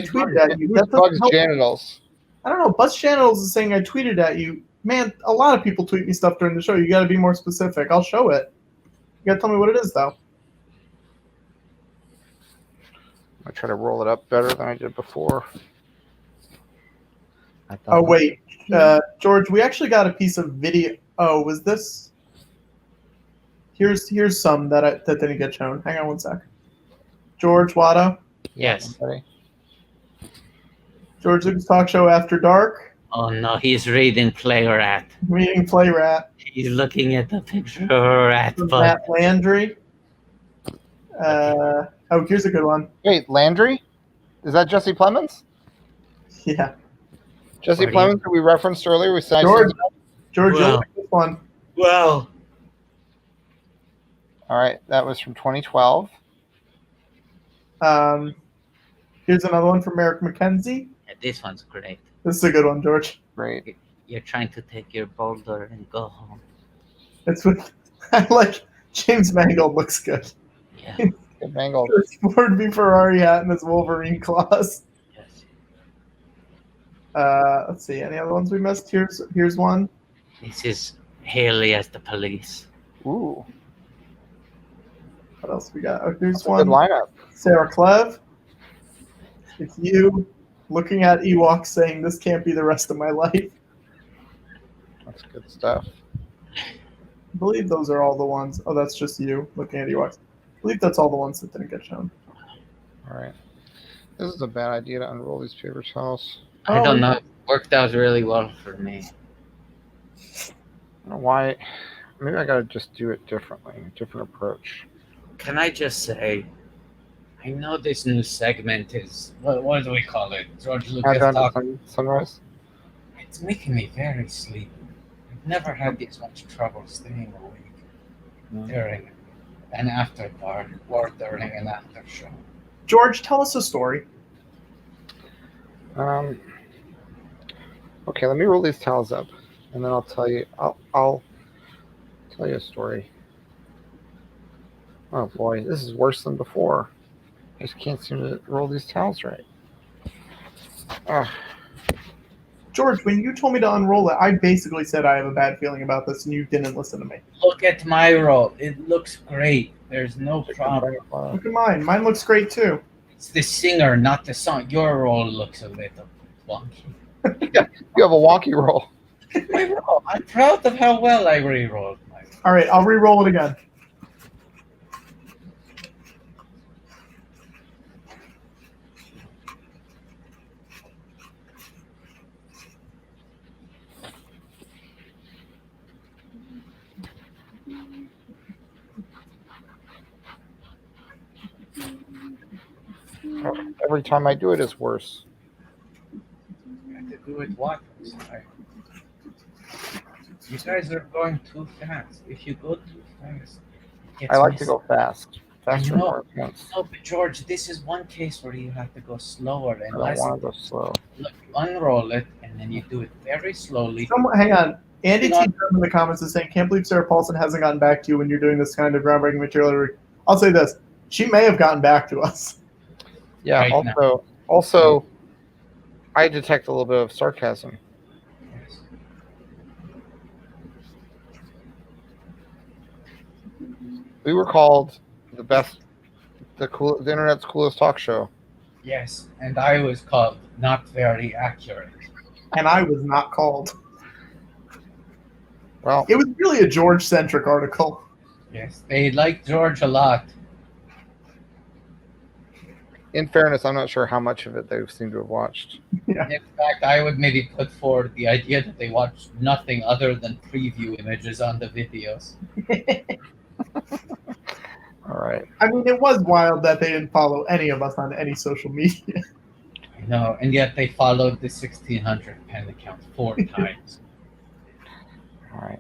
tweeted at you. Butts Janitals. I don't know. Butts Janitals is saying I tweeted at you. Man, a lot of people tweet me stuff during the show. You got to be more specific. I'll show it. You got to tell me what it is, though. I try to roll it up better than I did before. Oh wait, George, we actually got a piece of video. Oh, was this? Here's some that didn't get shown. Hang on one sec. George Watto. Yes. George Lucas Talk Show After Dark. Oh no, he's reading Play Rat. Reading Play Rat. He's looking at the picture of a rat. Matt Landry. Oh, here's a good one. Wait, Landry? Is that Jesse Plemons? Yeah. Jesse Plemons, who we referenced earlier. We said George, you'll like this one. Well. All right, that was from 2012. Here's another one from Eric McKenzie. Yeah, this one's great. This is a good one, George. Great. You're trying to take your boulder and go home. It's with I like James Mangold looks good. Yeah. Good Mangold. His Ford v Ferrari hat and his Wolverine claws. Yes. Let's see, any other ones we missed? Here's one. This is Haley as the police. Ooh. What else we got? Oh, here's That's a one. good lineup. Sarah Clev. It's you looking at Ewoks saying, "This can't be the rest of my life." That's good stuff. I believe those are all the ones. Oh, that's just you looking at Ewoks. I believe that's all the ones that didn't get shown. All right. This is a bad idea to unroll these paper towels. I don't know. It worked out really well for me. I don't know why. Maybe I got to just do it differently, a different approach. Can I just say, I know this new segment is, what do we call it? George Lucas Talk. Sunrise? It's making me very sleepy. I've never had this much trouble staying awake during and after dark or during and after show. George, tell us a story. Okay, let me roll these towels up, and then I'll tell you. I'll tell you a story. Oh boy, this is worse than before. I just can't seem to roll these towels right. George, when you told me to unroll it, I basically said I have a bad feeling about this, and you didn't listen to me. Look at my roll. It looks great. There's no problem. Look at mine. Mine looks great too. It's the singer, not the song. Your roll looks a little wonky. Yeah, you have a wonky roll. My roll. I'm proud of how well I re-rolled my roll. All right, I'll re-roll it again. Every time I do it, it's worse. You have to do it what? You guys are going too fast. If you go too fast, I like to go fast. Faster and No. more intense. No, but George, this is one case where you have to go slower and I less. don't want to go slow. Look, you unroll it, and then you do it very slowly. Hang on. Andy T. in the comments is saying, "Can't believe Sarah Paulson hasn't gotten back to you when you're doing this kind of groundbreaking material." I'll say this: she may have gotten back to us. Yeah. Right also, I detect a little bit of sarcasm. Yes. We were called the best, the internet's coolest talk show. Yes, and I was called not very accurate. And I was not called. Well, It was really a George-centric article. Yes, they like George a lot. in fairness, I'm not sure how much of it they seem to have watched. Yeah. In fact, I would maybe put forward the idea that they watched nothing other than preview images on the videos. All right. I mean, it was wild that they didn't follow any of us on any social media. I know, and yet they followed the 1600 pen account 4 times. All right.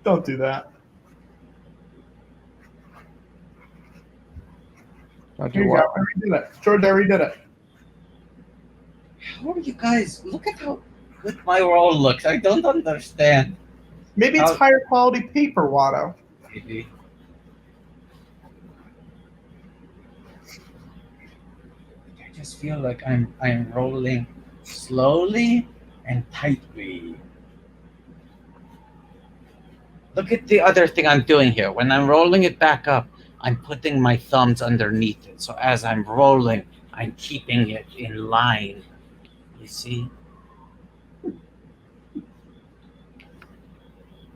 Don't do that. I'll Here do you what? go. I redid it. George, I redid it. How are you guys? Look at how good my roll looks. I don't understand. Maybe it's higher quality paper, Watto. Maybe. I just feel like I'm rolling slowly and tightly. Look at the other thing I'm doing here. When I'm rolling it back up, I'm putting my thumbs underneath it. So as I'm rolling, I'm keeping it in line. You see?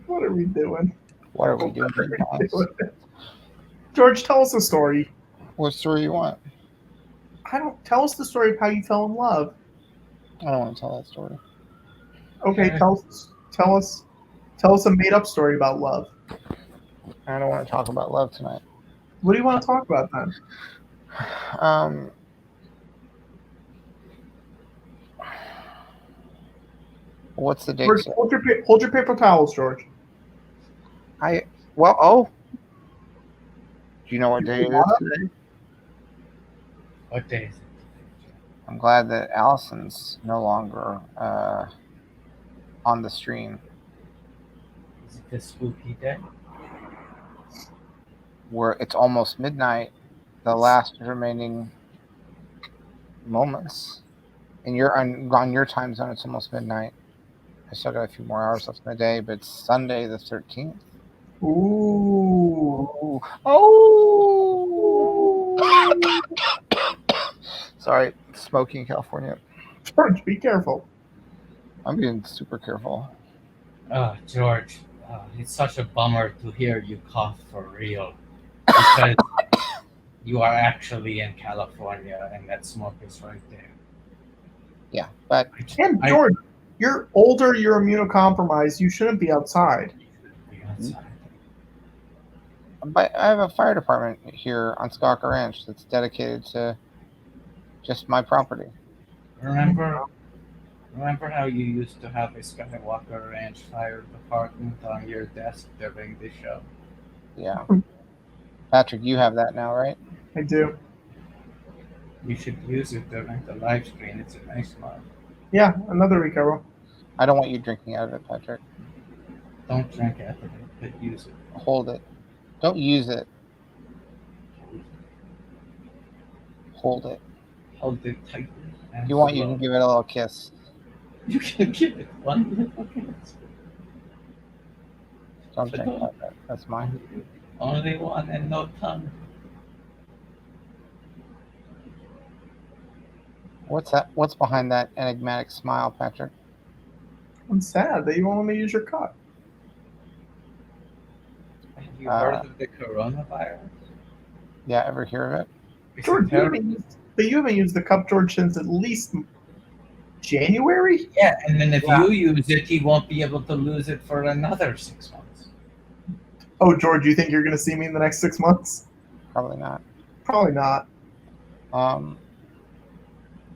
What are we doing? What are we doing? George, tell us a story. What story you want? Tell us the story of how you fell in love. I don't want to tell that story. Okay, Yeah. tell us a made up story about love. I don't want to talk about love tonight. What do you want to talk about then? What's the date? George, hold your paper towels, George. Do you know what day it is today? What day is it? I'm glad that Allison's no longer on the stream. Is it the spooky day? Where it's almost midnight, the last remaining moments. And you're on your time zone, it's almost midnight. I still got a few more hours left in the day, but it's Sunday the 13th. Ooh. Oh! Sorry, smoking in California. George, be careful. I'm being super careful. Oh, George, it's such a bummer to hear you cough for real. Because you are actually in California and that smoke is right there. Yeah, but And George, you're older, you're immunocompromised, you shouldn't be outside. But I have a fire department here on Stalker Ranch that's dedicated to just my property. Remember how you used to have a Skywalker Ranch fire department on your desk during the show? Yeah. Patrick, you have that now, right? I do. You should use it during the live stream. It's a nice mug. Yeah, another recover. I don't want you drinking out of it, Patrick. Don't drink out of it, but use it. Hold it. Don't use it. Hold it. Hold it tightly. If you want, you can give it a little kiss. You can give it one little kiss. Don't drink like that. That's mine. Only one and no tongue. What's that? What's behind that enigmatic smile, Patrick? I'm sad that you won't let me use your cup. Have you heard of the coronavirus? Yeah, ever hear of it? George, you haven't used the cup, George, since at least January? Yeah, and then if you use it, you won't be able to lose it for another 6 months. Oh, George, you think you're going to see me in the next 6 months? Probably not. Probably not.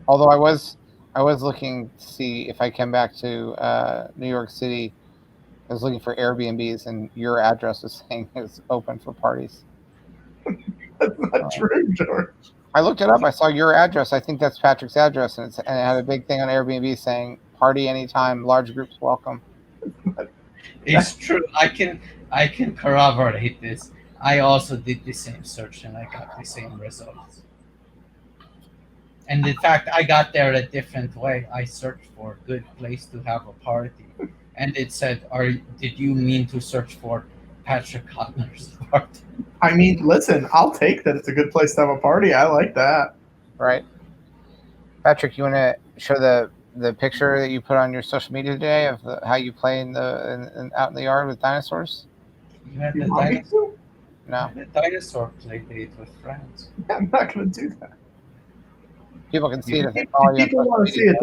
Although I was looking to see if I came back to New York City. I was looking for Airbnbs, and your address was saying it's open for parties. That's not true, George. I looked it up. I saw your address. I think that's Patrick's address, and it had a big thing on Airbnb saying "Party anytime, large groups welcome." It's true. I can corroborate this. I also did the same search, and I got the same results. And in fact, I got there a different way. I searched for a good place to have a party, and it said, "Did you mean to search for Patrick Cotner's party?" I mean, listen, I'll take that. It's a good place to have a party. I like that. Right, Patrick. You want to show the picture that you put on your social media today of how you play out in the yard with dinosaurs? You had the dinosaur? No. The dinosaur play date with friends. Yeah, I'm not going to do that. People can see it. If people want to see it,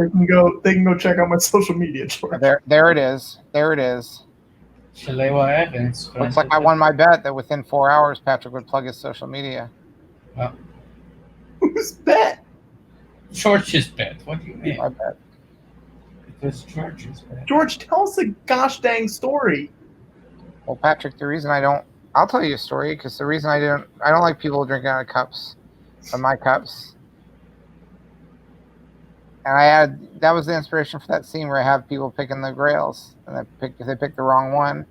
they can go check out my social media. George. There it is. There it is. Shalewa Evans. Looks like I won my bet that within 4 hours Patrick would plug his social media. Whose bet? George's bet. What do you mean? My bet. It was George's bet. George, tell us a gosh dang story. Well, Patrick, the reason I'll tell you a story, because the reason I don't like people drinking out of cups, of my cups. And that was the inspiration for that scene where I have people picking the grails, and if they pick the wrong one,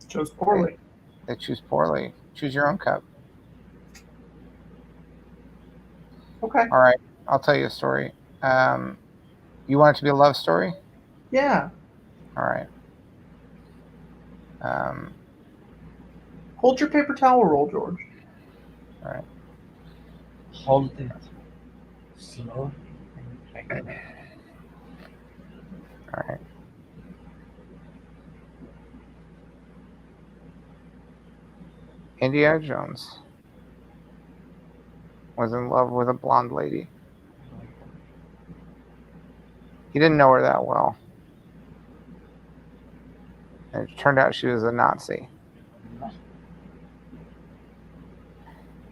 chose poorly. They choose poorly. Choose your own cup. Okay. All right, I'll tell you a story. You want it to be a love story? Yeah. All right. Hold your paper towel roll, George. All right. Hold it. Slow. All right. Indiana Jones was in love with a blonde lady. He didn't know her that well. And it turned out she was a Nazi.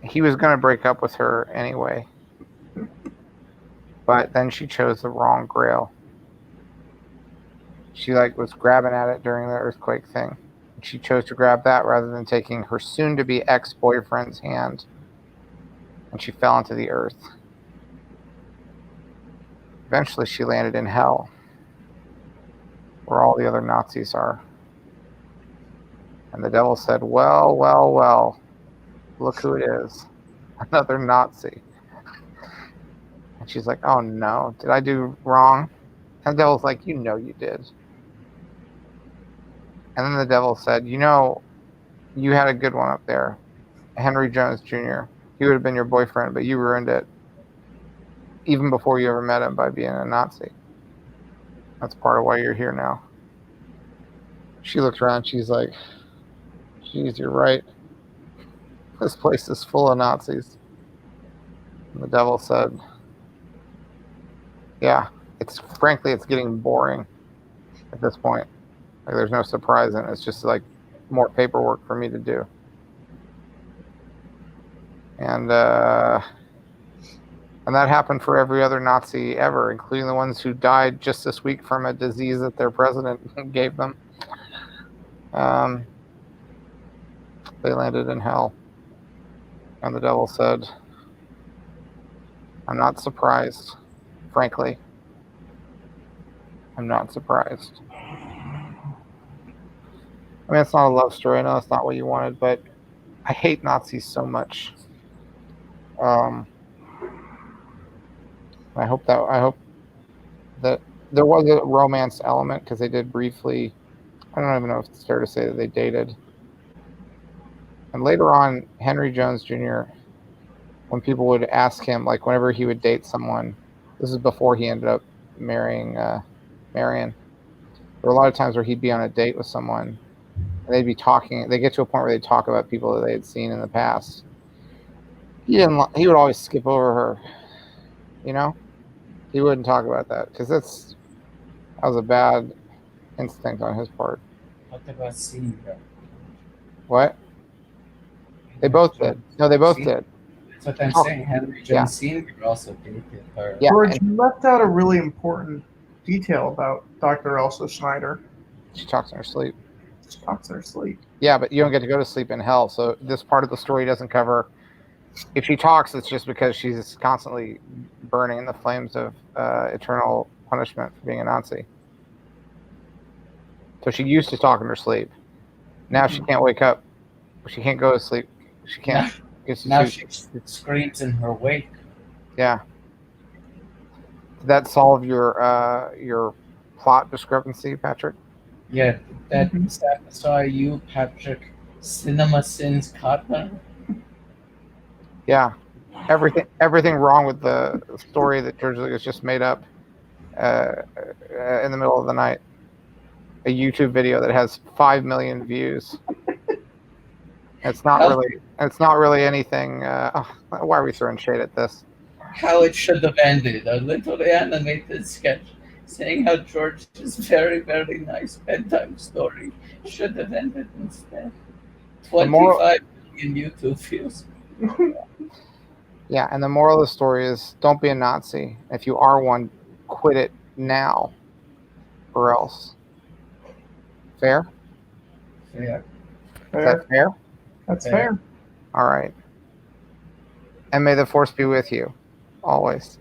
He was going to break up with her anyway. But then she chose the wrong grail. She was grabbing at it during the earthquake thing. She chose to grab that rather than taking her soon-to-be ex-boyfriend's hand. And she fell into the earth. Eventually, she landed in hell, where all the other Nazis are. And the devil said, well, well, well, look who it is. Another Nazi. And she's like, oh no, did I do wrong? And the devil's like, you know you did. And then the devil said, you know, you had a good one up there. Henry Jones Jr. He would have been your boyfriend, but you ruined it. Even before you ever met him by being a Nazi. That's part of why you're here now. She looks around, she's like, geez, you're right. This place is full of Nazis. And the devil said, yeah, frankly, it's getting boring at this point. There's no surprise in it. It's just more paperwork for me to do. And that happened for every other Nazi ever, including the ones who died just this week from a disease that their president gave them. They landed in hell. And the devil said, I'm not surprised, frankly. I'm not surprised. I mean, it's not a love story. I know it's not what you wanted, but I hate Nazis so much. I hope that there was a romance element, because they did briefly. I don't even know if it's fair to say that they dated. And later on, Henry Jones Jr., when people would ask him, whenever he would date someone, this is before he ended up marrying Marion. There were a lot of times where he'd be on a date with someone, and they'd be talking. They get to a point where they'd talk about people that they had seen in the past. He would always skip over her. You know, he wouldn't talk about that because that was a bad instinct on his part. What about seeing her? What? They both did. No, they both did. That's what I'm saying. Henry Jones Sr. also dated her. Yeah, George, you left out a really important detail about Dr. Elsa Schneider. She talks in her sleep. She talks in her sleep. Yeah, but you don't get to go to sleep in hell, so this part of the story doesn't cover. If she talks, it's just because she's constantly burning in the flames of eternal punishment for being a Nazi. So she used to talk in her sleep. Now she can't wake up. She can't go to sleep. She can't. Now she screams in her wake. Yeah. Did that solve your plot discrepancy, Patrick? Yeah, that satisfy you, Patrick. Cinema Sins Cotton. Yeah, everything wrong with the story that George Lucas just made up in the middle of the night. A YouTube video that has 5 million views. It's not really anything. Why are we throwing shade at this? How it should have ended. A little animated sketch saying how George's very, very nice bedtime story should have ended instead. 25 million YouTube views. Yeah, and the moral of the story is don't be a Nazi. If you are one, quit it now or else. Fair? Yeah. Is that fair? That's fair. All right. And may the force be with you always.